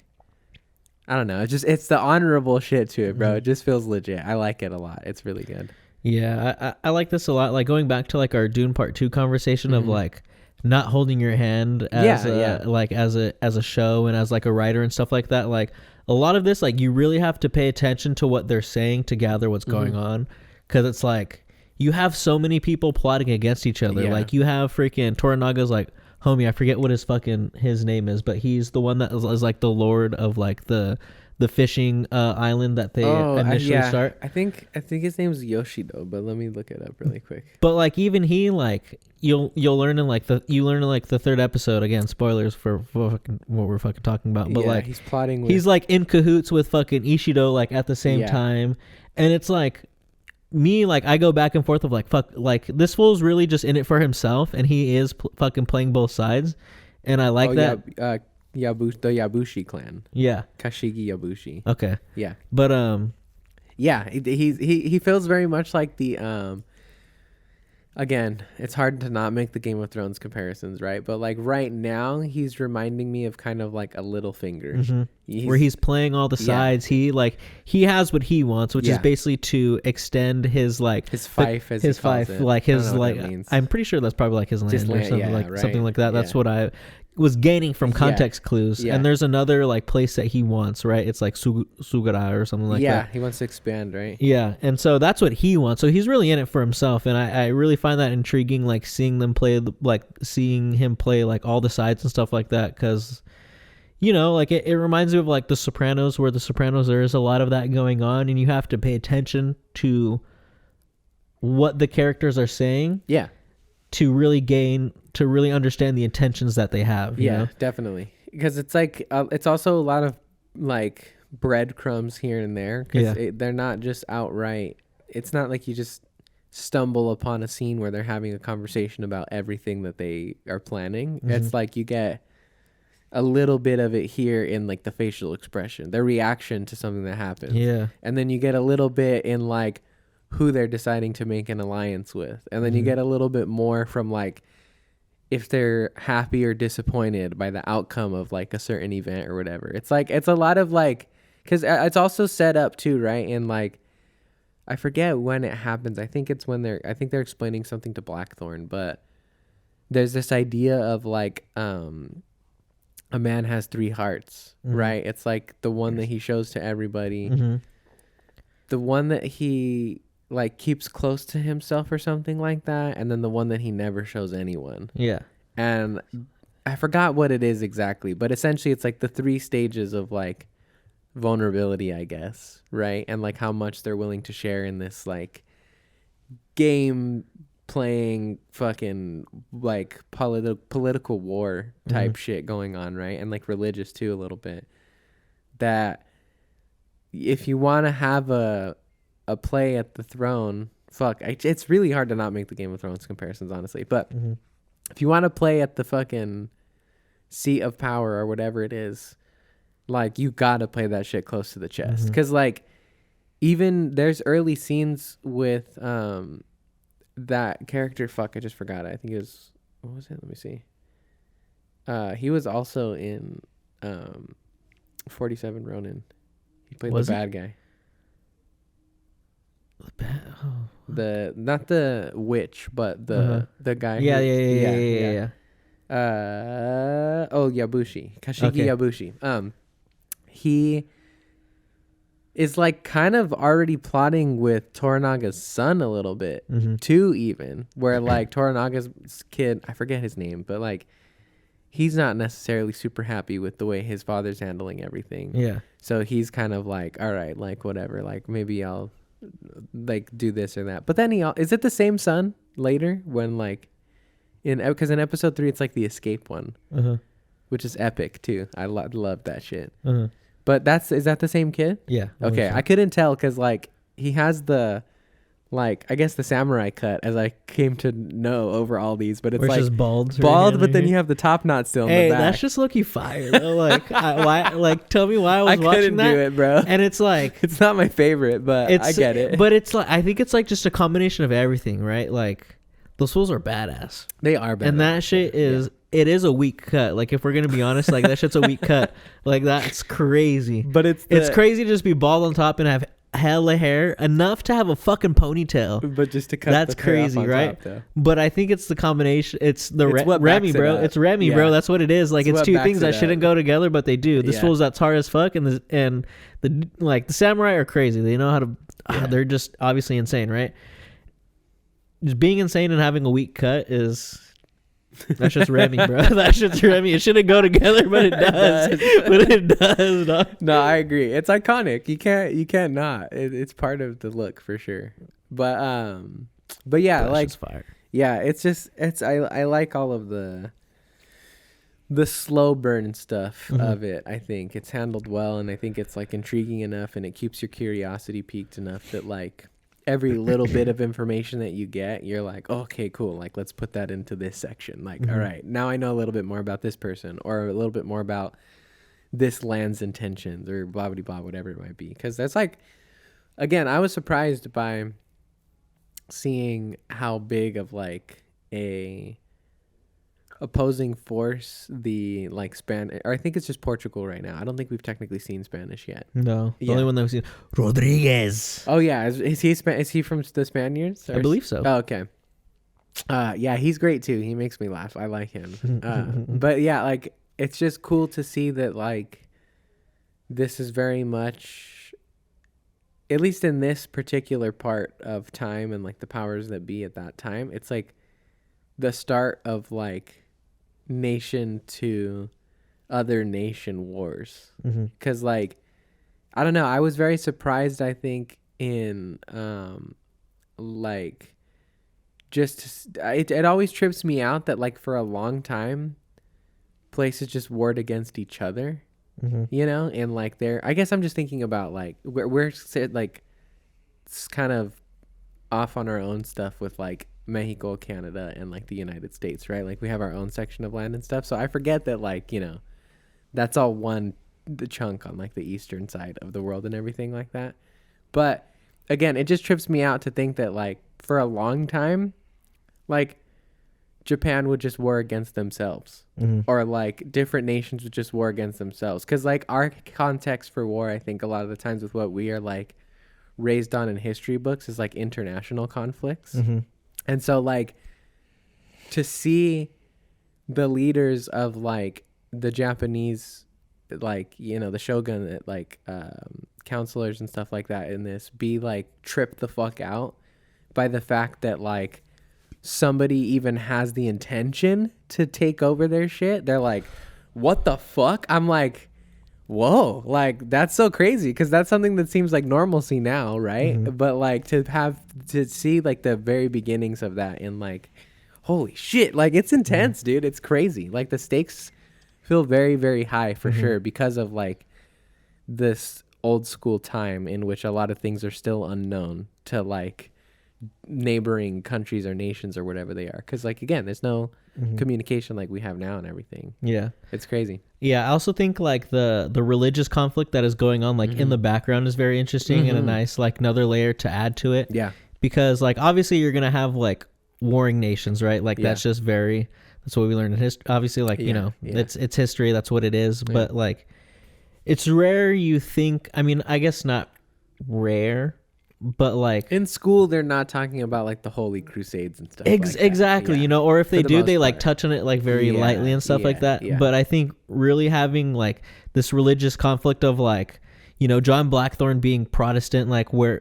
I don't know, it's the honorable shit to it, bro. It just feels legit. I like it a lot. It's really good. Yeah, I like this a lot. Like going back to like our Dune Part 2 conversation of like not holding your hand as like as a show and as like a writer and stuff like that. Like a lot of this, like you really have to pay attention to what they're saying to gather what's going on, because it's like you have so many people plotting against each other. Like you have freaking Toranaga's like homie, I forget what his name is, but he's the one that is like the lord of like the fishing island that they initially start. I think his name is Yoshido, but let me look it up really quick. But like even he, like you'll learn in like the third episode, again spoilers for fucking what we're fucking talking about, but like he's plotting he's like in cahoots with fucking Ishido like at the same time, and it's like me, like I go back and forth of like fuck, like this fool's really just in it for himself, and he is fucking playing both sides, and I like that. The Yabushi clan. Yeah. Kashigi Yabushi. Okay. Yeah. But yeah, he feels very much like the again, it's hard to not make the Game of Thrones comparisons, right? But like right now, he's reminding me of kind of like a Littlefinger. Where he's playing all the sides. He has what he wants, which is basically to extend his like his fief, like his like. I'm pretty sure that's probably like his land or something something like that. That's what I was gaining from context clues. And there's another like place that he wants, right? It's like Sugara or something like that. Yeah, he wants to expand, right? Yeah, and so that's what he wants. So he's really in it for himself, and I really find that intriguing, like seeing him play like all the sides and stuff like that, because you know, like it reminds me of like The Sopranos, where The Sopranos there is a lot of that going on, and you have to pay attention to what the characters are saying. Yeah. To really understand the intentions that they have. You know? Definitely. Because it's like, it's also a lot of like breadcrumbs here and there. Because they're not just outright. It's not like you just stumble upon a scene where they're having a conversation about everything that they are planning. It's like you get a little bit of it here in like the facial expression, their reaction to something that happens. Yeah. And then you get a little bit in like who they're deciding to make an alliance with. And then you get a little bit more from like if they're happy or disappointed by the outcome of like a certain event or whatever. It's like, it's a lot of like, because it's also set up too, right? And like, I forget when it happens. I think it's when they're explaining something to Blackthorn, but there's this idea of like, a man has three hearts, right? It's like the one that he shows to everybody, the one that he like keeps close to himself or something like that, and then the one that he never shows anyone. Yeah. And I forgot what it is exactly, but essentially it's like the three stages of like vulnerability, I guess, right? And like how much they're willing to share in this like game playing fucking like political war type shit going on, right? And like religious too a little bit. That if you want to have a play at the throne, it's really hard to not make the Game of Thrones comparisons, honestly. But if you want to play at the fucking seat of power or whatever it is, like you gotta play that shit close to the chest. Because like even there's early scenes with that character. Fuck, I just forgot. I think it was, what was it? Let me see. He was also in 47 Ronin. He played the bad guy. The not the witch, but the guy. Yeah. Yabushi. Kashigi Okay. Yabushi. He is like kind of already plotting with Toranaga's son a little bit too, even where like Toranaga's kid, I forget his name, but like he's not necessarily super happy with the way his father's handling everything. Yeah. So he's kind of like, all right, like whatever, like maybe I'll like do this or that. But then is it the same son later when like because in episode 3 it's like the escape one, which is epic too. I love that shit. But is that the same kid? Yeah. Okay, I couldn't tell because like he has the like I guess the samurai cut as I came to know over all these, but it's like just bald, but then you have the top knot still in the back. That's just low-key fire though. Like why? Like tell me why I was watching couldn't that. do it, bro. And it's like it's not my favorite, but I get it. But it's like I think it's like just a combination of everything, right? Like those fools are badass. They are badass. And that shit is it is a weak cut. Like if we're gonna be honest, like that shit's a weak cut. Like that's crazy. But it's crazy to just be bald on top and have hella hair enough to have a fucking ponytail. But just to cut that's the hair crazy, off on right? top, but I think it's the combination. It's the what Remy, backs it bro. up. It's Remy, Yeah. bro. That's what it is. Like It's it's what two backs things it that up. shouldn't go together, but they do. This Yeah. fool's that's hard as fuck, and the samurai are crazy. They know how to. They're just obviously insane, right? Just being insane and having a weak cut is. That's just Remy, bro. That's just Remy. It shouldn't go together, but it does. But it does. Dog. No, I agree. It's iconic. You can't not. It's part of the look for sure. But yeah, That's like just fire. yeah, I like all of the slow burn stuff of it. I think it's handled well, and I think it's like intriguing enough, and it keeps your curiosity piqued enough that like every little bit of information that you get, you're like, oh, okay, cool. Like, let's put that into this section. Like, all right, now I know a little bit more about this person, or a little bit more about this land's intentions, or blah, blah, blah, whatever it might be. Because that's like, again, I was surprised by seeing how big of like a opposing force the like Spanish, or I think it's just Portugal right now. I don't think we've technically seen Spanish yet. No, the Yeah. only one that we've seen Rodriguez. Oh yeah, is he from the Spaniards? I believe so. Oh, okay. Yeah, he's great too. He makes me laugh. I like him. But yeah, like it's just cool to see that like this is very much, at least in this particular part of time and like the powers that be at that time, it's like the start of like nation to other nation wars. Because like I don't know, I was very surprised, I think, in like just it always trips me out that like for a long time places just warred against each other, you know, and like I guess I'm just thinking about like we're like it's kind of off on our own stuff with like Mexico, Canada, and like the United States, right? Like we have our own section of land and stuff. So I forget that like, you know, that's all the chunk on like the eastern side of the world and everything like that. But again, it just trips me out to think that like for a long time, like Japan would just war against themselves, or like different nations would just war against themselves. Cause like our context for war, I think a lot of the times with what we are like raised on in history books is like international conflicts. And so like to see the leaders of like the Japanese, like, you know, the Shogun, like counselors and stuff like that in this be like tripped the fuck out by the fact that like somebody even has the intention to take over their shit. They're like, what the fuck? I'm like, whoa, like that's so crazy, because that's something that seems like normalcy now, right? But like to see like the very beginnings of that in like, holy shit, like it's intense, dude. It's crazy. Like the stakes feel very, very high for sure, because of like this old school time in which a lot of things are still unknown to like neighboring countries or nations or whatever they are. Because like again, there's no Mhm. communication like we have now and everything. Yeah. It's crazy. Yeah, I also think like the religious conflict that is going on like in the background is very interesting and a nice like another layer to add to it. Yeah. Because like obviously you're gonna have like warring nations, right? Like Yeah. that's what we learned in history. Obviously, like you know, it's history. That's what it is. Yeah. But like, it's rare. You think? I mean, I guess not rare, but like In school, they're not talking about like the Holy Crusades and stuff. exactly. Yeah. You know, or if For they the do, most they like part. touch on it like very Yeah, lightly and stuff like that. yeah. But I think really having like this religious conflict of like, you know, John Blackthorne being Protestant, like where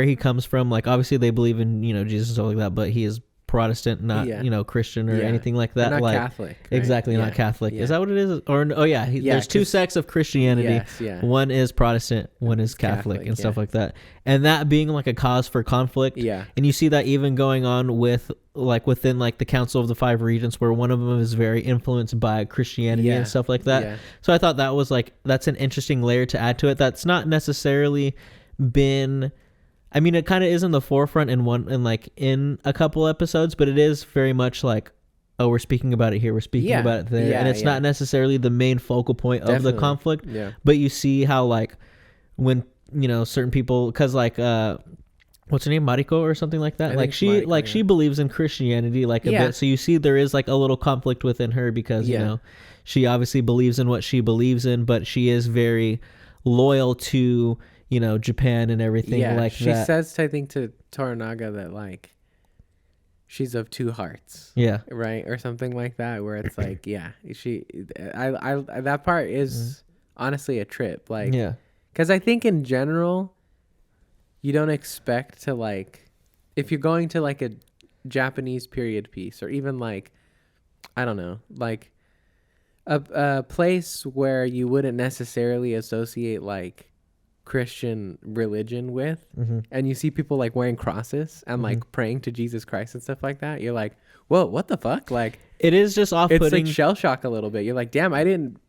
he comes from, like obviously they believe in, you know, Jesus and stuff like that, but he is Protestant, not you know, Christian or anything like that. Not like Catholic. Right? exactly, not Catholic. Is that what it is? Or there's two sects of Christianity. Yes, yeah. One is Protestant, one is Catholic and stuff like that. And that being like a cause for conflict. Yeah. And you see that even going on with like within like the Council of the Five Regions, where one of them is very influenced by Christianity and stuff like that. Yeah. So I thought that was like, that's an interesting layer to add to it. That's not necessarily been, I mean, it kind of is in the forefront in a couple episodes, but it is very much like, oh, we're speaking about it here, we're speaking about it there, and it's not necessarily the main focal point of the conflict. Yeah. But you see how like when, you know, certain people, because like what's her name, Mariko or something like that, like she Mariko, she believes in Christianity like a bit, so you see there is like a little conflict within her because you know, she obviously believes in what she believes in, but she is very loyal to, you know, Japan and everything like she that. She says, I think, to Toranaga that like she's of two hearts. Yeah. Right, or something like that, where it's like, I that part is honestly a trip, like, because I think in general, you don't expect to like, if you're going to like a Japanese period piece or even like, I don't know, like a place where you wouldn't necessarily associate like Christian religion with, and you see people like wearing crosses and like praying to Jesus Christ and stuff like that, you're like, whoa, what the fuck? Like, it is just off-putting. It's like shell shock a little bit. You're like, damn, I didn't,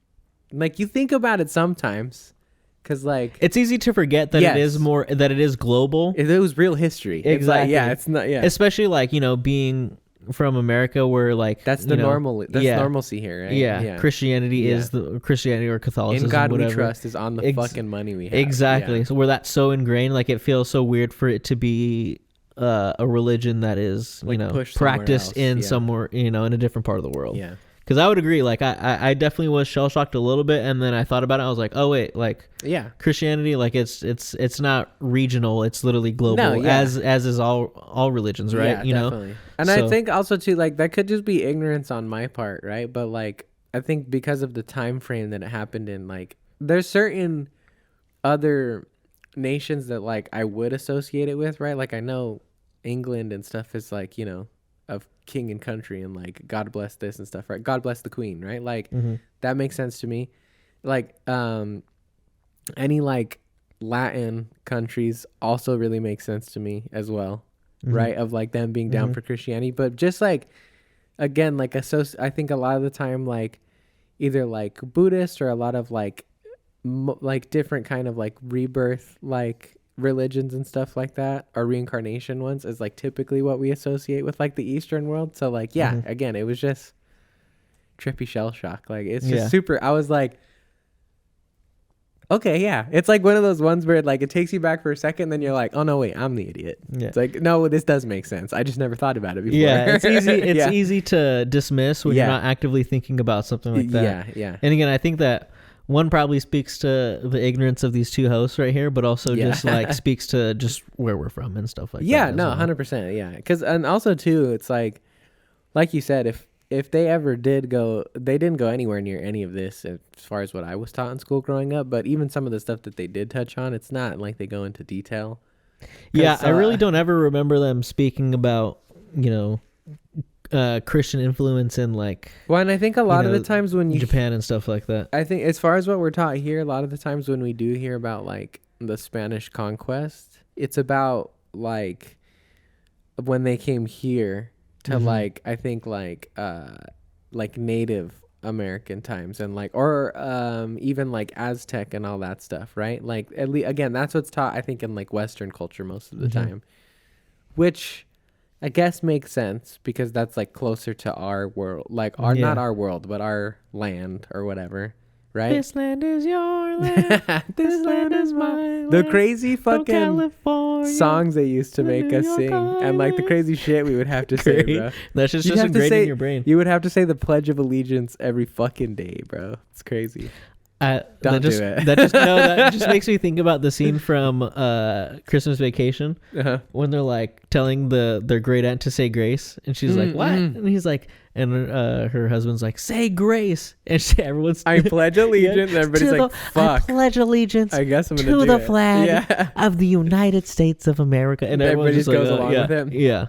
like, you think about it sometimes, because like it's easy to forget that it is global. It was real history. Exactly. It's not. Especially like, you know, being from America, where like that's the normalcy here, right? Christianity is the Christianity or Catholicism. In God whatever. we trust is on the fucking money we have. Exactly. So where that's so ingrained, like it feels so weird for it to be a religion that is, you know, practiced in somewhere, you know, in a different part of the world. Yeah. Because I would agree, like I definitely was shell shocked a little bit, and then I thought about it. I was like, oh wait, like Christianity, like it's not regional, it's literally global, as is all religions, right? Yeah, you definitely. know, and I think also too, like that could just be ignorance on my part, right? But like I think because of the time frame that it happened in, like there's certain other nations that like I would associate it with, right? Like I know England and stuff is like, you know, of king and country and like God bless this and stuff, right? God bless the queen, right? Like that makes sense to me. Like any like Latin countries also really make sense to me as well, right? Of like them being down for Christianity, but just like again, like I think a lot of the time like either like Buddhist or a lot of like like different kind of like rebirth like religions and stuff like that, or reincarnation ones, is like typically what we associate with like the Eastern world. So like again, it was just trippy shell shock. Like it's just super. I was like, okay, it's like one of those ones where like it takes you back for a second, then you're like, oh no, wait, I'm the idiot. It's like, no, this does make sense. I just never thought about it before. It's easy. It's easy to dismiss when you're not actively thinking about something like that. And again, I think that one probably speaks to the ignorance of these two hosts right here, but also just like speaks to just where we're from and stuff like that. Yeah, no, 100%. Because, and also too, it's like you said, if they ever did go, they didn't go anywhere near any of this as far as what I was taught in school growing up. But even some of the stuff that they did touch on, it's not like they go into detail. Yeah, I really don't ever remember them speaking about, you know, Christian influence in like, well, and I think a lot of the times when Japan and stuff like that, I think as far as what we're taught here, a lot of the times when we do hear about like the Spanish conquest, it's about like when they came here to like, I think like Native American times and like, or even like Aztec and all that stuff, right? Like at least, again, that's what's taught, I think, in like Western culture most of the time. which I guess makes sense because that's like closer to our world, like our not our world, but our land or whatever, right? This land is your land. This land is my the land. crazy From fucking California songs they used to to make New us York sing, and like the Island. crazy shit we would have to say, Great. bro. That's just You'd have to ingrained say- in your brain. You would have to say the Pledge of Allegiance every fucking day, bro. It's crazy. That Don't just, do it. that just makes me think about the scene from Christmas Vacation Uh-huh. when they're like telling their great aunt to say grace, and she's like, "What?" And he's like, and her husband's like, "Say grace," and everyone's I pledge allegiance. And everybody's To like, the- "Fuck." I pledge allegiance I guess I'm gonna to do the it. flag Yeah. of the United States of America. and everyone Everybody just like, goes along yeah, with him. Yeah,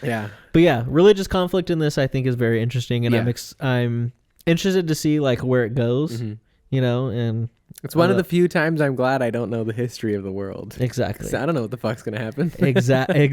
Yeah. but yeah, religious conflict in this I think is very interesting, and Yeah. I'm interested to see like where it goes, Mhm. you know, and It's one of the few times I'm glad I don't know the history of the world. exactly. 'Cause I don't know what the fuck's gonna happen. Exactly.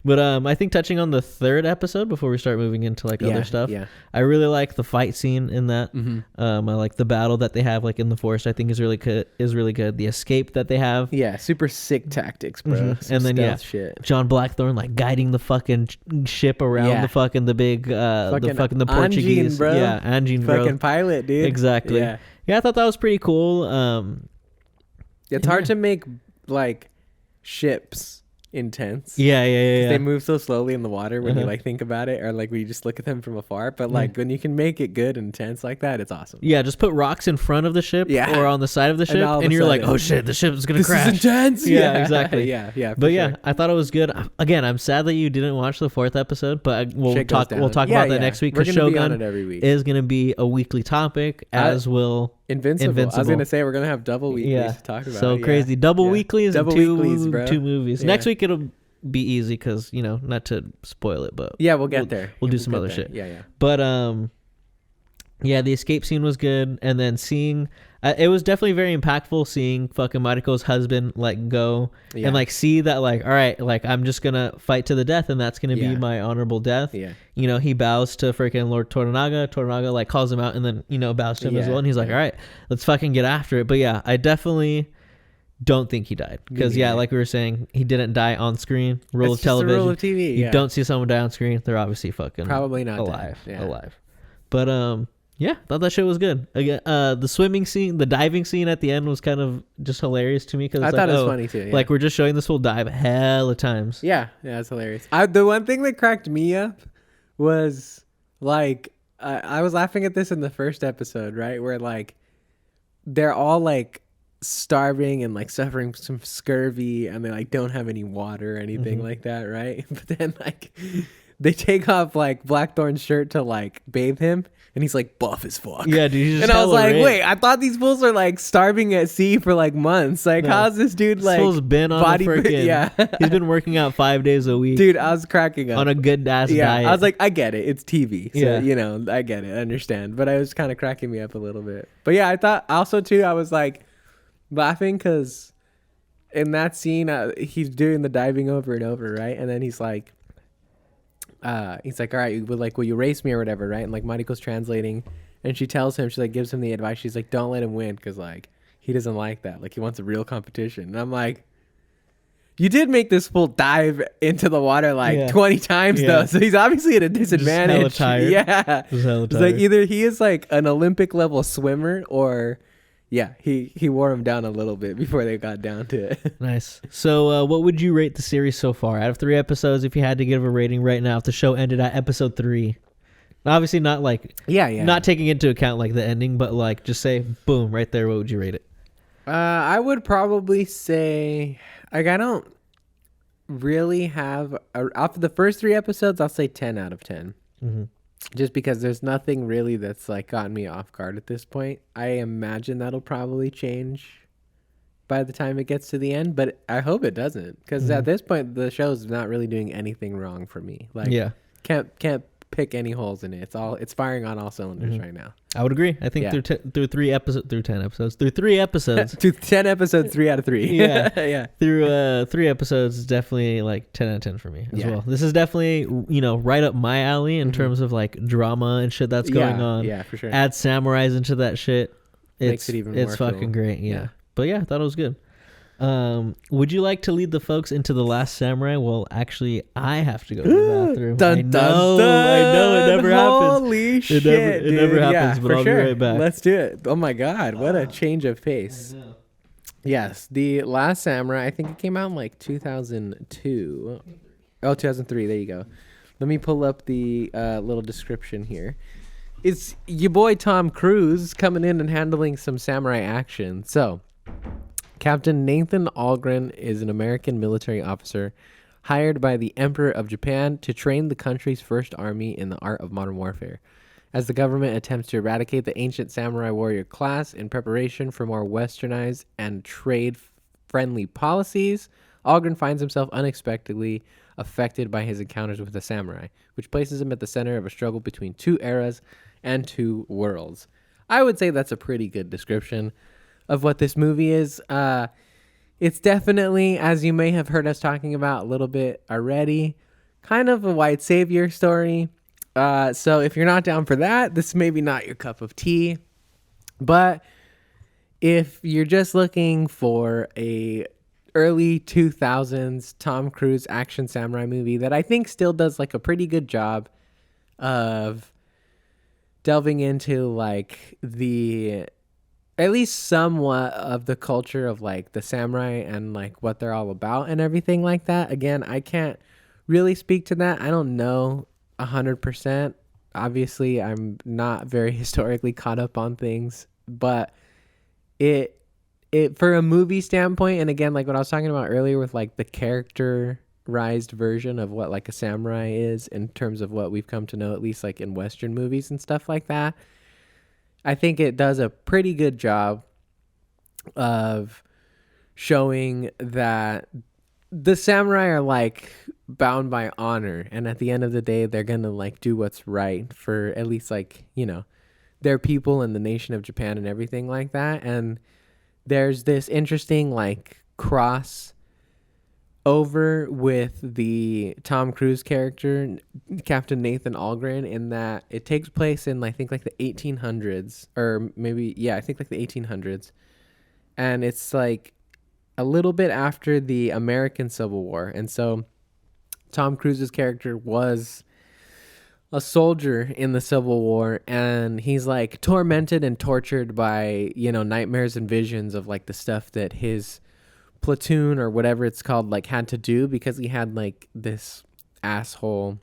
But I think touching on the third episode before we start moving into like other stuff, Yeah. I really like the fight scene in that. Mm-hmm. I like the battle that they have like in the forest. I think is really good. The escape that they have. Yeah. Super sick tactics, bro. Mhm. Some And then, stealth shit. John Blackthorne like guiding the fucking ship around Yeah. the big the Fucking Portuguese Angine, bro. yeah Angine, bro. Fucking pilot, dude. Exactly. Yeah. Yeah, I thought that was pretty cool. It's hard to make like ships intense. Yeah. They move so slowly in the water when you Uh-huh. like think about it, or like when you just look at them from afar. But like when you can make it good and intense like that, it's awesome. Yeah, just put rocks in front of the ship Yeah. or on the side of the ship, all of and a you're like, sudden- "Oh shit, the ship's gonna This crash." is intense. Yeah, exactly. yeah. For But yeah, sure. I thought it was good. Again, I'm sad that you didn't watch the fourth episode, but we'll Shit goes talk down. about Yeah, that yeah. next week We're because gonna be on Shogun it every week. is gonna be a weekly topic, as will Invincible. I was Invincible. gonna say we're gonna have double weeklies yeah. to talk about. So Yeah. crazy, double Yeah. weeklies, Double and weeklies, bro. two movies. Yeah. Next week it'll be easy because not to spoil it, but Yeah, we'll get there. we'll do Yeah, some get other there. shit. Yeah. But yeah, the escape scene was good, and then seeing it was definitely very impactful seeing fucking Mariko's husband like go Yeah. and like see that like, all right, like I'm just gonna fight to the death, and that's gonna Yeah. be my honorable death. Yeah. He bows to freaking Lord Toranaga. Toranaga like calls him out, and then bows to him as Yeah, well, and he's like, yeah. all right, let's fucking get after it. But yeah, I definitely don't think he died because neither. like we were saying, he didn't die on screen. Rule It's of just the television. rule of TV. You Yeah. don't see someone die on screen, they're obviously fucking Probably not alive. dead. Yeah. Alive. But yeah, thought that shit was good. Again, the swimming scene, the diving scene at the end was kind of just hilarious to me because I thought it was funny too. Yeah. like we're just showing this full dive hella times. Yeah, it's hilarious. The one thing that cracked me up was like I was laughing at this in the first episode, right? Where like they're all like starving and like suffering some scurvy, and they like don't have any water or anything like that, right? But then like they take off like Blackthorn's shirt to like bathe him, and he's like buff as fuck. Yeah, dude. he's just And I was hella like, ripped. wait, I thought these fools are like starving at sea for like months. Like, No. how's this dude This like fool's been on body? a freaking. Yeah, He's been working out 5 days a week, dude, I was cracking up on a good ass yeah, diet. I was like, I get it. It's TV. So, Yeah. I get it. I understand. But I was kind of cracking me up a little bit. But yeah, I thought also, too, I was like laughing because in that scene, he's doing the diving over and over, right? And then he's like, all right, will you race me or whatever, right? And like Mariko's translating, and she tells him, she like gives him the advice. She's like, don't let him win because like he doesn't like that. Like he wants a real competition. And I'm like, you did make this fool dive into the water like 20 times though, so he's obviously at a disadvantage. hella tired. Yeah, Just hella it's like tired. either he is like an Olympic level swimmer, or he wore him down a little bit before they got down to it. Nice. So, what would you rate the series so far out of 3 episodes? If you had to give a rating right now, if the show ended at episode 3, obviously not like not taking into account like the ending, but like just say boom right there. What would you rate it? I would probably say like I don't really have after the first 3 episodes, I'll say 10 out of 10. Mm-hmm. Just because there's nothing really that's like gotten me off guard at this point. I imagine that'll probably change by the time it gets to the end, but I hope it doesn't, because at this point the show's not really doing anything wrong for me. Like can't pick any holes in it. It's firing on all cylinders right now. I would agree. I think through 3 episodes, through 10 episodes, through 3 episodes, To 10 episodes, 3 out of 3. Yeah. Yeah. through 3 episodes is definitely like 10 out of 10 for me as well. This is definitely right up my alley in terms of like drama and shit that's going on. Yeah, for sure. Add samurais into that shit. Makes it even it's more fucking cool. great. Yeah. But yeah, I thought it was good. Would you like to lead the folks into The Last Samurai? Well, actually, I have to go to the bathroom. I know, it never happens. Holy shit, it never dude. happens, Yeah, but for I'll sure. be right back. Let's do it. Oh my God, what a change of pace. Yes, The Last Samurai, I think it came out in like 2002. Oh, 2003, there you go. Let me pull up the little description here. It's your boy Tom Cruise coming in and handling some samurai action. So, Captain Nathan Algren is an American military officer hired by the Emperor of Japan to train the country's first army in the art of modern warfare. As the government attempts to eradicate the ancient samurai warrior class in preparation for more westernized and trade-friendly policies, Algren finds himself unexpectedly affected by his encounters with the samurai, which places him at the center of a struggle between two eras and two worlds. I would say that's a pretty good description of what this movie is. It's definitely, as you may have heard us talking about a little bit already, kind of a white savior story. So if you're not down for that, this may be not your cup of tea. But if you're just looking for a early 2000s Tom Cruise action samurai movie that I think still does like a pretty good job of delving into like the at least somewhat of the culture of like the samurai and like what they're all about and everything like that. Again, I can't really speak to that. I don't know 100%. Obviously, I'm not very historically caught up on things, but it for a movie standpoint, and again, like what I was talking about earlier with like the characterized version of what like a samurai is in terms of what we've come to know, at least like in Western movies and stuff like that. I think it does a pretty good job of showing that the samurai are like bound by honor, and at the end of the day, they're gonna like do what's right for at least like, you know, their people and the nation of Japan and everything like that. And there's this interesting like cross over with the Tom Cruise character, Captain Nathan Algren, in that it takes place in I think like the 1800s, or maybe, yeah, I think like the 1800s. And it's like a little bit after the American Civil War. And so Tom Cruise's character was a soldier in the Civil War, and he's like tormented and tortured by, you know, nightmares and visions of like the stuff that his platoon or whatever it's called like had to do, because he had like this asshole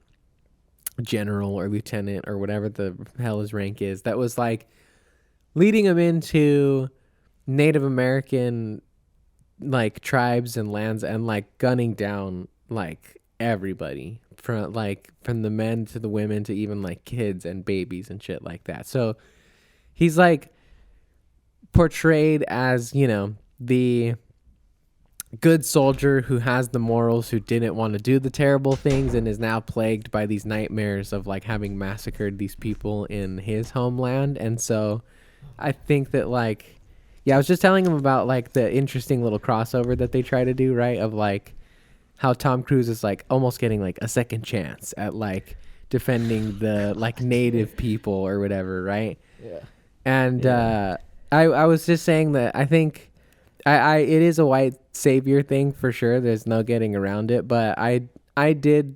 general or lieutenant or whatever the hell his rank is that was like leading him into Native American like tribes and lands and like gunning down like everybody from the men to the women to even like kids and babies and shit like that. So he's like portrayed as, you know, the good soldier who has the morals, who didn't want to do the terrible things and is now plagued by these nightmares of like having massacred these people in his homeland. And so I think that like, yeah, I was just telling him about like the interesting little crossover that they try to do, right? Of like how Tom Cruise is like almost getting like a second chance at like defending the like native people or whatever, right? Yeah. And I was just saying that I think I it is a white savior thing for sure. There's no getting around it. But I did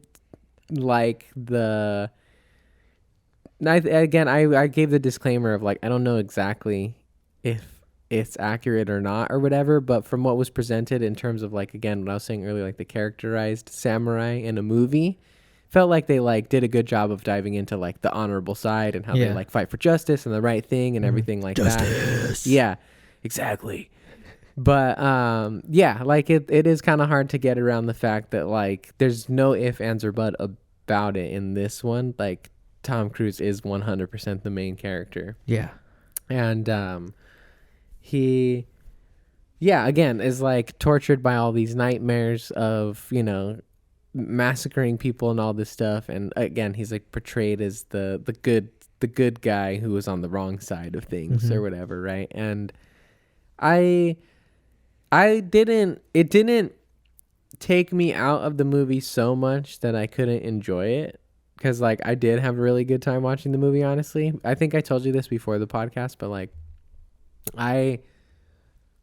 like the I gave the disclaimer of like I don't know exactly if it's accurate or not or whatever, but from what was presented in terms of like, again, what I was saying earlier, like the characterized samurai in a movie, felt like they like did a good job of diving into like the honorable side and how they like fight for justice and the right thing and everything like that. Yeah, exactly. But yeah, like it is kind of hard to get around the fact that like there's no if, ands, or but about it in this one. Like Tom Cruise is 100% the main character. Yeah. And he, yeah, again, is like tortured by all these nightmares of, you know, massacring people and all this stuff. And again, he's like portrayed as the good guy who was on the wrong side of things or whatever, right? And it didn't take me out of the movie so much that I couldn't enjoy it. Because like I did have a really good time watching the movie, honestly. I think I told you this before the podcast, but like I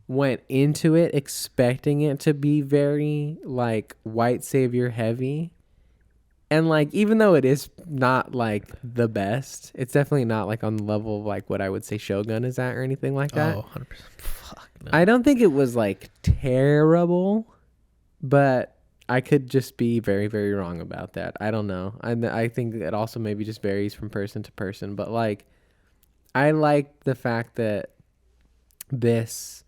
went into it expecting it to be very like white savior heavy. And like, even though it is not like the best, it's definitely not like on the level of like what I would say Shogun is at or anything like that. Oh, 100%. Fuck no. I don't think it was like terrible, but I could just be very, very wrong about that. I don't know. I think it also maybe just varies from person to person, but like, I like the fact that it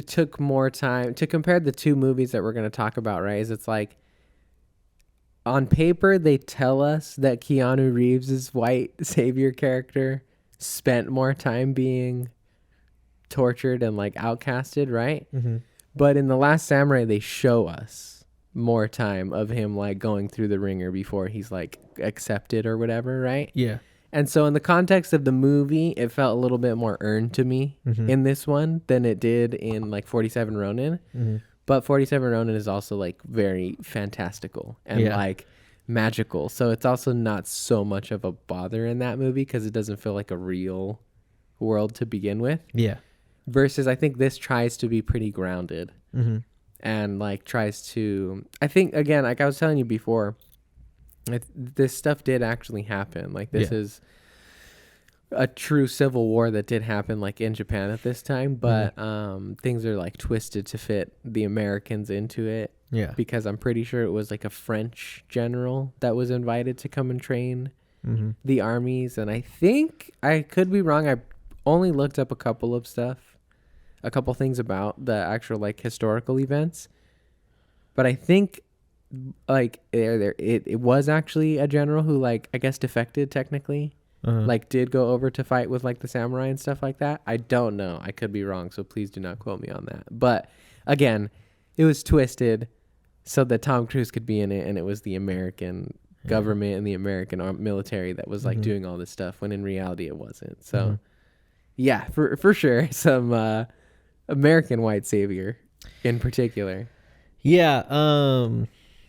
took more time to compare the two movies that we're going to talk about, right? Is it's like, on paper, they tell us that Keanu Reeves' white savior character spent more time being tortured and like outcasted, right? Mm-hmm. But in The Last Samurai, they show us more time of him like going through the ringer before he's like accepted or whatever, right? Yeah. And so in the context of the movie, it felt a little bit more earned to me in this one than it did in like 47 Ronin. Mm-hmm. But 47 Ronin is also like very fantastical and like magical. So it's also not so much of a bother in that movie because it doesn't feel like a real world to begin with. Yeah. Versus I think this tries to be pretty grounded and like tries to, I think, again, like I was telling you before, this stuff did actually happen. Like this is a true civil war that did happen like in Japan at this time, but things are like twisted to fit the Americans into it. Yeah. Because I'm pretty sure it was like a French general that was invited to come and train the armies. And I think, I could be wrong, I only looked up a couple things about the actual like historical events. But I think like it was actually a general who like I guess defected technically. Like did go over to fight with like the samurai and stuff like that. I don't know. I could be wrong, so please do not quote me on that. But again, it was twisted so that Tom Cruise could be in it, and it was the American government and the American military that was like doing all this stuff when in reality it wasn't. So yeah, for sure, some American white savior in particular. Yeah.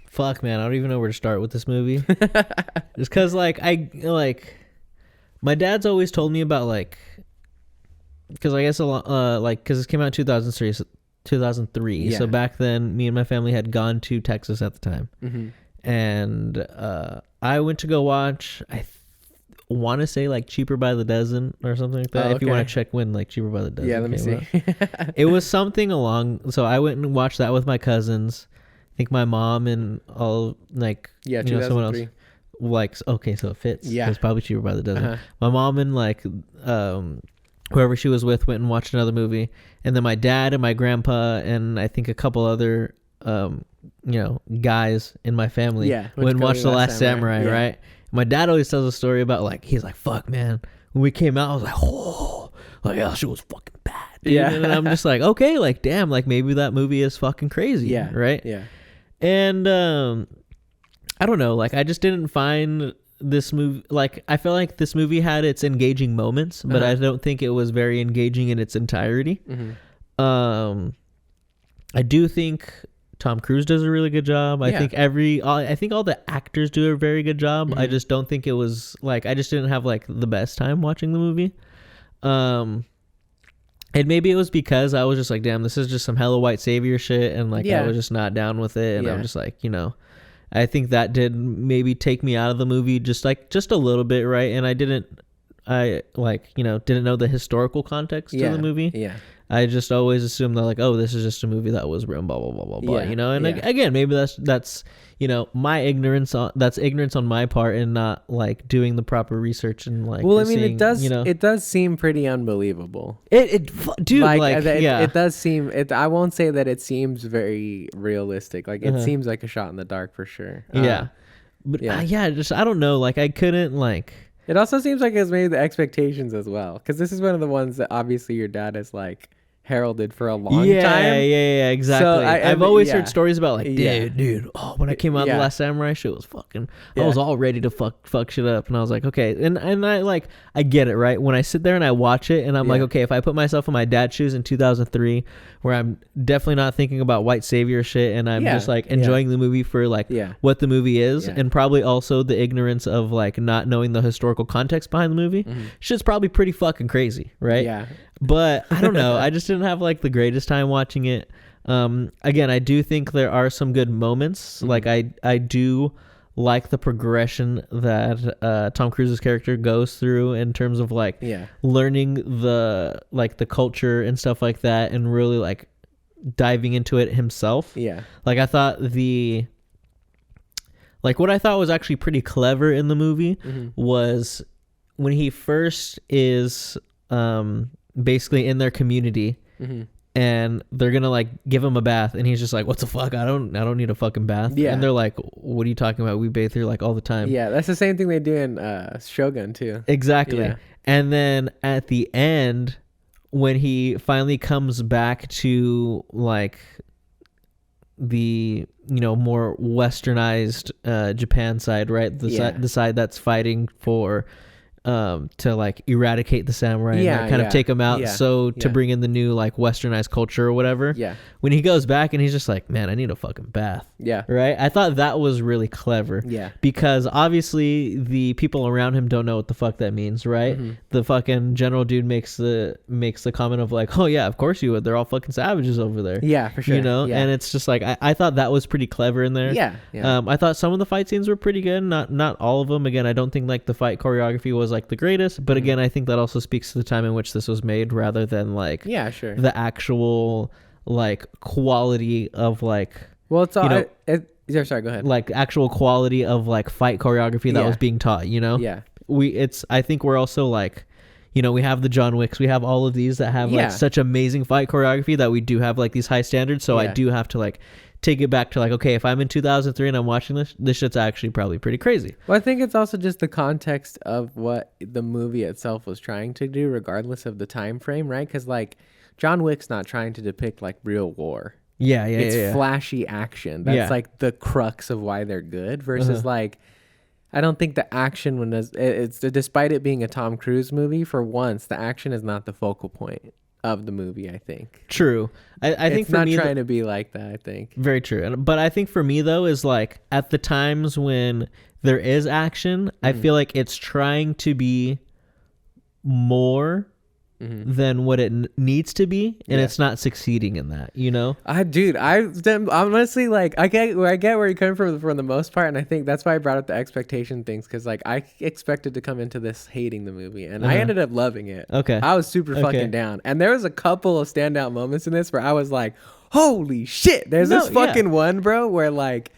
Fuck, man, I don't even know where to start with this movie. Just because my dad's always told me about like, because I guess a lot, like, because this came out in 2003. Yeah. So back then, me and my family had gone to Texas at the time, and I went to go watch. I want to say like Cheaper by the Dozen or something like that. Oh, if you want to check when like Cheaper by the Dozen. Yeah, let me see. It was something along. So I went and watched that with my cousins. I think my mom and all like someone else. Like, okay, so it fits. Yeah, it's probably Cheaper by the Dozen. My mom and like whoever she was with went and watched another movie, and then my dad and my grandpa and I think a couple other guys in my family went and watched The Last Samurai. Right. My dad always tells a story about like, he's like, fuck, man, when we came out I was like, oh, like that shit was fucking bad, dude. And I'm just like, okay, like damn, like maybe that movie is fucking crazy. Right. And I don't know, like I just didn't find this movie, like I feel like this movie had its engaging moments, but I don't think it was very engaging in its entirety. I do think Tom Cruise does a really good job. I think I think all the actors do a very good job. I just don't think it was like, I just didn't have like the best time watching the movie. And maybe it was because I was just like, damn, this is just some hella white savior shit, and like I was just not down with it, and I'm just like, I think that did maybe take me out of the movie just a little bit, right? And I didn't know the historical context of the movie. Yeah. I just always assumed that like, oh, this is just a movie that was real, blah blah blah blah blah, And again, maybe that's my ignorance on my part and not like doing the proper research and like. Well, I mean, it does seem pretty unbelievable. It does seem. I won't say that it seems very realistic. Like it seems like a shot in the dark for sure. I don't know. Like I couldn't like. It also seems like it's made the expectations as well, because this is one of the ones that obviously your dad is like heralded for a long time. Yeah, exactly. So I've always heard stories about like, dude, when I came out The Last Samurai, shit was fucking, I was all ready to fuck shit up, and I was like, okay, and I like, I get it, right? When I sit there and I watch it, and I'm like, okay, if I put myself in my dad's shoes in 2003, where I'm definitely not thinking about white savior shit, and I'm just like enjoying the movie for like what the movie is, and probably also the ignorance of like not knowing the historical context behind the movie, shit's probably pretty fucking crazy, right? But I don't know. I just didn't have like the greatest time watching it. Again, I do think there are some good moments. Like I do like the progression that Tom Cruise's character goes through in terms of like learning the culture and stuff like that, and really like diving into it himself. Like I thought what I thought was actually pretty clever in the movie was when he first is basically in their community and they're gonna like give him a bath, and he's just like, what the fuck, I don't need a fucking bath. And they're like, what are you talking about, we bathe here like all the time. That's the same thing they do in Shogun too. Exactly. And then at the end, when he finally comes back to like the more westernized Japan side, right? The side that's fighting for to like eradicate the samurai and like, kind of take them out to bring in the new like westernized culture or whatever. When he goes back and he's just like, man, I need a fucking bath. Right? I thought that was really clever. Because obviously the people around him don't know what the fuck that means, right? The fucking general dude makes the comment of like, oh yeah, of course you would, they're all fucking savages over there. For sure. And it's just like I thought that was pretty clever in there. I thought some of the fight scenes were pretty good, not all of them. Again, I don't think like the fight choreography was like the greatest, but again, I think that also speaks to the time in which this was made rather than like the actual like quality of like, well, it's all sorry, go ahead. Like actual quality of like fight choreography that was being taught, I think we're also like, we have the John Wicks, we have all of these that have like such amazing fight choreography that we do have like these high standards. So I do have to like take it back to like, okay, if I'm in 2003 and I'm watching this shit's actually probably pretty crazy. Well, I think it's also just the context of what the movie itself was trying to do, regardless of the time frame, right? Because like John Wick's not trying to depict like real war. It's flashy action. That's like the crux of why they're good. Versus like, I don't think the action it's despite it being a Tom Cruise movie, for once the action is not the focal point of the movie. I think true. I think it's for not me trying to be like that. I think very true. But I think for me though is like at the times when there is action, I feel like it's trying to be more than what it needs to be, and it's not succeeding in that. I'm honestly like, I get where you're coming from for the most part, and I think that's why I brought up the expectation things, because like I expected to come into this hating the movie, and I ended up loving it. I was super fucking down, and there was a couple of standout moments in this where I was like, holy shit. There's this fucking one, bro, where like,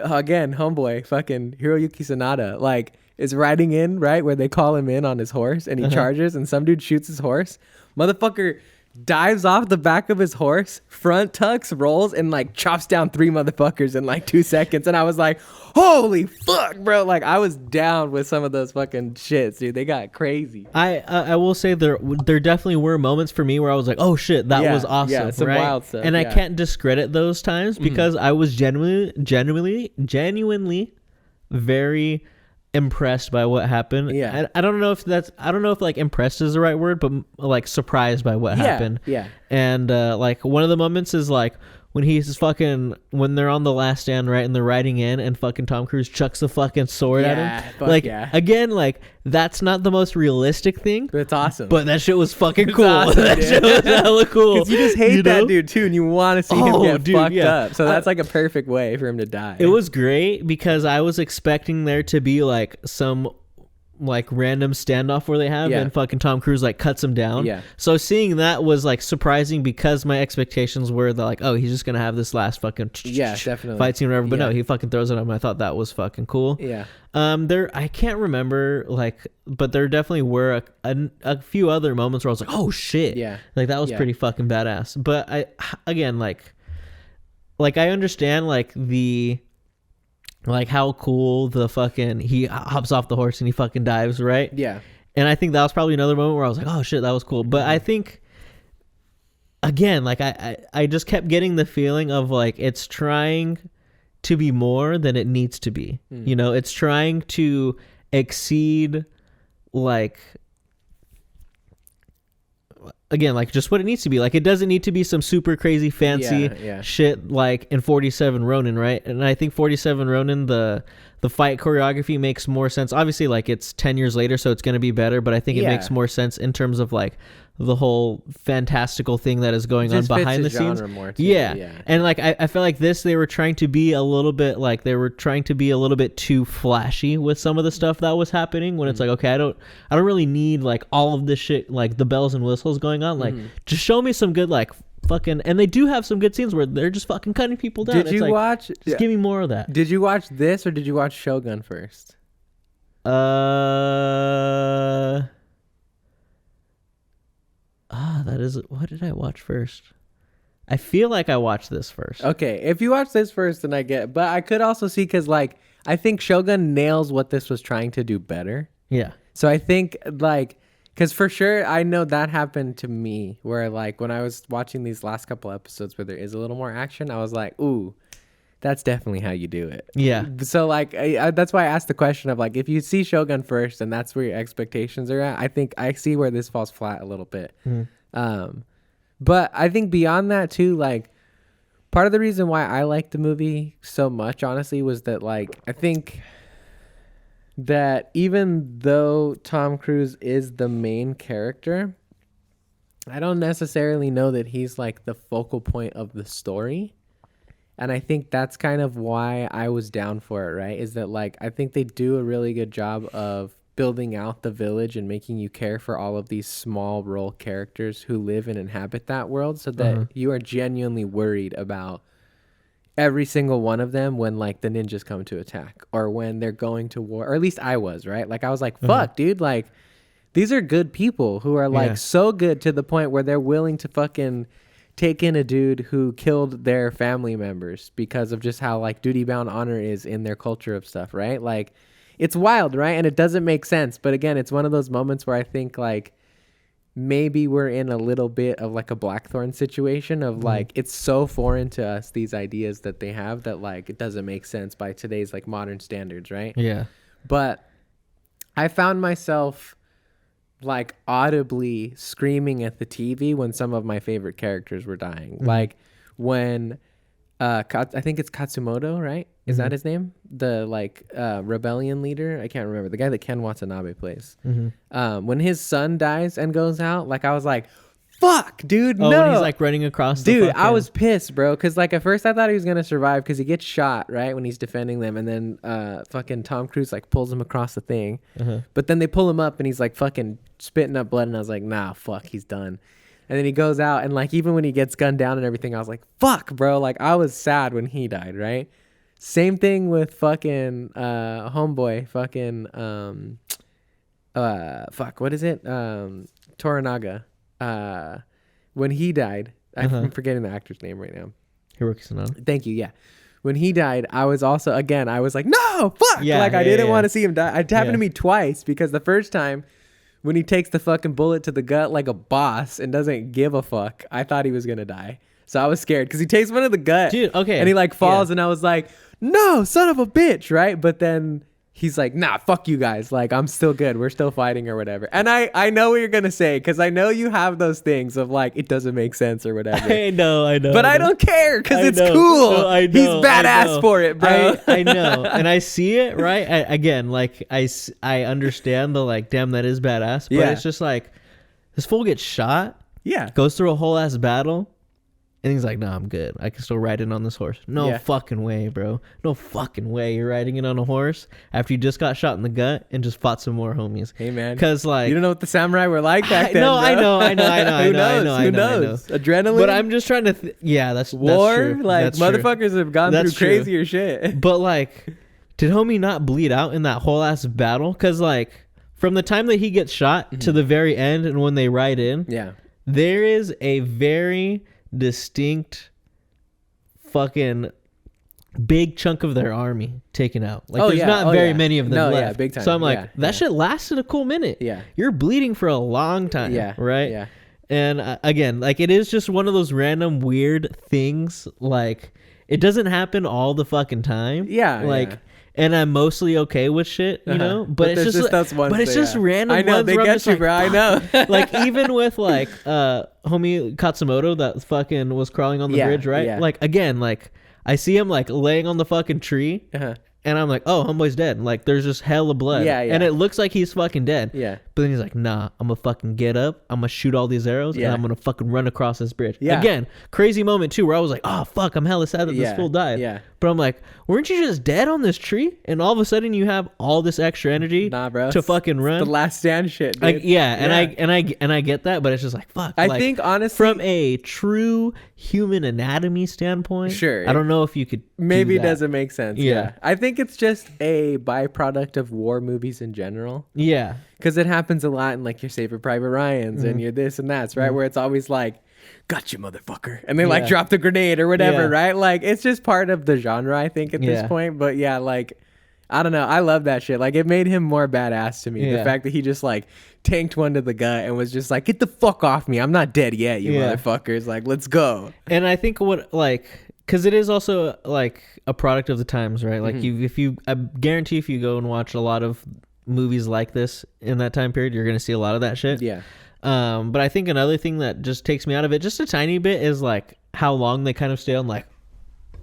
again, homeboy fucking Hiroyuki Sanada like is riding in, right, where they call him in on his horse, and he charges, and some dude shoots his horse. Motherfucker dives off the back of his horse, front tucks, rolls, and like chops down 3 motherfuckers in like 2 seconds. And I was like, holy fuck, bro. Like I was down with some of those fucking shits, dude. They got crazy. I will say there definitely were moments for me where I was like, oh shit, that was awesome. Yeah, some wild stuff. And I can't discredit those times because I was genuinely very impressed by what happened. I don't know if like impressed is the right word, but like surprised by what happened. And like one of the moments is like when they're on the last stand, right, and they're riding in, and fucking Tom Cruise chucks the fucking sword at him. Like again, like that's not the most realistic thing, but it's awesome. But that shit was fucking cool. Awesome, that shit was hella cool. Because you just hate that dude too, and you want to see him get fucked up. So that's like a perfect way for him to die. It was great because I was expecting there to be like some like random standoff where they have and fucking Tom Cruise like cuts him down. So seeing that was like surprising because my expectations were that like, oh, he's just gonna have this last fucking definitely fight scene or whatever. But no, he fucking throws it at him. I thought that was fucking cool. I can't remember like, but there definitely were a few other moments where I was like, oh shit, like that was pretty fucking badass. But I again like I understand like how cool the fucking he hops off the horse and he fucking dives, right? And I think that was probably another moment where I was like, oh shit, that was cool. But I think again, like I just kept getting the feeling of like it's trying to be more than it needs to be. It's trying to exceed like, again, like just what it needs to be. Like it doesn't need to be some super crazy fancy shit like in 47 Ronin, right? And I think 47 Ronin, the the fight choreography makes more sense. Obviously, like it's 10 years later, so it's going to be better, but I think it makes more sense in terms of like the whole fantastical thing that is going on behind the scenes. More too, yeah. And like I feel like they were trying to be a little bit too flashy with some of the stuff that was happening, when it's like, okay, I don't really need like all of this shit, like the bells and whistles going on. Like just show me some good like fucking, and they do have some good scenes where they're just fucking cutting people down. Did you watch? Just give me more of that. Did you watch this or did you watch Shogun first? That is, what did I watch first? I feel like I watched this first. Okay, if you watch this first, then I get. But I could also see, because like I think Shogun nails what this was trying to do better. Yeah. So I think like, because for sure I know that happened to me, where like when I was watching these last couple episodes where there is a little more action, I was like, ooh, that's definitely how you do it. Yeah. So like that's why I asked the question of like, if you see Shogun first and that's where your expectations are at, I think I see where this falls flat a little bit. But I think beyond that too, like part of the reason why I liked the movie so much, honestly, was that like I think that even though Tom Cruise is the main character, I don't necessarily know that he's like the focal point of the story. And I think that's kind of why I was down for it, right? Is that like I think they do a really good job of building out the village and making you care for all of these small role characters who live and inhabit that world, so that you are genuinely worried about every single one of them when like the ninjas come to attack or when they're going to war, or at least I was, right? Like I was like, fuck, dude, like these are good people who are like so good to the point where they're willing to fucking take in a dude who killed their family members because of just how like duty bound honor is in their culture of stuff, right? Like it's wild, right? And it doesn't make sense. But again, it's one of those moments where I think like maybe we're in a little bit of like a Blackthorn situation of like, it's so foreign to us, these ideas that they have, that like it doesn't make sense by today's like modern standards, right? Yeah. But I found myself like audibly screaming at the TV when some of my favorite characters were dying. Like when I think it's Katsumoto, right? Is that his name? The like rebellion leader? I can't remember. The guy that Ken Watanabe plays. When his son dies and goes out, like I was like, fuck, dude, no. When he's like running across the dude, I was pissed, bro, because like at first I thought he was gonna survive because he gets shot, right, when he's defending them, and then fucking Tom Cruise like pulls him across the thing, but then they pull him up and he's like fucking spitting up blood, and I was like, nah, fuck, he's done. And then he goes out, and like even when he gets gunned down and everything, I was like, fuck, bro, like I was sad when he died, right? Same thing with fucking homeboy, fucking fuck, what is it? Toranaga. When he died, I'm forgetting the actor's name right now. Hiroki Sanada. Thank you. Yeah. When he died, I was also, again, I was like, no, fuck. Yeah, like I didn't want to see him die. It happened to me twice, because the first time when he takes the fucking bullet to the gut like a boss and doesn't give a fuck, I thought he was going to die. So I was scared because he takes one of the gut. Dude, okay. And he like falls, and I was like, no, son of a bitch. Right. But then he's like, nah, fuck you guys. Like, I'm still good. We're still fighting or whatever. And I know what you're going to say, because I know you have those things of like, it doesn't make sense or whatever. I know. But I don't care, because it's cool. No, I know, he's badass for it, bro. I know. And I see it, right? Again, like, I understand the like, damn, that is badass. But it's just like, this fool gets shot. Yeah. Goes through a whole ass battle. And he's like, no, I'm good. I can still ride in on this horse. No fucking way, bro. No fucking way you're riding it on a horse after you just got shot in the gut and just fought some more homies. Hey, man. Because, like... You don't know what the samurai were like back then, No, bro. I know. Who knows? Adrenaline? But I'm just trying to... that's war? That's true. Like, that's motherfuckers true. have gone That's through true. crazier shit. But, like, did homie not bleed out in that whole ass battle? Because, like, from the time that he gets shot to the very end and when they ride in, there is a very distinct... fucking big chunk of their army taken out. Like there's not very many of them left. Big time. So I'm like, that shit lasted a cool minute. Yeah. You're bleeding for a long time. Yeah. Right? Yeah. And again, like it is just one of those random weird things. Like it doesn't happen all the fucking time. Yeah. Like and I'm mostly okay with shit, you know, but it's just those ones. But it's just random. I know ones they where I'm get just you, like, bro. I know. Like even with like homie Katsumoto that fucking was crawling on the bridge, right? Yeah. Like again, like I see him like laying on the fucking tree, And I'm like, oh, homeboy's dead. Like, there's just hella blood. Yeah, yeah. And it looks like he's fucking dead. Yeah. But then he's like, nah, I'm gonna fucking get up. I'm gonna shoot all these arrows. Yeah. And I'm gonna fucking run across this bridge. Yeah. Again, crazy moment too, where I was like, oh, fuck, I'm hella sad that this fool died. Yeah. But I'm like, weren't you just dead on this tree? And all of a sudden you have all this extra energy Nah, bro. to fucking run. The Last Stand shit, dude. Like, yeah, and I get that, but it's just like, fuck. I like, think, honestly... from a true human anatomy standpoint, Sure. I don't know if you could Maybe do it that. doesn't make sense. Yeah. I think it's just a byproduct of war movies in general. Yeah. Because it happens a lot in like your Saving Private Ryan's and your this and that's, right? Where it's always like, gotcha, motherfucker. And they like Yeah. drop the grenade or whatever, Yeah. right? Like, it's just part of the genre, I think, at this Yeah. point. But yeah, like, I don't know. I love that shit. Like, it made him more badass to me. The Yeah. fact that he just like tanked one to the gut and was just like, get the fuck off me. I'm not dead yet, you Yeah. motherfuckers. Like, let's go. And I think because it is also like a product of the times, right? Like I guarantee if you go and watch a lot of movies like this in that time period, you're gonna see a lot of that shit. Yeah. But I think another thing that just takes me out of it just a tiny bit is like how long they kind of stay on like.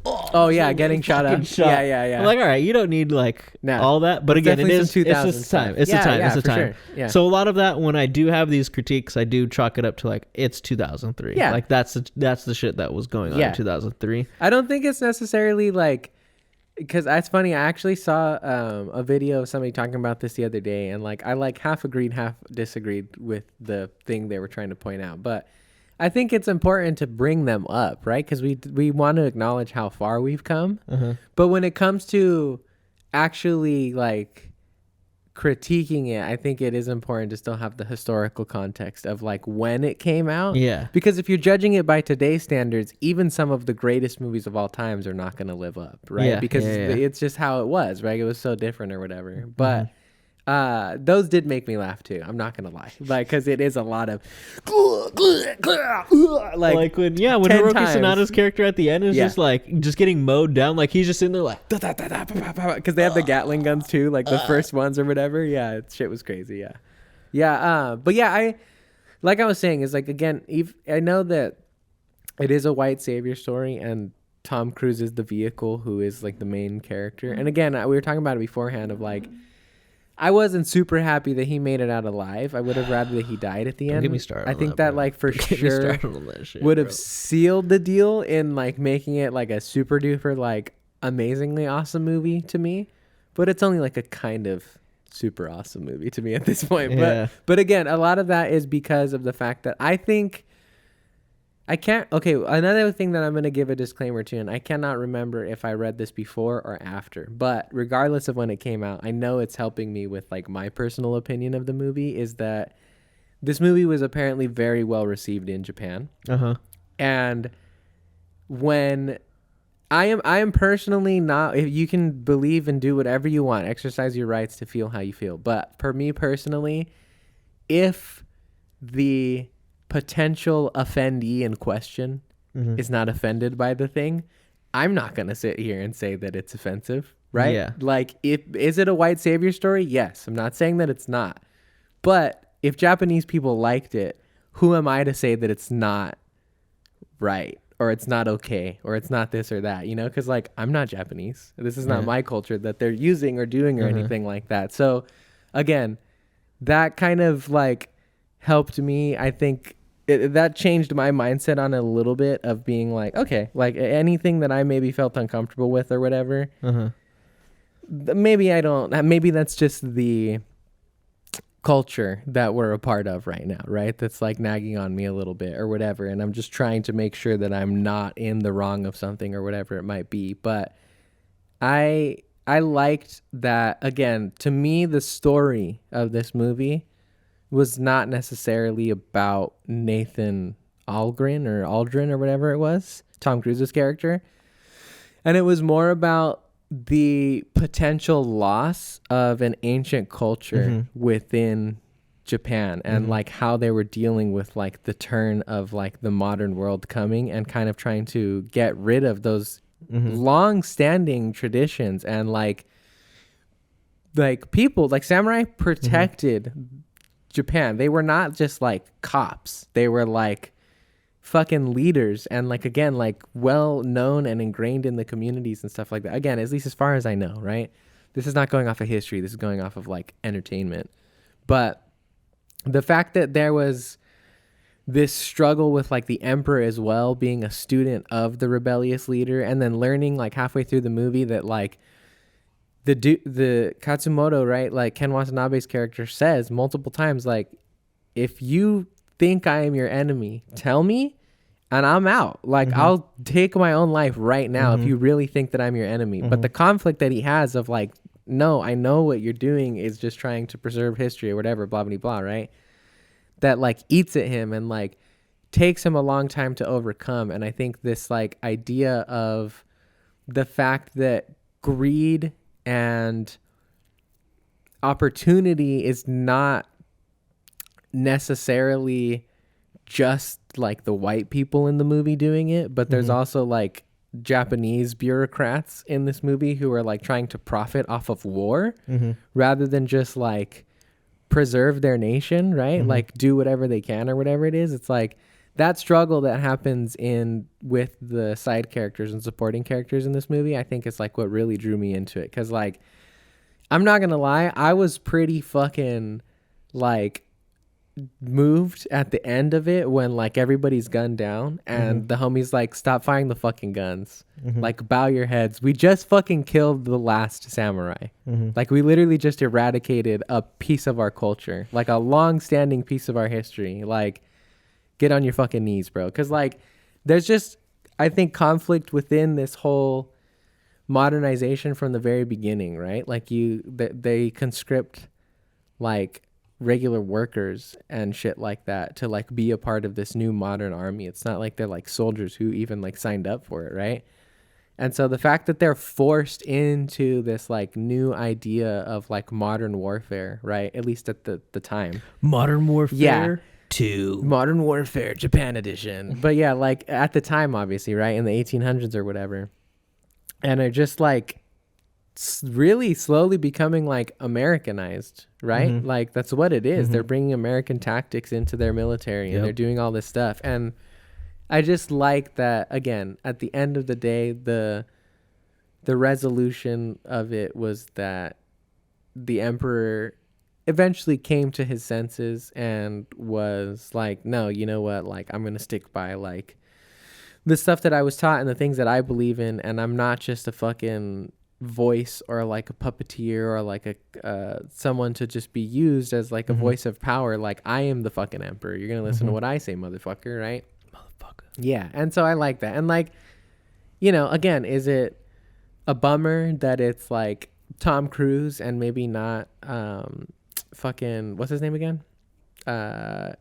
Oh yeah, getting shot up. fucking shot. Yeah. I'm like, all right, you don't need like all that, but again, definitely some it's just 2000s time. It's stuff. the time. Yeah, It's the for time. sure. Yeah. So a lot of that, when I do have these critiques, I do chalk it up to like it's 2003. Yeah. like that's the shit that was going on Yeah. in 2003. I don't think it's necessarily like, because that's funny. I actually saw a video of somebody talking about this the other day, and like I like half agreed, half disagreed with the thing they were trying to point out. But I think it's important to bring them up, right? Because we want to acknowledge how far we've come. But when it comes to actually like critiquing it, I think it is important to still have the historical context of like when it came out. Yeah. Because if you're judging it by today's standards, even some of the greatest movies of all times are not going to live up, right? Yeah, Because yeah. it's just how it was, right? It was so different or whatever. But those did make me laugh too. I'm not going to lie. Like, because it is a lot of Like when 10 Hiroki times. Sanada's character at the end is Yeah. just like just getting mowed down, like he's just in there like because they have the Gatling guns too, like the first ones or whatever. Yeah, shit was crazy. Yeah. But yeah, I was saying is like, again, I know that it is a white savior story and Tom Cruise is the vehicle who is like the main character. And again, we were talking about it beforehand of like, I wasn't super happy that he made it out alive. I would have rather that he died at the end. get me started I on think that, that bro. like for Get me sure started on that shit, would have bro. sealed the deal in like making it like a super duper like amazingly awesome movie to me. But it's only like a kind of super awesome movie to me at this point. Yeah. But again, a lot of that is because of the fact that I think I can't. Okay, another thing that I'm going to give a disclaimer to, and I cannot remember if I read this before or after, but regardless of when it came out, I know it's helping me with like my personal opinion of the movie is that this movie was apparently very well received in Japan. And when I am personally not, if you can believe and do whatever you want, exercise your rights to feel how you feel. But for me personally, if the potential offendee in question is not offended by the thing, I'm not going to sit here and say that it's offensive, right? Yeah. Like, is it a white savior story? Yes. I'm not saying that it's not. But if Japanese people liked it, who am I to say that it's not right or it's not okay or it's not this or that, you know? Because, like, I'm not Japanese. This is not my culture that they're using or doing or anything like that. So, again, that kind of, like, helped me, I think. That changed my mindset on a little bit of being like, okay, like anything that I maybe felt uncomfortable with or whatever, maybe that's just the culture that we're a part of right now, right? That's like nagging on me a little bit or whatever. And I'm just trying to make sure that I'm not in the wrong of something or whatever it might be. But I liked that, again, to me, the story of this movie was not necessarily about Nathan Aldrin or whatever it was, Tom Cruise's character. And it was more about the potential loss of an ancient culture within Japan and like how they were dealing with like the turn of like the modern world coming and kind of trying to get rid of those long-standing traditions and like people like samurai protected Japan. They were not just like cops. They were like fucking leaders and like, again, like well known and ingrained in the communities and stuff like that. Again, at least as far as I know, right? This is not going off of history. This is going off of like entertainment. But the fact that there was this struggle with like the emperor as well, being a student of the rebellious leader, and then learning like halfway through the movie that like the Katsumoto, right? Like Ken Watanabe's character says multiple times, like, if you think I am your enemy, tell me and I'm out. Like, I'll take my own life right now if you really think that I'm your enemy. But the conflict that he has of like, no, I know what you're doing is just trying to preserve history or whatever, blah, blah, blah, right? That like eats at him and like takes him a long time to overcome. And I think this like idea of the fact that greed and opportunity is not necessarily just like the white people in the movie doing it, but there's also like Japanese bureaucrats in this movie who are like trying to profit off of war rather than just like preserve their nation, right? Like do whatever they can or whatever it is. It's like that struggle that happens in with the side characters and supporting characters in this movie, I think is like what really drew me into it. Cause like, I'm not gonna lie, I was pretty fucking like moved at the end of it when like everybody's gunned down and the homie's like, stop firing the fucking guns, like bow your heads, we just fucking killed the last samurai. Like we literally just eradicated a piece of our culture, like a long-standing piece of our history. Like, get on your fucking knees, bro. Because like there's just, I think, conflict within this whole modernization from the very beginning, right? Like they conscript like regular workers and shit like that to like be a part of this new modern army. It's not like they're like soldiers who even like signed up for it, right? And so the fact that they're forced into this like new idea of like modern warfare, right? At least at the time. Modern Warfare. Yeah. 2. Modern Warfare Japan edition. But yeah, like at the time, obviously, right? In the 1800s or whatever. And are just like really slowly becoming like Americanized, right? Like that's what it is. They're bringing American tactics into their military and they're doing all this stuff. And I just like that, again, at the end of the day, the resolution of it was that the emperor eventually came to his senses and was like, no, you know what? Like, I'm going to stick by like the stuff that I was taught and the things that I believe in. And I'm not just a fucking voice or like a puppeteer or like a someone to just be used as like a voice of power. Like, I am the fucking emperor. You're going to listen to what I say, motherfucker, right? Motherfucker. Yeah. And so I like that. And like, you know, again, is it a bummer that it's like Tom Cruise and maybe not fucking, what's his name again? Toranaga?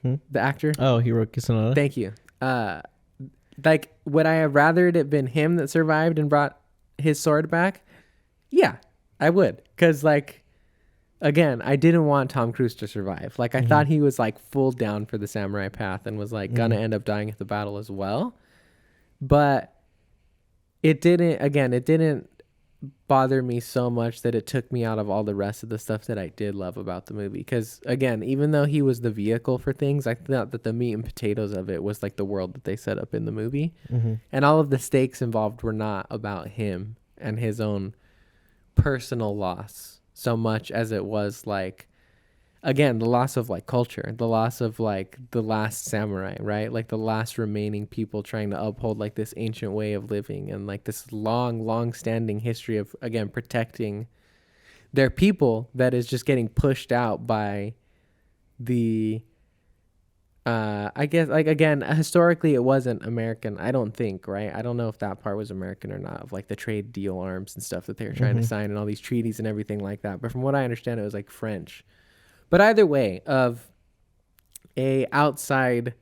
The actor? Oh, Hiroki Sanada. Thank you. Like, would I have rather it been him that survived and brought his sword back? Yeah, I would. Because, like, again, I didn't want Tom Cruise to survive. Like, I thought he was, like, full down for the samurai path and was, like, gonna end up dying at the battle as well. But it didn't bother me so much that it took me out of all the rest of the stuff that I did love about the movie. Because again, even though he was the vehicle for things, I thought that the meat and potatoes of it was like the world that they set up in the movie. And all of the stakes involved were not about him and his own personal loss so much as it was like, again, the loss of like culture, the loss of like the last samurai, right? Like the last remaining people trying to uphold like this ancient way of living and like this long standing history of, again, protecting their people that is just getting pushed out by the, I guess, like, again, historically it wasn't American, I don't think, right? I don't know if that part was American or not, of like the trade deal arms and stuff that they were trying to sign and all these treaties and everything like that. But from what I understand, it was like French. But either way, of a outside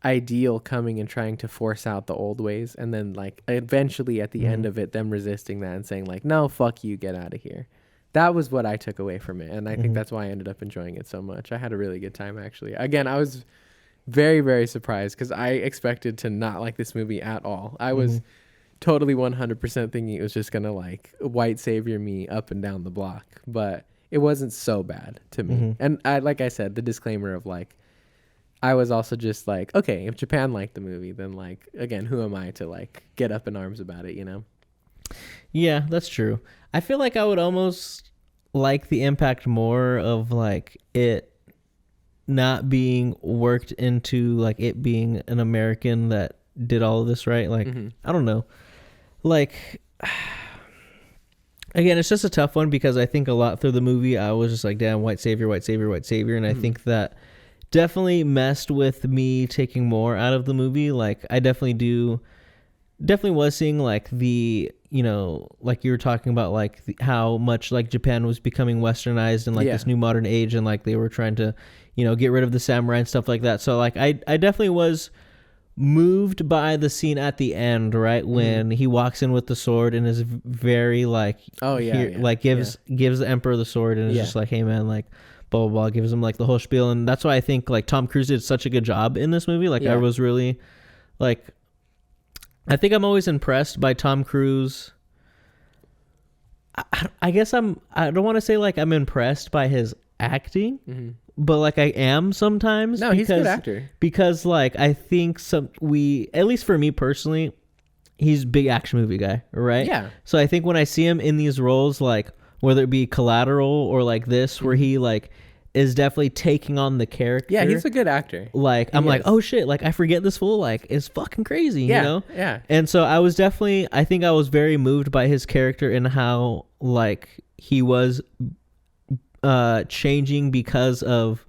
ideal coming and trying to force out the old ways, and then like eventually at the end of it, them resisting that and saying like, no, fuck you, get out of here. That was what I took away from it. And I think that's why I ended up enjoying it so much. I had a really good time, actually. Again, I was very, very surprised because I expected to not like this movie at all. I was totally 100% thinking it was just going to like white savior me up and down the block. But it wasn't so bad to me. And I, like I said, the disclaimer of like, I was also just like, okay, if Japan liked the movie, then like, again, who am I to like get up in arms about it, you know? Yeah, that's true. I feel like I would almost like the impact more of like it not being worked into like it being an American that did all of this, right? Like, I don't know. Like, again, it's just a tough one because I think a lot through the movie I was just like, damn, white savior, white savior, white savior. And I think that definitely messed with me taking more out of the movie. Like, I definitely was seeing like the, you know, like you were talking about like how much like Japan was becoming westernized in like this new modern age, and like they were trying to, you know, get rid of the samurai and stuff like that. So like I definitely was moved by the scene at the end, right, when he walks in with the sword and is very like, gives the emperor the sword and is just like, hey man, like blah blah blah, gives him like the whole spiel. And that's why I think like Tom Cruise did such a good job in this movie. Like I was really like, I think I'm always impressed by Tom Cruise. I guess I don't want to say like I'm impressed by his acting, but like I am sometimes. No, he's a good actor. Because like I think at least for me personally, he's a big action movie guy, right? Yeah. So I think when I see him in these roles, like whether it be Collateral or like this, where he like is definitely taking on the character. Yeah, he's a good actor. Like, I'm like, oh shit, like I forget this fool, like is fucking crazy, you know? Yeah. And so I think I was very moved by his character and how like he was changing because of,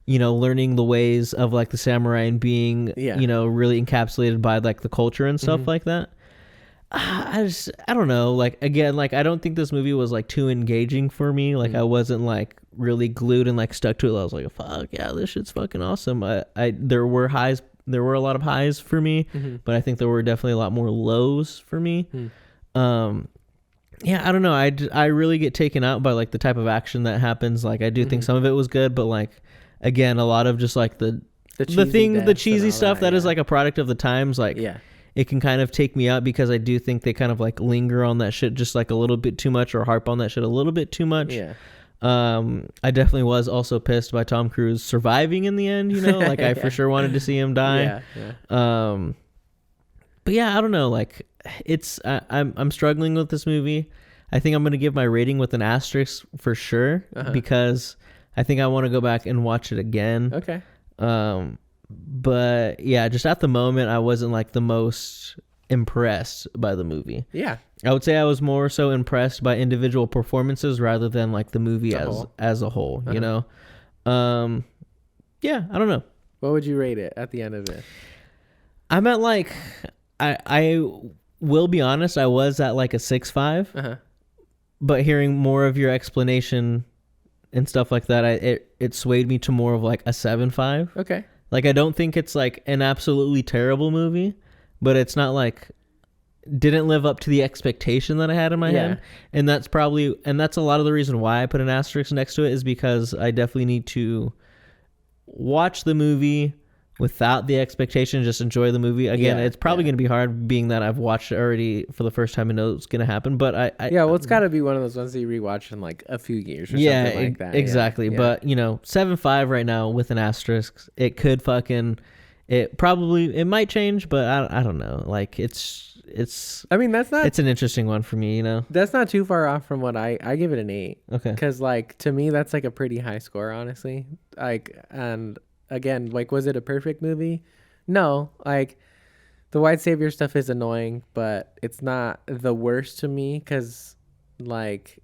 you know, learning the ways of like the samurai and being, you know, really encapsulated by like the culture and stuff like that. I don't know. Like, again, like I don't think this movie was like too engaging for me. Like I wasn't like really glued and like stuck to it. I was like, fuck yeah, this shit's fucking awesome. There were a lot of highs for me, but I think there were definitely a lot more lows for me. Yeah, I don't know. I really get taken out by like the type of action that happens. Like I do think some of it was good, but like again, a lot of just like the cheesy stuff that is like a product of the times. Like it can kind of take me out because I do think they kind of like linger on that shit just like a little bit too much, or harp on that shit a little bit too much. Yeah. I definitely was also pissed by Tom Cruise surviving in the end, you know, like I for sure wanted to see him die. But yeah, I don't know, like I'm struggling with this movie. I think I'm going to give my rating with an asterisk for sure, because I think I want to go back and watch it again. Okay. But yeah, just at the moment, I wasn't like the most impressed by the movie. Yeah. I would say I was more so impressed by individual performances rather than like the movie as a whole, you know? Yeah, I don't know. What would you rate it at the end of it? I'm at like, I will be honest, I was at like a 6.5, but hearing more of your explanation and stuff like that, it swayed me to more of like a 7.5. Okay. Like, I don't think it's like an absolutely terrible movie, but it's not like, didn't live up to the expectation that I had in my head. And that's a lot of the reason why I put an asterisk next to it, is because I definitely need to watch the movie without the expectation, just enjoy the movie. Again, it's probably going to be hard, being that I've watched it already for the first time and know it's going to happen. But well, it's got to be one of those ones that you rewatch in like a few years or something like that. Exactly. But, you know, 7.5 right now with an asterisk. It could it might change, but I don't know. Like, it's an interesting one for me, you know? That's not too far off from what I give it an 8. Okay. Because, like, to me, that's like a pretty high score, honestly. Like, and again, like, was it a perfect movie? No. Like, the white savior stuff is annoying, but it's not the worst to me because, like,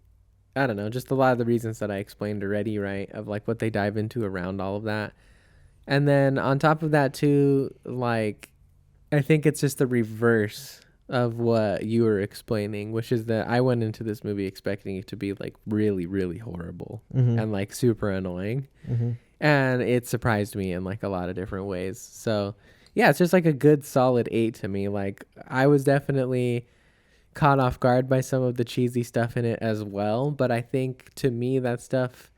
I don't know, just a lot of the reasons that I explained already, right? Of, like, what they dive into around all of that. And then on top of that, too, like, I think it's just the reverse of what you were explaining, which is that I went into this movie expecting it to be, like, really, really horrible and, like, super annoying. And it surprised me in like a lot of different ways. So yeah, it's just like a good solid 8 to me. Like, I was definitely caught off guard by some of the cheesy stuff in it as well. But I think to me that stuff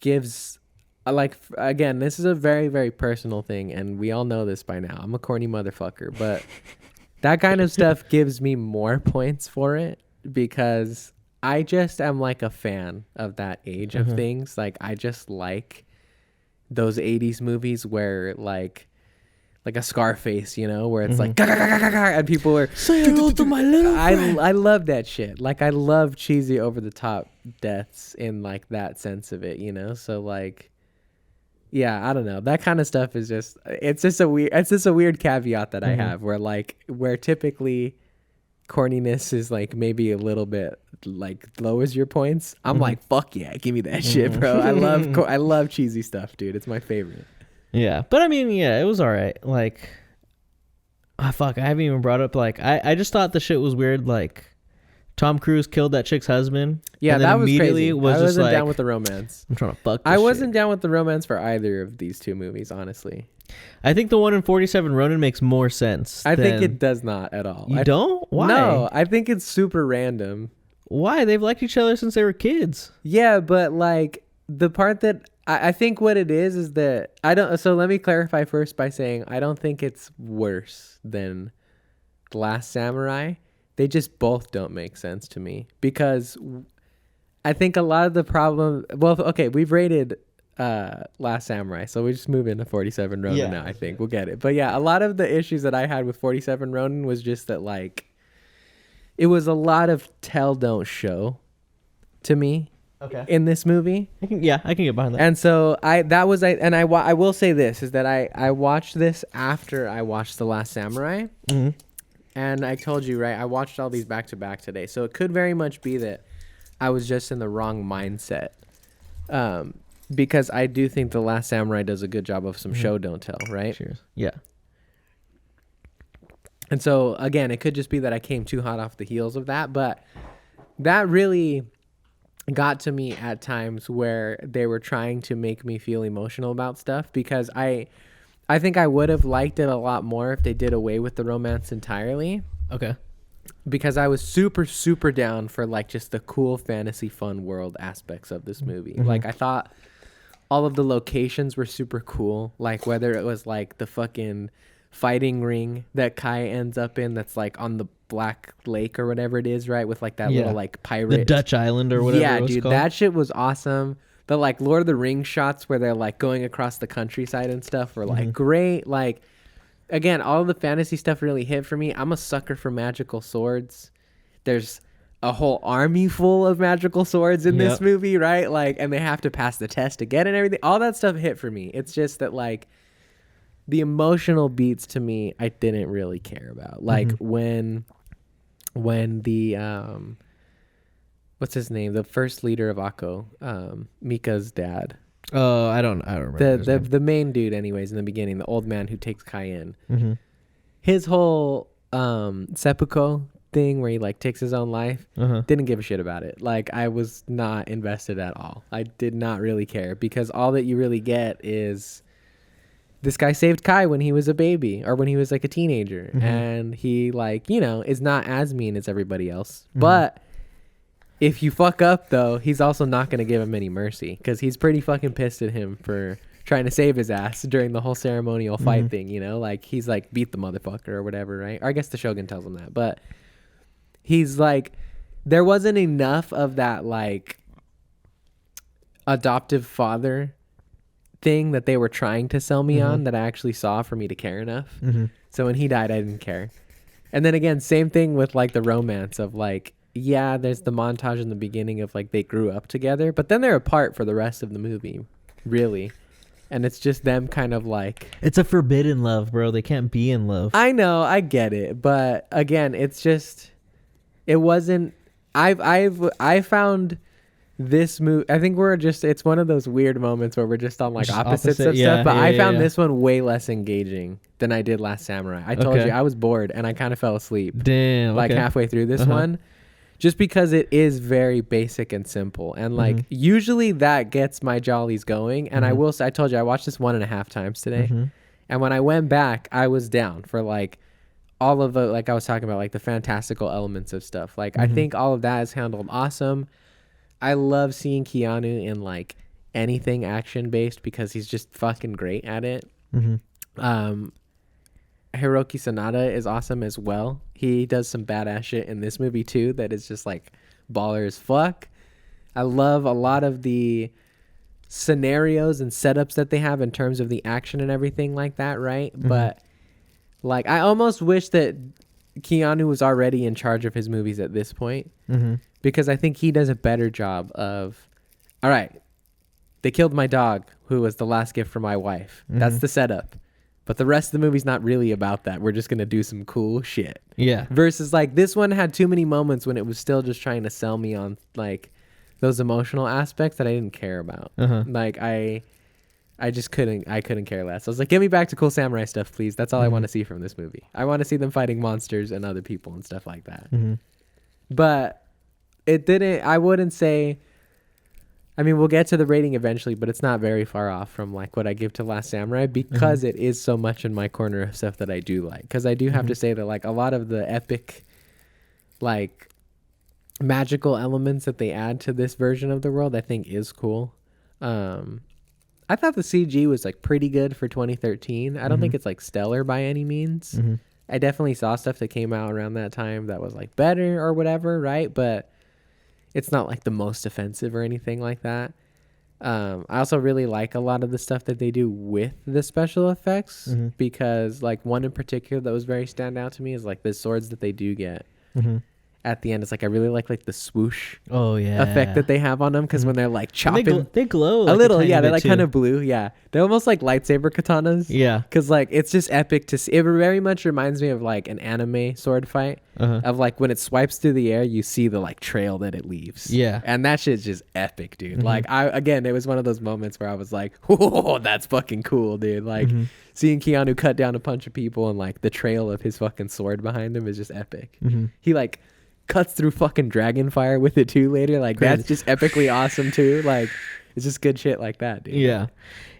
gives, like, again, this is a very, very personal thing. And we all know this by now. I'm a corny motherfucker. But that kind of stuff gives me more points for it, because I just am like a fan of that age of things. Like, I just like those 80s movies where like a Scarface, you know, where it's like "Gah, gah, gah, gah, gah," and people are Say hello to my little friend. I love that shit. Like I love cheesy over the top deaths in like that sense of it, you know? So like yeah, I don't know. That kind of stuff is just it's just a weird caveat that I have where typically corniness is like maybe a little bit like lowers your points. I'm like, fuck yeah, give me that shit, bro. I love cheesy stuff, dude. It's my favorite. Yeah, but I mean, yeah, it was all right. Like, fuck, I haven't even brought up like I just thought the shit was weird. Like, Tom Cruise killed that chick's husband. Yeah, and then that was immediately crazy. Was I just wasn't like, down with the romance. I'm trying to fuck. This I wasn't shit. down with the romance for either of these two movies, honestly. I think the one in 47 Ronin makes more sense. I think it does not at all. You don't? Why? No, I think it's super random. Why? They've liked each other since they were kids. Yeah, but like the part that I think what it is that I don't. So let me clarify first by saying I don't think it's worse than The Last Samurai. They just both don't make sense to me because I think a lot of the problem. Well, okay, we've rated Last Samurai, so we just move into 47 Ronin now. I think we'll get it. But yeah, a lot of the issues that I had with 47 Ronin was just that like it was a lot of tell don't show to me. Okay. In this movie. I can get behind that. And so I will say this is that I watched this after I watched The Last Samurai. Mm-hmm. And I told you, right, I watched all these back to back today. So it could very much be that I was just in the wrong mindset. Because I do think The Last Samurai does a good job of some show don't tell, right? Cheers. Yeah. And so again, it could just be that I came too hot off the heels of that, but that really got to me at times where they were trying to make me feel emotional about stuff because I think I would have liked it a lot more if they did away with the romance entirely. Okay. Because I was super, super down for like just the cool fantasy fun world aspects of this movie. Mm-hmm. Like I thought all of the locations were super cool. Like whether it was like the fucking fighting ring that Kai ends up in that's like on the Black Lake or whatever it is, right? With like that little like pirate. The Dutch island or whatever Yeah, it was dude, called. that shit was awesome. The like Lord of the Rings shots where they're like going across the countryside and stuff were like great. Like again, all of the fantasy stuff really hit for me. I'm a sucker for magical swords. There's a whole army full of magical swords in this movie, right? Like, and they have to pass the test to get it and everything. All that stuff hit for me. It's just that like the emotional beats to me, I didn't really care about. Like when the what's his name? The first leader of Akko, Mika's dad. Oh, I don't remember. The main dude, anyways, in the beginning, the old man who takes Kai in. Mm-hmm. His whole seppuku thing where he like takes his own life, didn't give a shit about it. Like I was not invested at all. I did not really care because all that you really get is this guy saved Kai when he was a baby or when he was like a teenager, and he like, you know, is not as mean as everybody else. But if you fuck up though, he's also not going to give him any mercy because he's pretty fucking pissed at him for trying to save his ass during the whole ceremonial fight thing, you know, like he's like beat the motherfucker or whatever, right? Or I guess the Shogun tells him that, but he's like, there wasn't enough of that like adoptive father thing that they were trying to sell me on that I actually saw for me to care enough. So when he died, I didn't care. And then again, same thing with like the romance of like, yeah, there's the montage in the beginning of like they grew up together, but then they're apart for the rest of the movie, really. And it's just them kind of like, It's a forbidden love, bro. They can't be in love. I know, I get it, but again, it's just, it wasn't. I found this movie. I think it's one of those weird moments where we're just on like Just opposites opposite, of yeah, stuff. But yeah, I yeah, found yeah. this one way less engaging than I did Last Samurai. I told Okay. you I was bored and I kind of fell asleep Damn. like okay. halfway through this one. Just because it is very basic and simple. And like usually that gets my jollies going. And I will say, I told you I watched this 1.5 times today. And when I went back, I was down for like all of the, like I was talking about, like the fantastical elements of stuff. Like I think all of that is handled awesome. I love seeing Keanu in like anything action based because he's just fucking great at it. Hiroki Sanada is awesome as well. He does some badass shit in this movie too that is just like baller as fuck. I love a lot of the scenarios and setups that they have in terms of the action and everything like that, right? But like I almost wish that Keanu was already in charge of his movies at this point, because I think he does a better job of, all right, they killed my dog, who was the last gift from my wife. That's the setup. But the rest of the movie's not really about that. We're just going to do some cool shit. Yeah. Versus like this one had too many moments when it was still just trying to sell me on like those emotional aspects that I didn't care about. Like I just couldn't care less. I was like, get me back to cool samurai stuff, please. That's all I want to see from this movie. I want to see them fighting monsters and other people and stuff like that. But it didn't, I wouldn't say, I mean, we'll get to the rating eventually, but it's not very far off from like what I give to Last Samurai, because it is so much in my corner of stuff that I do like. Because I do have to say that like a lot of the epic, like magical elements that they add to this version of the world, I think is cool. I thought the CG was like pretty good for 2013. I don't think it's like stellar by any means. I definitely saw stuff that came out around that time that was like better or whatever, right? But it's not like the most offensive or anything like that. I also really like a lot of the stuff that they do with the special effects, because like one in particular that was very stand out to me is like the swords that they do get at the end. It's like I really like the swoosh effect that they have on them, because when they're like chopping, they glow like a little. Yeah, they're like kind of blue. Yeah, they're almost like lightsaber katanas. Yeah, because like it's just epic to see. It very much reminds me of like an anime sword fight, of like when it swipes through the air, you see the like trail that it leaves. Yeah, and that shit's just epic, dude. Like it was one of those moments where I was like, "Oh, that's fucking cool, dude!" Like seeing Keanu cut down a bunch of people and like the trail of his fucking sword behind him is just epic. He like cuts through fucking dragon fire with it too later. Like that's just epically awesome too. Like it's just good shit like that, dude.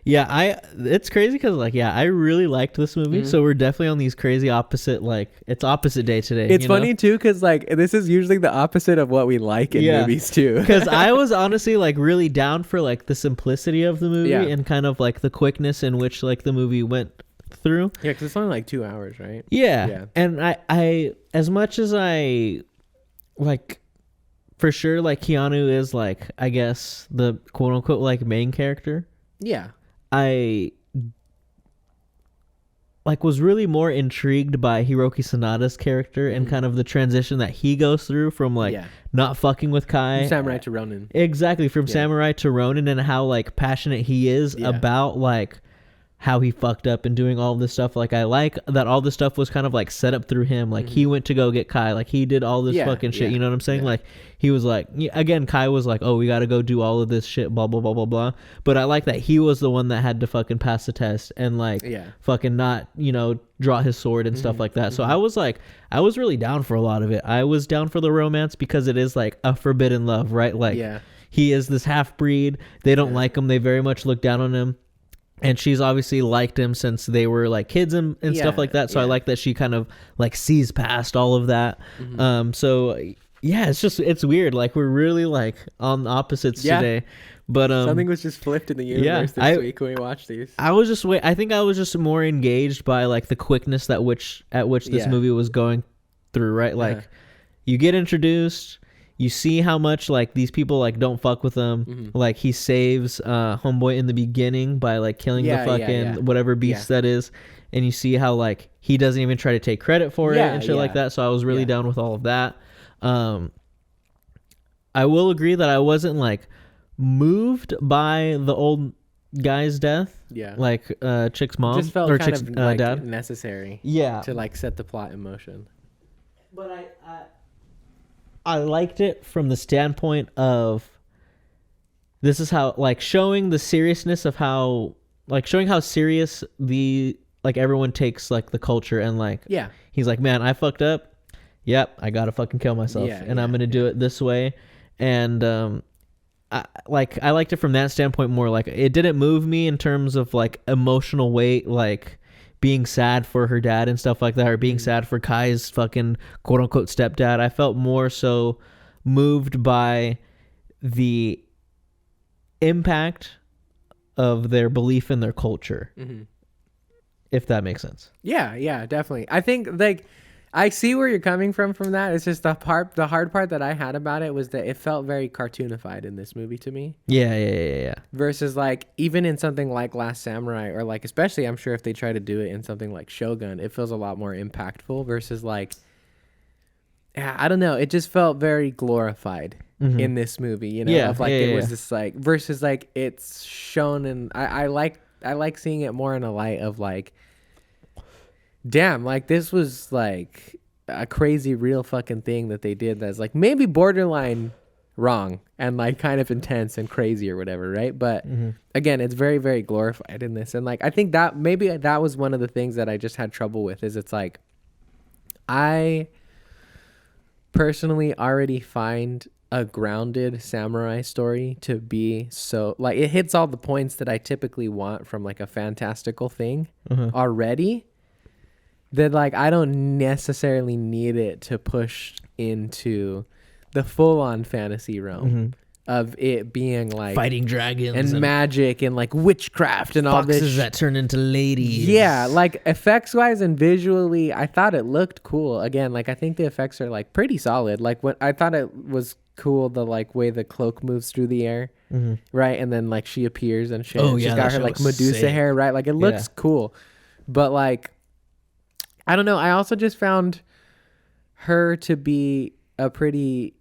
It's crazy because like I really liked this movie, so we're definitely on these crazy opposite, like it's opposite day today. It's funny too because like this is usually the opposite of what we like in movies too. Because I was honestly like really down for like the simplicity of the movie and kind of like the quickness in which like the movie went through. Yeah, because it's only like 2 hours, right? Yeah. And I as much as I like, for sure, like Keanu is like, I guess the quote unquote like main character. Yeah. I like was really more intrigued by Hiroki Sanada's character and kind of the transition that he goes through from like not fucking with Kai. From Samurai to Ronin. Exactly. From Samurai to Ronin, and how like passionate he is about like how he fucked up and doing all this stuff. Like I like that all this stuff was kind of like set up through him. Like he went to go get Kai. Like he did all this fucking shit. You know what I'm saying? Like he was like, again, Kai was like, oh, we got to go do all of this shit, blah, blah, blah, blah, blah. But I like that he was the one that had to fucking pass the test and like fucking not, draw his sword and stuff like that. So I was like, I was really down for a lot of it. I was down for the romance because it is like a forbidden love, right? Like he is this half breed. They don't like him. They very much look down on him. And she's obviously liked him since they were like kids and stuff like that. So I like that she kind of like sees past all of that. So yeah, it's weird. Like we're really like on opposites today. But something was just flipped in the universe this week when we watched these. I think I was just more engaged by like the quickness at which this movie was going through, right? Like you get introduced, you see how much like these people like don't fuck with him. Like he saves homeboy in the beginning by like killing the fucking whatever beast that is, and you see how like he doesn't even try to take credit for it and shit like that. So I was really down with all of that. I will agree that I wasn't like moved by the old guy's death. Like chick's mom, just felt or kind chick's of, like, dad necessary. To like set the plot in motion. But I liked it from the standpoint of this is how like showing the seriousness of how like showing how serious the like everyone takes like the culture, and like he's like, man, I fucked up. Yep, I gotta fucking kill myself, and I'm gonna do it this way. And I liked it from that standpoint more. Like it didn't move me in terms of like emotional weight, like being sad for her dad and stuff like that, or being sad for Kai's fucking quote unquote stepdad. I felt more so moved by the impact of their belief in their culture, if that makes sense. Yeah, definitely. I think like I see where you're coming from that. It's just the hard part that I had about it was that it felt very cartoonified in this movie to me. Yeah. Versus like even in something like Last Samurai, or like especially I'm sure if they try to do it in something like Shogun, it feels a lot more impactful versus like, I don't know, it just felt very glorified in this movie, you know, of like it was this like versus like it's shown, and I like seeing it more in a light of like, damn, like this was like a crazy real fucking thing that they did that's like maybe borderline wrong and like kind of intense and crazy or whatever, right? But again, it's very, very glorified in this. And like I think that maybe that was one of the things that I just had trouble with, is it's like I personally already find a grounded samurai story to be so like it hits all the points that I typically want from like a fantastical thing already, that like I don't necessarily need it to push into the full-on fantasy realm of it being like fighting dragons and magic and like witchcraft and all this foxes that turn into ladies. Yeah, like effects wise and visually, I thought it looked cool. Again, like I think the effects are like pretty solid. Like what I thought it was cool, the like way the cloak moves through the air, right? And then like she appears and shit. Oh, She's yeah, got that her shit like looks Medusa sick. hair, right? Like it looks cool. But like I don't know, I also just found her to be a pretty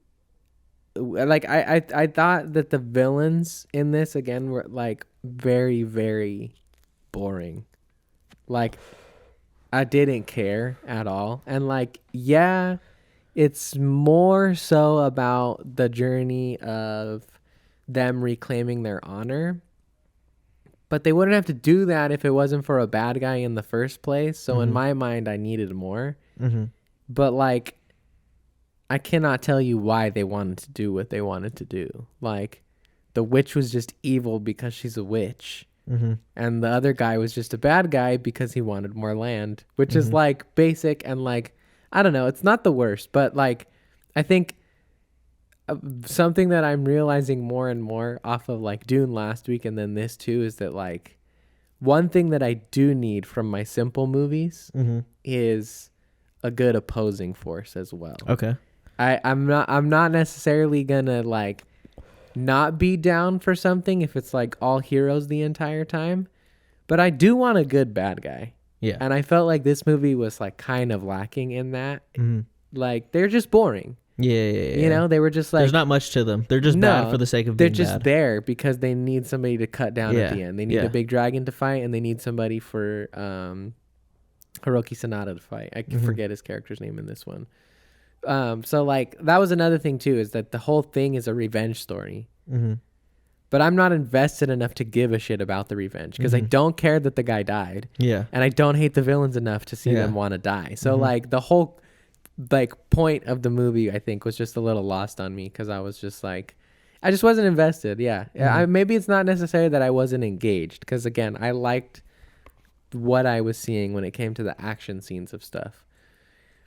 like I thought that the villains in this again were like very, very boring. Like I didn't care at all. And like, yeah, it's more so about the journey of them reclaiming their honor. But they wouldn't have to do that if it wasn't for a bad guy in the first place. So in my mind, I needed more. But like, I cannot tell you why they wanted to do what they wanted to do. Like, the witch was just evil because she's a witch. And the other guy was just a bad guy because he wanted more land, which is like basic and like, I don't know, it's not the worst, but like, I think something that I'm realizing more and more off of like Dune last week and then this too is that like one thing that I do need from my simple movies is a good opposing force as well. Okay. I'm not necessarily gonna like not be down for something if it's like all heroes the entire time, but I do want a good bad guy. Yeah. And I felt like this movie was like kind of lacking in that. Like they're just boring. Yeah. You know, they were just like, there's not much to them. They're just bad for the sake of they're being just bad. there because they need somebody to cut down at the end. They need a big dragon to fight, and they need somebody for Hiroki Sanada to fight. I forget his character's name in this one. So like that was another thing too, is that the whole thing is a revenge story. But I'm not invested enough to give a shit about the revenge because I don't care that the guy died. Yeah. And I don't hate the villains enough to see them want to die. So like the whole like point of the movie, I think, was just a little lost on me because I was just like, I just wasn't invested. Yeah. Maybe it's not necessary that I wasn't engaged because again, I liked what I was seeing when it came to the action scenes of stuff.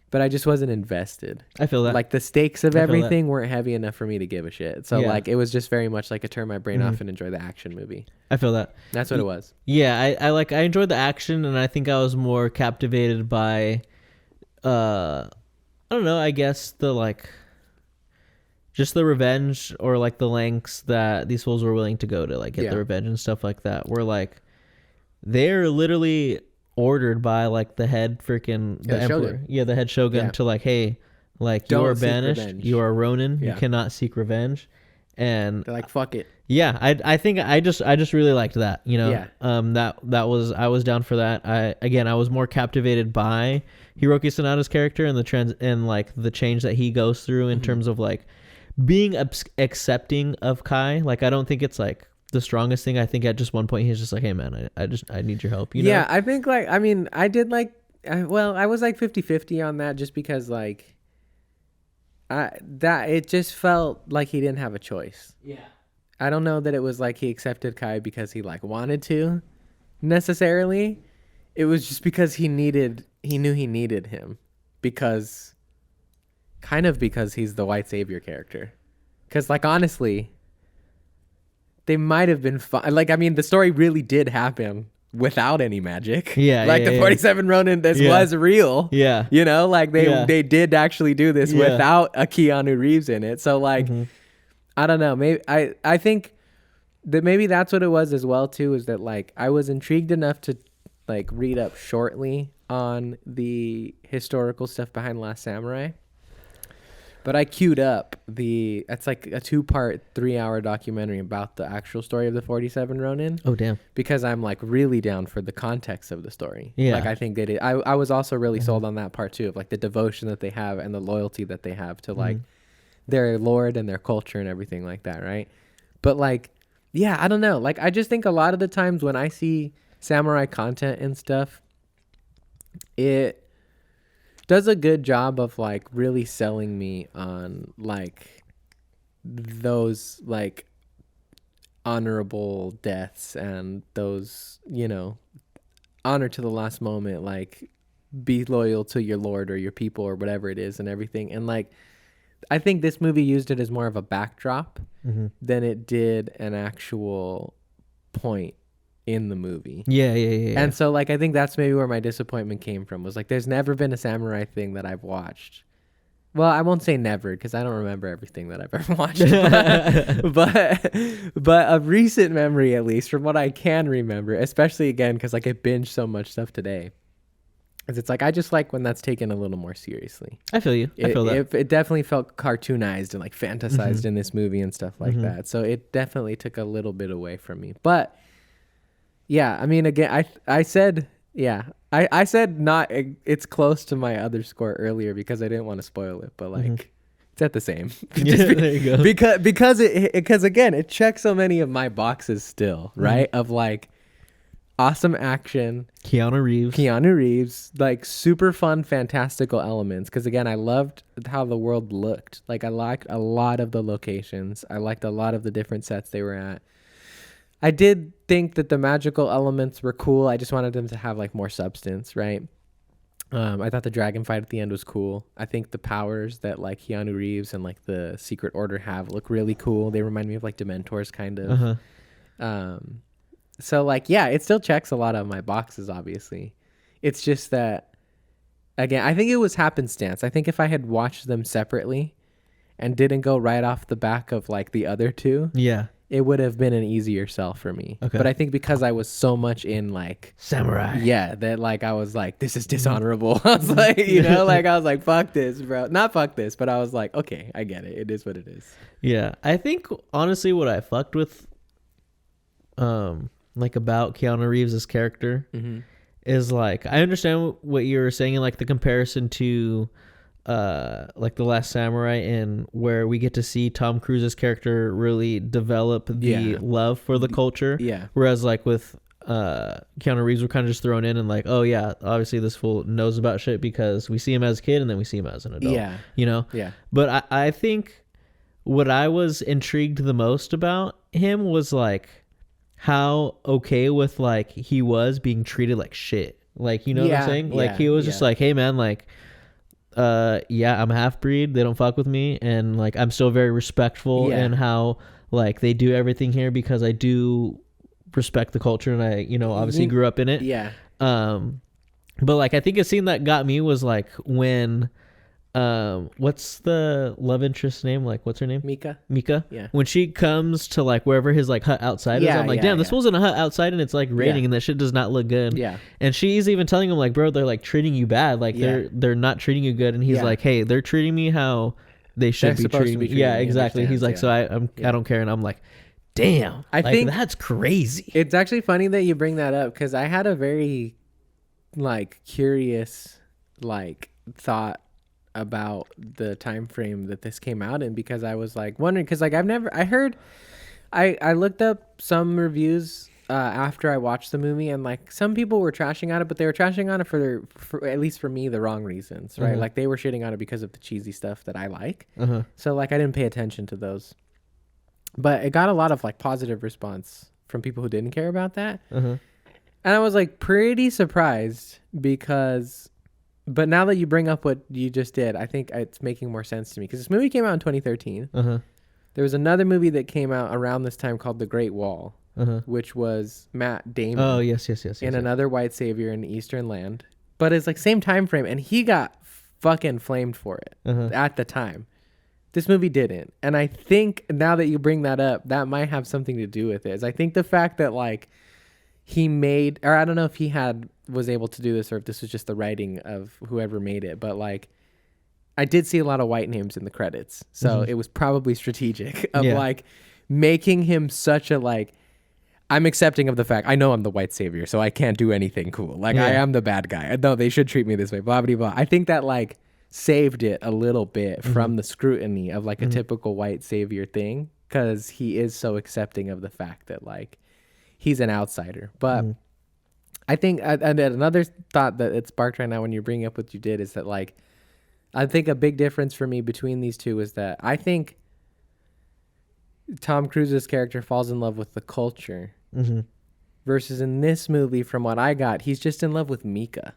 But I just wasn't invested. I feel that. Like the stakes of everything weren't heavy enough for me to give a shit. So like it was just very much like a turn my brain off and enjoy the action movie. I feel that. That's what it was. Yeah, I enjoyed the action, and I think I was more captivated by I don't know, I guess the like just the revenge or like the lengths that these fools were willing to go to like get the revenge and stuff like that. Where like they're literally ordered by like the head freaking the emperor. Shogun. Yeah, the head shogun to like, hey, like you are banished, you are a Ronin, you cannot seek revenge. And they're like, fuck it. Yeah, I think I just really liked that, you know. That was, I was down for that. I was more captivated by Hiroki Sanada's character and like the change that he goes through in terms of like being accepting of Kai. Like I don't think it's like the strongest thing. I think at just one point he's just like, hey man, I need your help, you know. Yeah, I think like, I mean, I did like I was like 50-50 on that just because like it just felt like he didn't have a choice. Yeah. I don't know that it was like he accepted Kai because he like wanted to necessarily. It was just because he knew he needed him because he's the white savior character. Cause like, honestly, they might've been fine. Like, I mean, the story really did happen without any magic. Yeah, like yeah, the yeah. 47 Ronin, this was real. Yeah. You know, like they did actually do this Yeah. without a Keanu Reeves in it. So like, I don't know. Maybe I think that maybe that's what it was as well too. Is that like I was intrigued enough to like read up shortly on the historical stuff behind Last Samurai. But I queued up it's like a 2-part, 3-hour documentary about the actual story of the 47 Ronin. Oh, damn. Because I'm like really down for the context of the story. Yeah. Like I think they did. I was also really sold on that part too, of like the devotion that they have and the loyalty that they have to like their lord and their culture and everything like that. Right. But like, yeah, I don't know. Like, I just think a lot of the times when I see samurai content and stuff, it does a good job of like really selling me on like those like honorable deaths and those, you know, honor to the last moment, like be loyal to your lord or your people or whatever it is and everything. And like, I think this movie used it as more of a backdrop than it did an actual point in the movie. Yeah. And so like I think that's maybe where my disappointment came from, was like there's never been a samurai thing that I've watched. Well, I won't say never because I don't remember everything that I've ever watched. but a recent memory, at least from what I can remember, especially again because like I binged so much stuff today, is it's like I just like when that's taken a little more seriously. I feel you. I feel that. It definitely felt cartoonized and like fantasized in this movie and stuff like that. So it definitely took a little bit away from me. But yeah, I mean, again, I said, yeah, I said not, it's close to my other score earlier because I didn't want to spoil it, but like it's at the same. There you go. Because again, it checks so many of my boxes still, right? Of like awesome action, Keanu Reeves, like super fun, fantastical elements. Because again, I loved how the world looked. Like I liked a lot of the locations. I liked a lot of the different sets they were at. I did think that the magical elements were cool. I just wanted them to have like more substance, right? I thought the dragon fight at the end was cool. I think the powers that like Keanu Reeves and like the Secret Order have look really cool. They remind me of like Dementors kind of. So like, yeah, it still checks a lot of my boxes, obviously. It's just that, again, I think it was happenstance. I think if I had watched them separately and didn't go right off the back of like the other two, it would have been an easier sell for me. Okay. But I think because I was so much in like samurai, that like I was like, this is dishonorable. I was like, you know, like I was like, fuck this, bro. Not fuck this, but I was like, okay, I get it. It is what it is. Yeah, I think honestly, what I fucked with, like about Keanu Reeves' character, is like I understand what you were saying in like the comparison to like The Last Samurai, and where we get to see Tom Cruise's character really develop the love for the culture. Yeah. Whereas like with Keanu Reeves, we're kind of just thrown in and like, oh yeah, obviously this fool knows about shit because we see him as a kid and then we see him as an adult. Yeah. You know? Yeah. But I think what I was intrigued the most about him was like how okay with like he was being treated like shit. Like, you know what I'm saying? Like he was just like, hey man, like I'm a half breed, they don't fuck with me, and like I'm still very respectful in how like they do everything here because I do respect the culture and I, you know, obviously grew up in it. But like I think a scene that got me was like when what's the love interest name, like what's her name, Mika, when she comes to like wherever his like hut outside is, I'm like, damn, this wasn't a hut outside and it's like raining and that shit does not look good. And she's even telling him like, bro, they're like treating you bad, like they're not treating you good, and he's like, hey, they're treating me how they should be treating me. Yeah, exactly. He's like, so I don't care. And I'm like, damn, I think that's crazy. It's actually funny that you bring that up because I had a very like curious like thought about the time frame that this came out in, because I was like wondering, because like I looked up some reviews after I watched the movie, and like some people were trashing on it, but they were trashing on it for at least for me the wrong reasons, right? Like they were shitting on it because of the cheesy stuff that I like. So like I didn't pay attention to those, but it got a lot of like positive response from people who didn't care about that. And I was like pretty surprised because, but now that you bring up what you just did, I think it's making more sense to me, because this movie came out in 2013. There was another movie that came out around this time called The Great Wall. which was Matt Damon. Oh yes. In another white savior in Eastern land, but it's like same time frame, and he got fucking flamed for it at the time. This movie didn't, and I think now that you bring that up, that might have something to do with it. Is I think the fact that like he made, or I don't know if he was able to do this, or if this was just the writing of whoever made it, but like I did see a lot of white names in the credits, so it was probably strategic of like making him such a like, I'm accepting of the fact I know I'm the white savior, so I can't do anything cool. Like I am the bad guy. No, they should treat me this way. Blah blah blah. I think that like saved it a little bit from the scrutiny of like a typical white savior thing, because he is so accepting of the fact that like he's an outsider. But I think and another thought that it sparked right now when you're bringing up what you did is that like I think a big difference for me between these two is that I think Tom Cruise's character falls in love with the culture, versus in this movie, from what I got, he's just in love with Mika.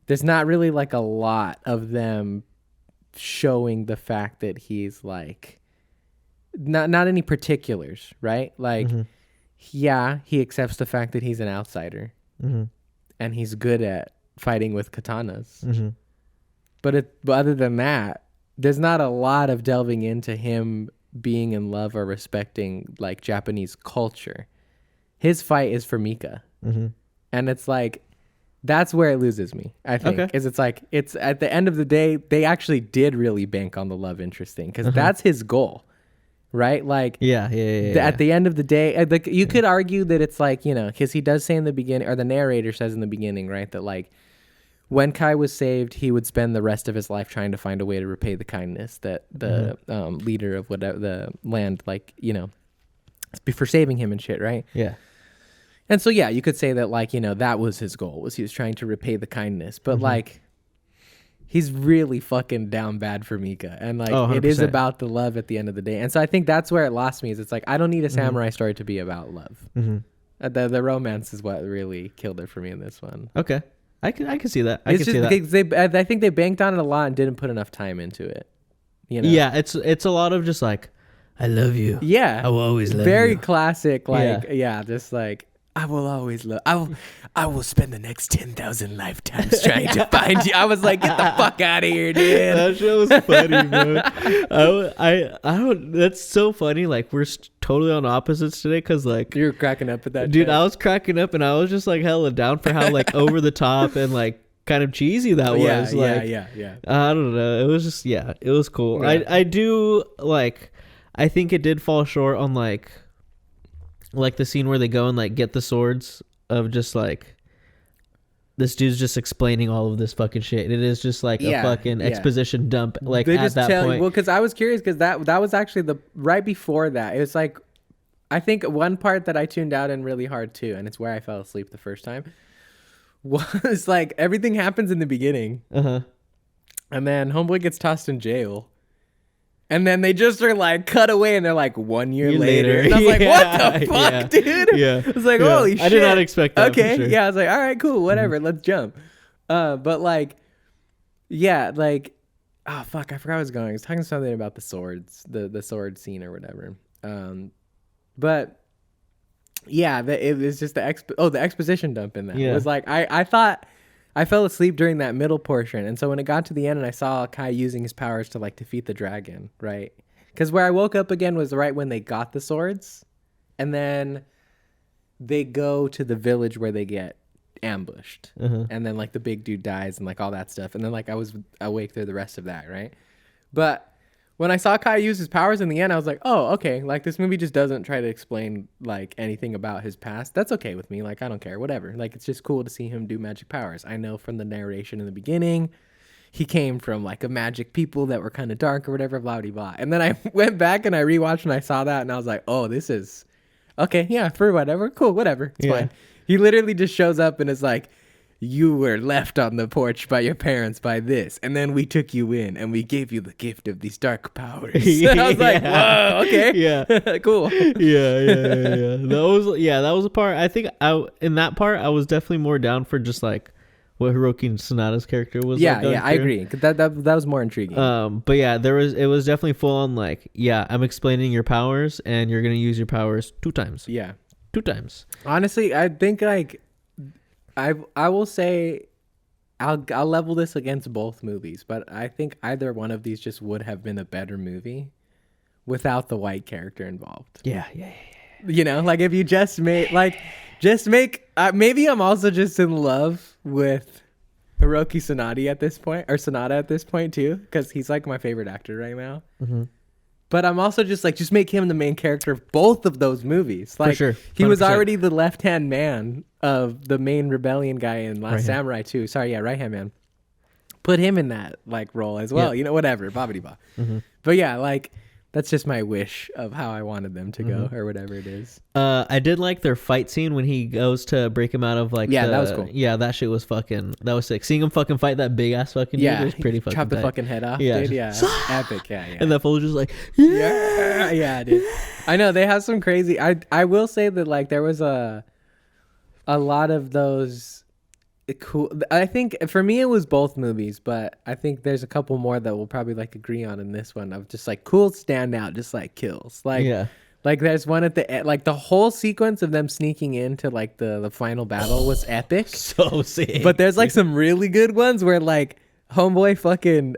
There's not really like a lot of them showing the fact that he's like not any particulars, right? Like he accepts the fact that he's an outsider, and he's good at fighting with katanas. But other than that, there's not a lot of delving into him being in love or respecting like Japanese culture. His fight is for Mika, and it's like that's where it loses me, I think. Is it's like it's at the end of the day they actually did really bank on the love interest thing, because that's his goal, right? Like at the end of the day, like you could argue that it's like, you know, because he does say in the beginning, or the narrator says in the beginning, right, that like when Kai was saved, he would spend the rest of his life trying to find a way to repay the kindness that the leader of whatever the land, like, you know, for saving him and shit, right? Yeah. And so, yeah, you could say that, like, you know, that was his goal, was he was trying to repay the kindness. But, like, he's really fucking down bad for Mika. And, like, it is about the love at the end of the day. And so I think that's where it lost me, is it's like, I don't need a samurai story to be about love. The romance is what really killed it for me in this one. Okay. I can see that. I think they banked on it a lot and didn't put enough time into it. You know? Yeah, it's a lot of just like, I love you. Yeah. I will always love you. Very classic, like, just like, I will always love. I will spend the next 10,000 lifetimes trying to find you. I was like, get the fuck out of here, dude. That shit was funny, bro. I don't. That's so funny. Like we're totally on opposites today, because like you were cracking up at that, dude. I was cracking up, and I was just like hella down for how like over the top and like kind of cheesy that was. Yeah. I don't know. It was just it was cool. Yeah. I do like. I think it did fall short on like the scene where they go and like get the swords, of just like this dude's just explaining all of this fucking shit. It is just like a fucking exposition dump. Like they at just that point. Well, because I was curious, because that was actually the right before that. It was like, I think one part that I tuned out in really hard too, and it's where I fell asleep the first time, was like everything happens in the beginning, and then homeboy gets tossed in jail. And then they just are like cut away, and they're like 1 year later. And I was like, what the fuck, dude? Yeah. I was like, holy shit. I did not expect that. Okay. For sure. Yeah. I was like, all right, cool. Whatever. Let's jump. But like, like, oh, fuck. I forgot where I was going. I was talking something about the swords, the sword scene or whatever. But yeah, it was just the exposition dump in that. It was like, I thought I fell asleep during that middle portion. And so when it got to the end and I saw Kai using his powers to like defeat the dragon, right? Because where I woke up again was right when they got the swords. And then they go to the village where they get ambushed. And then like the big dude dies and like all that stuff. And then like I was awake through the rest of that, right? But when I saw Kai use his powers in the end, I was like, oh, okay. Like this movie just doesn't try to explain like anything about his past. That's okay with me. Like, I don't care, whatever. Like, it's just cool to see him do magic powers. I know from the narration in the beginning, he came from like a magic people that were kind of dark or whatever, blah, blah, blah. And then I went back and I rewatched and I saw that and I was like, oh, this is okay. Yeah, for whatever. Cool, whatever. It's fine. He literally just shows up and is like, you were left on the porch by your parents by this, and then we took you in and we gave you the gift of these dark powers. I was like, whoa, okay. Yeah. Cool. Yeah. That was a part. I think in that part I was definitely more down for just like what Hiroki Sanada's character was. Yeah, I agree. That was more intriguing. But yeah, it was definitely full on like, I'm explaining your powers and you're gonna use your powers 2 times. Yeah. 2 times. Honestly, I think like I will say I'll level this against both movies, but I think either one of these just would have been a better movie without the white character involved. Yeah. You know, like if you just make maybe I'm also just in love with Hiroki Sanada at this point too, because he's like my favorite actor right now. Mm-hmm. But I'm also just like, just make him the main character of both of those movies. Like, For sure. He was 100%. already the left-hand man of the main rebellion guy in Last Samurai too. Sorry, yeah, right-hand man. Put him in that like role as well. Yeah. You know, whatever, bobbity-ba. Mm-hmm. But yeah, like that's just my wish of how I wanted them to go or whatever it is. I did like their fight scene when he goes to break him out of like that was cool. Yeah, that shit was sick. Seeing him fucking fight that big ass fucking dude was pretty fucking chop the tight. fucking head off, Yeah. dude. Yeah, epic. Yeah. And that fool was just like, Yeah, dude. I know they have some crazy. I will say that like there was a lot of those cool. I think for me it was both movies, but I think there's a couple more that we'll probably like agree on in this one of just like cool standout, just like kills. Like yeah. like there's one at the end, like the whole sequence of them sneaking into like the final battle was epic. So sick. But there's like some really good ones where like homeboy fucking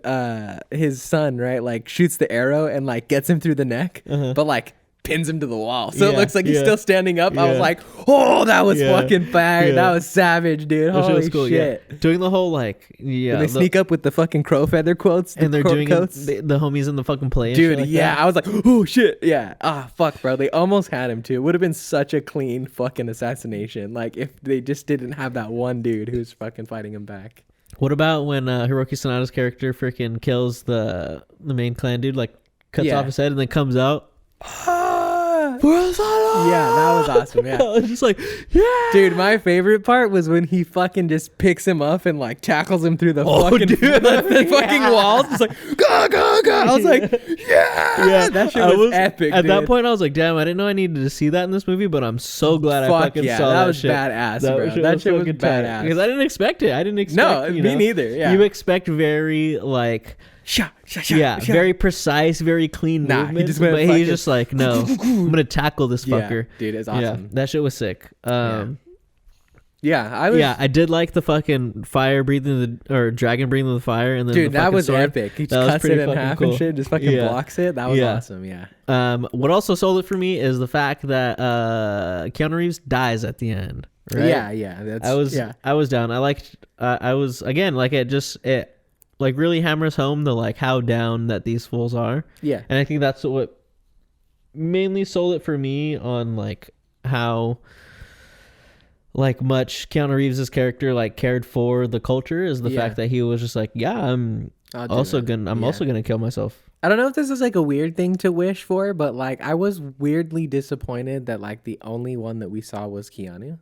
his son, right, like shoots the arrow and like gets him through the neck, but like pins him to the wall, so it looks like he's still standing up. I was like, oh, that was fucking fire. That was savage, dude. That shit was Holy cool, shit. yeah. Doing the whole like And they sneak up with the fucking crow feather quotes, and they're doing quotes. it, the homies in the fucking play and Dude, shit like yeah, that. I was like, oh shit, yeah. Fuck, bro. They almost had him too. It would have been such a clean fucking assassination, like if they just didn't have that one dude who's fucking fighting him back. What about when Hiroki Sanada's character freaking kills the main clan dude, like cuts off his head and then comes out? Yeah, that was awesome. Yeah. I was just like, yeah. Dude, my favorite part was when he fucking just picks him up and like tackles him through the fucking walls. It's like, go, go, go. I was like, yeah. That shit was epic. At that dude. point, I was like, damn, I didn't know I needed to see that in this movie, but I'm so glad I fucking saw that. That was shit. badass, bro. That shit was fucking tight. badass. Because I didn't expect it. I didn't expect. No, me neither. Yeah. You expect very like. Very precise, very clean movements. But he's just like, no, I'm gonna tackle this fucker. Dude, it's awesome. Yeah, that shit was sick. I did like the fucking fire breathing dragon breathing the fire, and then dude, the that was sword. epic. He That just was cuts pretty it in fucking half cool. and shit, just fucking blocks it. That was awesome. Yeah. What also sold it for me is the fact that Keanu Reeves dies at the end. Right? Yeah. I was down. I was again like it like really hammers home the like how down that these fools are. Yeah. And I think that's what mainly sold it for me on like how like much Keanu Reeves' character like cared for the culture is the fact that he was just like, I'm also gonna kill myself. I don't know if this is like a weird thing to wish for, but like I was weirdly disappointed that like the only one that we saw was Keanu.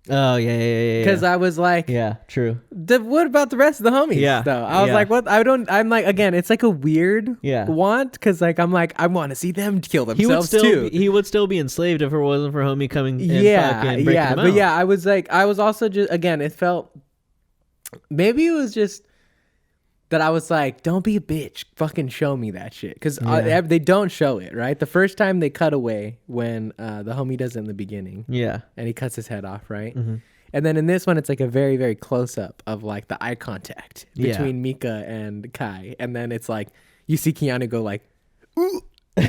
Oh yeah. Because I was like, yeah, true. What about the rest of the homies? Yeah, though I was like, what? I'm like, again, it's like a weird want because like I'm like I want to see them kill themselves too. He would still be enslaved if it wasn't for homie coming. And fucking breaking him out. But yeah, I was also just again, it felt maybe it was just that I was like, don't be a bitch, fucking show me that shit because they don't show it right. The first time they cut away when the homie does it in the beginning, and he cuts his head off, right. Mm-hmm. And then in this one, it's like a very, very close up of like the eye contact between Mika and Kai. And then it's like, you see Keanu go like, ooh. You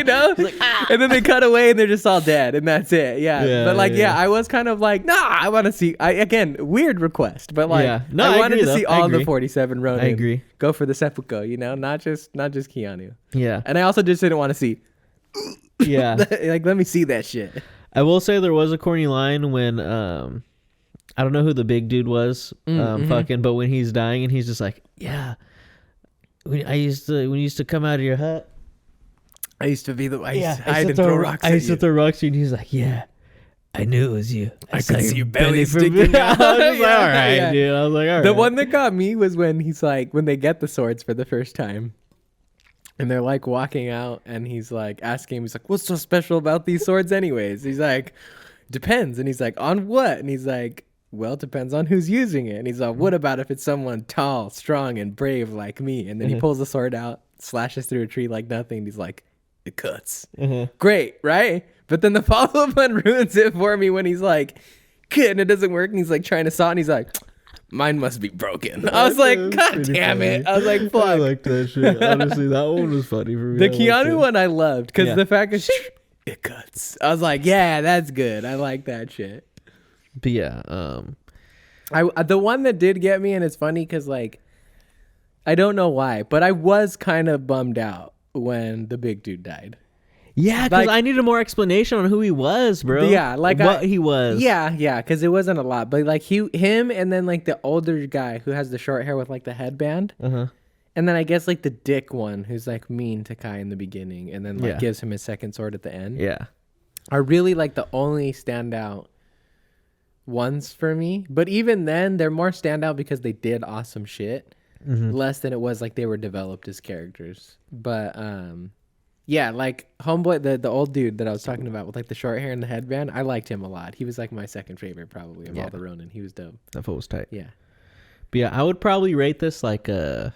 know? Like, and then they cut away and they're just all dead. And that's it. But like, I was kind of like, nah, I want to see, again, weird request. But like, I wanted to see all the 47 Ronin. I agree. Go for the seppuku, you know? Not just Keanu. Yeah. And I also just didn't want to see. Yeah. Like, let me see that shit. I will say there was a corny line when I don't know who the big dude was, but when he's dying and he's just like, when you used to come out of your hut, I used to be the I used to throw rocks. I used to throw rocks, and he's like, I knew it was you. I could see your belly sticking out. I was just like, all right, dude. I was like, all right. The one that got me was when he's like, when they get the swords for the first time. And they're like walking out and he's like asking him, he's like, what's so special about these swords anyways? He's like, depends. And he's like, on what? And he's like, well, it depends on who's using it. And he's like, what about if it's someone tall, strong, and brave like me? And then he pulls the sword out, slashes through a tree like nothing. And he's like, it cuts. Great, right? But then the follow-up one ruins it for me when he's like, and it doesn't work, and he's like trying to saw it, and he's like, mine must be broken. I was like, God damn it. I was like, fuck. I like that shit. Honestly, that one was funny for me. The Keanu one I loved because Yeah. the fact is it cuts. I was like, yeah, that's good. I like that shit. But yeah, The one that did get me, and it's funny because like I don't know why, but I was kind of bummed out when the big dude died. yeah, because like- I needed more explanation on who he was, bro. Yeah, like what he was. Yeah, because it wasn't a lot, but like him, and then like the older guy who has the short hair with like the headband, Uh-huh. and then I guess like the dick one who's like mean to Kai in the beginning, and then like Yeah. gives him his second sword at the end. Yeah. Are really like the only standout ones for me. But even then, they're more standout because they did awesome shit, less than it was like they were developed as characters. But yeah, like homeboy, the old dude that I was talking about with like the short hair and the headband, I liked him a lot. He was like my second favorite probably of all the Ronin. He was dope. That foot was tight. Yeah. But yeah, I would probably rate this like a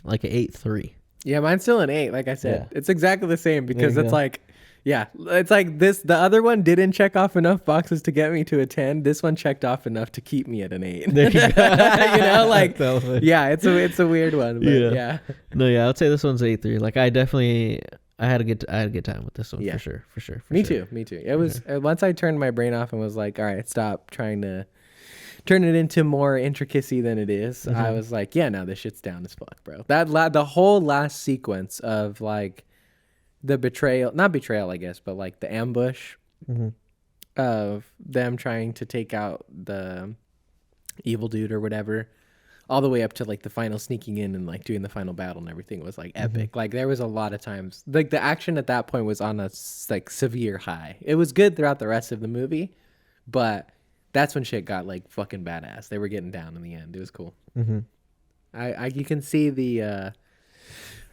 8.3. Yeah, mine's still an 8. Like I said, Yeah. it's exactly the same because There you it's go. like, yeah, it's like this. The other one didn't check off enough boxes to get me to a 10. This one checked off enough to keep me at an 8. There you go. You know, like, Totally. yeah, it's a weird one. But yeah. No, yeah, I would say this one's 8.3. Like I had a good time with this one Yeah. for sure. Me too. It was once I turned my brain off and was like, all right, stop trying to turn it into more intricacy than it is. I was like, yeah, no, this shit's down as fuck, bro. The whole last sequence of like the not betrayal, I guess, but like the ambush of them trying to take out the evil dude or whatever, all the way up to like the final sneaking in and like doing the final battle and everything was like epic. Like there was a lot of times like the action at that point was on a like severe high. It was good throughout the rest of the movie, but that's when shit got like fucking badass. They were getting down in the end. It was cool. You can see the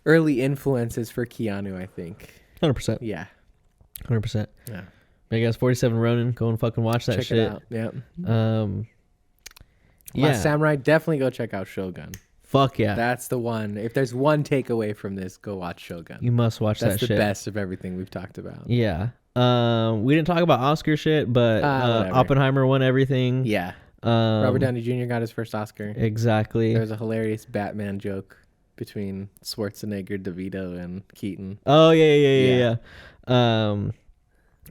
early influences for Keanu, I think. 100%. Yeah. 100%. Yeah. I guess 47 Ronin. Go and fucking watch that Check shit. it out. Yeah. Yeah. Last Samurai, definitely go check out Shogun. Fuck yeah. That's the one. If there's one takeaway from this, go watch Shogun. You must watch That's that the shit. best of everything we've talked about. Yeah. We didn't talk about Oscar shit, but Whatever. Oppenheimer won everything. Yeah. Robert Downey Jr. got his first Oscar. Exactly. There was a hilarious Batman joke between Schwarzenegger, DeVito, and Keaton. Oh yeah.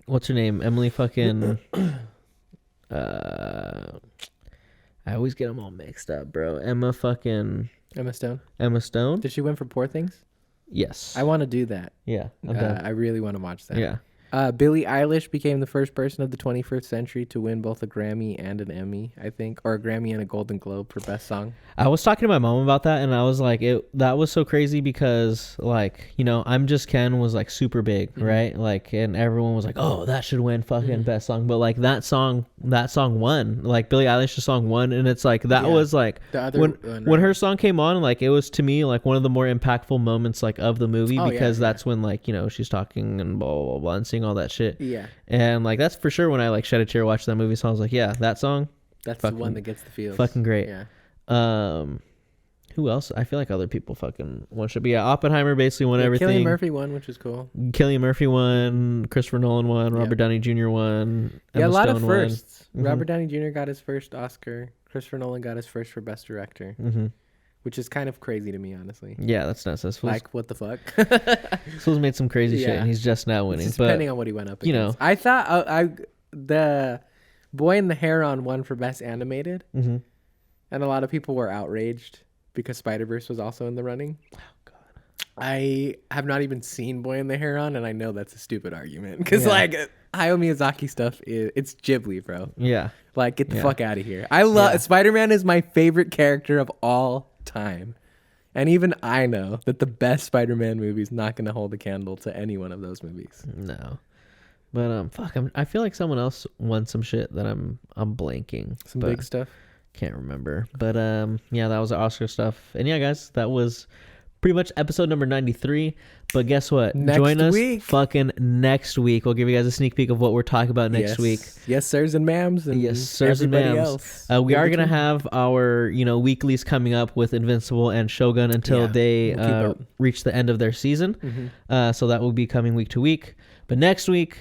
What's her name? Emily fucking. I always get them all mixed up, bro. Emma Stone. Emma Stone. Did she win for Poor Things? Yes. I want to do that. Yeah. I'm done. I really want to watch that. Yeah. Billie Eilish became the first person of the 21st century to win both a Grammy and an Emmy, I think, or a Grammy and a Golden Globe for Best Song. I was talking to my mom about that, and I was like, that was so crazy because, like, you know, I'm Just Ken was like super big, right? Like, and everyone was like, oh, that should win fucking Best Song. But like that song won. Like Billie Eilish's song won, and it's like that was like The other when one, when right? her song came on, like it was to me like one of the more impactful moments like of the movie because that's when like, you know, she's talking and blah blah blah, blah and singing all that shit. Yeah. And like that's for sure when I like shed a tear watching that movie. So I was like, yeah, that song, That's fucking- the one that gets the feels. fucking great. Yeah. Who else? I feel like other people fucking won shit. But yeah, Oppenheimer basically won Yeah, everything. Cillian Murphy won, which is cool. Cillian Murphy won. Christopher Nolan won. Robert Downey Jr. won. Yeah, a Emma lot Stone of won. firsts. Robert Downey Jr. got his first Oscar. Christopher Nolan got his first for Best Director, which is kind of crazy to me, honestly. Yeah, that's nuts. That's Like, what the fuck? Fool's made some crazy shit, Yeah. and he's just now winning. Just But depending on what he went up you against. know. I thought the Boy in the Heron won for Best Animated, and a lot of people were outraged because Spider-Verse was also in the running. Oh, God. I have not even seen Boy in the Heron, and I know that's a stupid argument because, like, Hayao Miyazaki stuff, it's Ghibli, bro. yeah, Like, get the fuck out of here. I love Spider-Man is my favorite character of all time. And even I know that the best Spider-Man movie is not going to hold a candle to any one of those movies. no. But fuck, I feel like someone else won some shit that I'm blanking. Some but big stuff. Can't remember. But yeah, that was the Oscar stuff. And yeah, guys, that was pretty much episode number 93. But guess what? Next Join us week. fucking next week. We'll give you guys a sneak peek of what we're talking about next week. Yes, sirs and ma'ams. And Yes, sirs and everybody ma'ams. else. We In are going to between. have our, weeklies coming up with Invincible and Shogun until Yeah, they we'll keep up. reach the end of their season. So that will be coming week to week. But next week,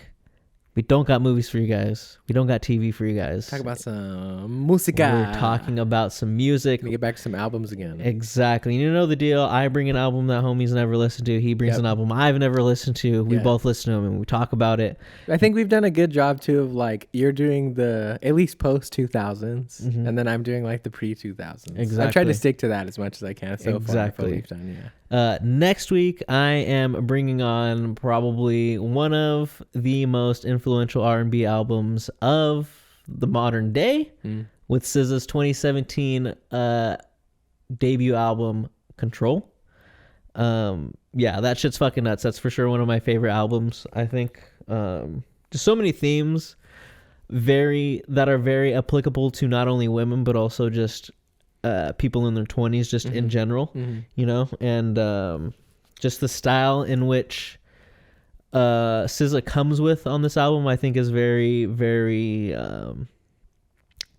we don't got movies for you guys. We don't got TV for you guys. Talk about some musica. We're talking about some music. Gonna get back to some albums again. Exactly. You know the deal. I bring an album that homie's never listened to. He brings Yep. an album I've never listened to. We Yeah. both listen to him and we talk about it. I think we've done a good job too of like you're doing the at least post 2000s, and then I'm doing like the pre 2000s. I've tried Exactly. to stick to that as much as I can so Exactly. far. We've done, yeah. Next week, I am bringing on probably one of the most influential R&B albums of the modern day with SZA's 2017 debut album, Control. Yeah, that shit's fucking nuts. That's for sure one of my favorite albums, I think. Just so many themes that are very applicable to not only women, but also just people in their 20s just in general, and just the style in which SZA comes with on this album, I think is very, very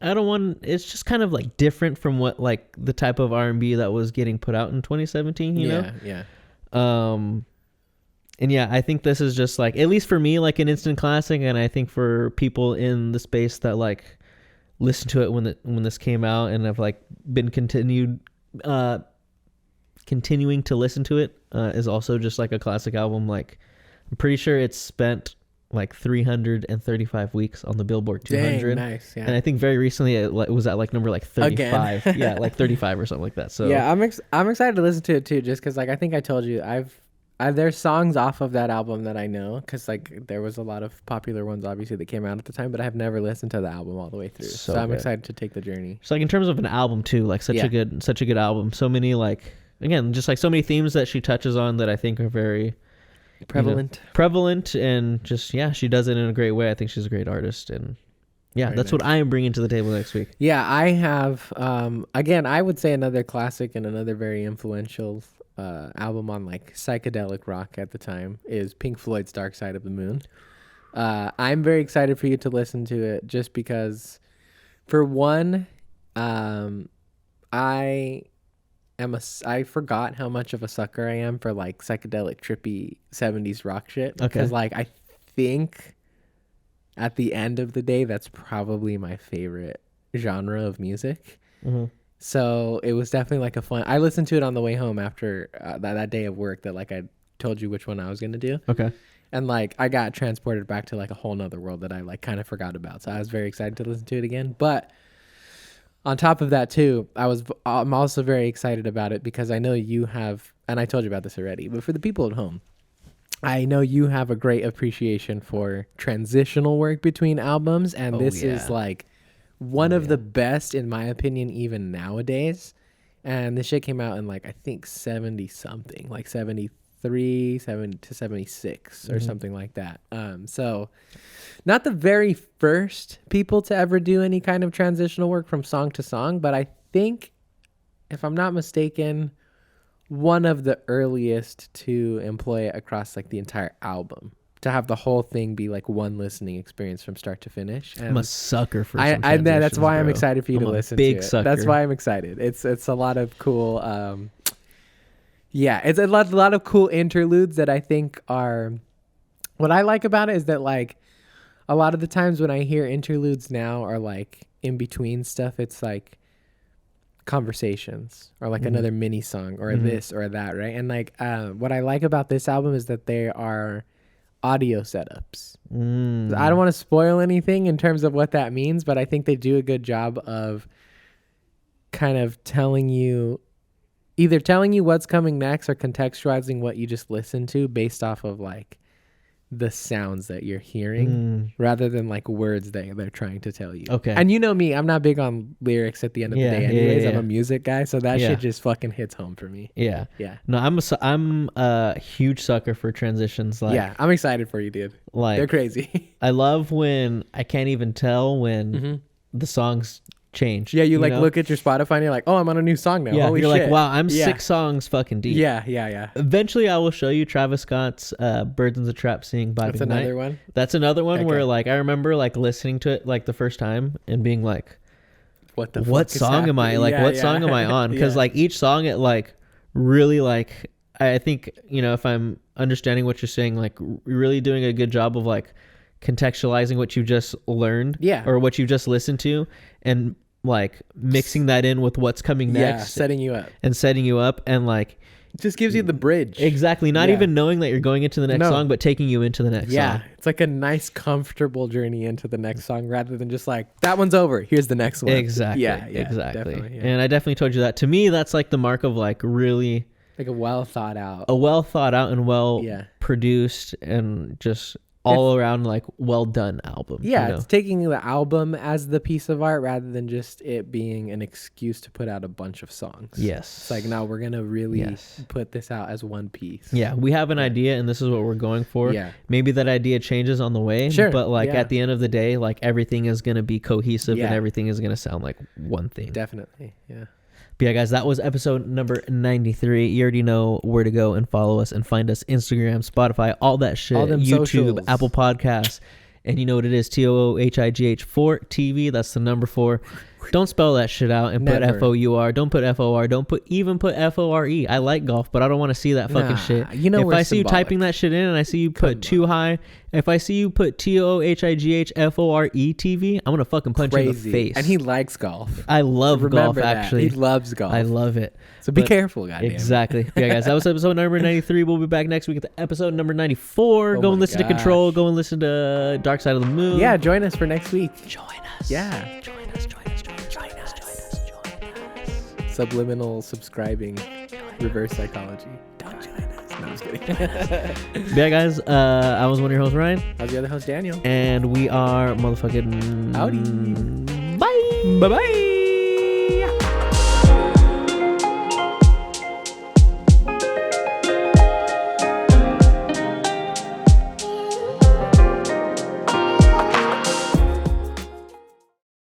it's just kind of like different from what like the type of R&B that was getting put out in 2017, you know? Yeah. And yeah, I think this is just like, at least for me, like an instant classic, and I think for people in the space that like listened to it when this came out and have like been continuing to listen to it, is also just like a classic album. Like I'm pretty sure it's spent like 335 weeks on the Billboard 200. Dang, nice. Yeah. And I think very recently it was at like number like 35. Again. Yeah, like 35 or something like that. So yeah, I'm excited to listen to it too, just because like I think I told you there's songs off of that album that I know, because like there was a lot of popular ones obviously that came out at the time, but I have never listened to the album all the way through. So I'm good. excited to take the journey. So like in terms of an album too, like such a good album. So many like, again, just like so many themes that she touches on that I think are very prevalent, and just she does it in a great way. I think she's a great artist, and Very that's nice. what I am bringing to the table next week. Yeah, I have again I would say another classic and another very influential album on like psychedelic rock at the time is Pink Floyd's Dark Side of the Moon. I'm very excited for you to listen to it, just because for one, I forgot how much of a sucker I am for like psychedelic trippy 70s rock shit. Okay. Because like I think at the end of the day that's probably my favorite genre of music. Mm-hmm. So it was definitely like a fun. I listened to it on the way home after that day of work that like I told you which one I was gonna do, Okay. and like I got transported back to like a whole nother world that I like kind of forgot about. So I was very excited to listen to it again. But on top of that too, I'm also very excited about it because I know you have, and I told you about this already, but for the people at home, I know you have a great appreciation for transitional work between albums, and this is like one of the best, in my opinion, even nowadays. And this shit came out in like, I think 70 something, like 73, 70 to 76 or something like that. So not the very first people to ever do any kind of transitional work from song to song, but I think, if I'm not mistaken, one of the earliest to employ it across like the entire album, to have the whole thing be like one listening experience from start to finish. And I'm a sucker for I some that's transitions, why I'm bro. excited for you I'm to a listen big to it. sucker. That's why I'm excited. It's a lot of cool it's a lot of cool interludes that I think are, what I like about it is that like a lot of the times when I hear interludes now are like in between stuff, it's like conversations or like another mini song or this or that, right? And like what I like about this album is that they are audio setups. I don't want to spoil anything in terms of what that means, but I think they do a good job of kind of either telling you what's coming next or contextualizing what you just listened to based off of like the sounds that you're hearing rather than like words that they're trying to tell you. Okay. And you know me, I'm not big on lyrics at the end of the day anyways. I'm a music guy, so that shit just fucking hits home for me. Yeah. Yeah. No, I'm a huge sucker for transitions. Like, Yeah, I'm excited for you, dude. like They're crazy. I love when I can't even tell when the song's change. Yeah, you like know? look at your Spotify and you're like, oh, I'm on a new song now. Yeah, Holy you're shit. like, wow, I'm Yeah. 6 songs fucking deep. Yeah. Eventually, I will show you Travis Scott's "Birds in the Trap" sing "By That's the Night." another one. That's another one where Okay. like I remember like listening to it like the first time and being like, What the what fuck is song am I happening? like? Yeah, What yeah. song am I on? Because Yeah. like each song, it like really like I think if I'm understanding what you're saying, like really doing a good job of like contextualizing what you just learned, Yeah. or what you just listened to, and like mixing that in with what's coming Yeah, next, setting you up. and setting you up, and like It just gives you the bridge. exactly not Yeah. even knowing that you're going into the next No. song, but taking you into the next Yeah, song. it's like a nice, comfortable journey into the next song rather than just like, that one's over. Here's the next one. Exactly. Yeah, Exactly. definitely, yeah. And I definitely told you that. To me, that's like the mark of like really Like a well thought out. a well thought out and well Yeah. produced and just all around like well done album. Yeah, you know? it's taking the album as the piece of art rather than just it being an excuse to put out a bunch of songs. Yes. It's like, no, we're going to really Yes. put this out as one piece. Yeah, we have an idea and this is what we're going for. Yeah. Maybe that idea changes on the way. Sure, But like yeah. at the end of the day, like everything is gonna be cohesive Yeah. and everything is gonna sound like one thing. Definitely. Yeah. But yeah, guys, that was episode number 93. You already know where to go and follow us and find us Instagram, Spotify, all that shit. All them YouTube, socials. Apple Podcasts. And you know what it is, TOOHIGH4TV. That's the number 4. Don't spell that shit out and put Never. FOUR. Don't put FOR. Don't even put FORE. I like golf, but I don't want to see that fucking Nah, shit. you know if we're I see you symbolic. typing that shit in and I see you put Come too high, if I see you put TOOHIGHFORETV, I'm gonna fucking punch you in the Crazy. face. And he likes golf. I love golf, Remember that. actually. He loves golf. I love it. So be But- careful, goddamn. Exactly. Yeah, guys, that was episode number 93. We'll be back next week at the episode number 94. Oh Go and my listen to Control. Go and listen to Dark Side of the Moon. Yeah, join us for next week. Join us. Yeah. Join us. Subliminal subscribing, reverse psychology. Don't join us. No, I'm just kidding. Yeah, guys, I was one of your hosts, Ryan. How's the other host, Daniel? And we are motherfucking... Howdy. Bye. Bye-bye.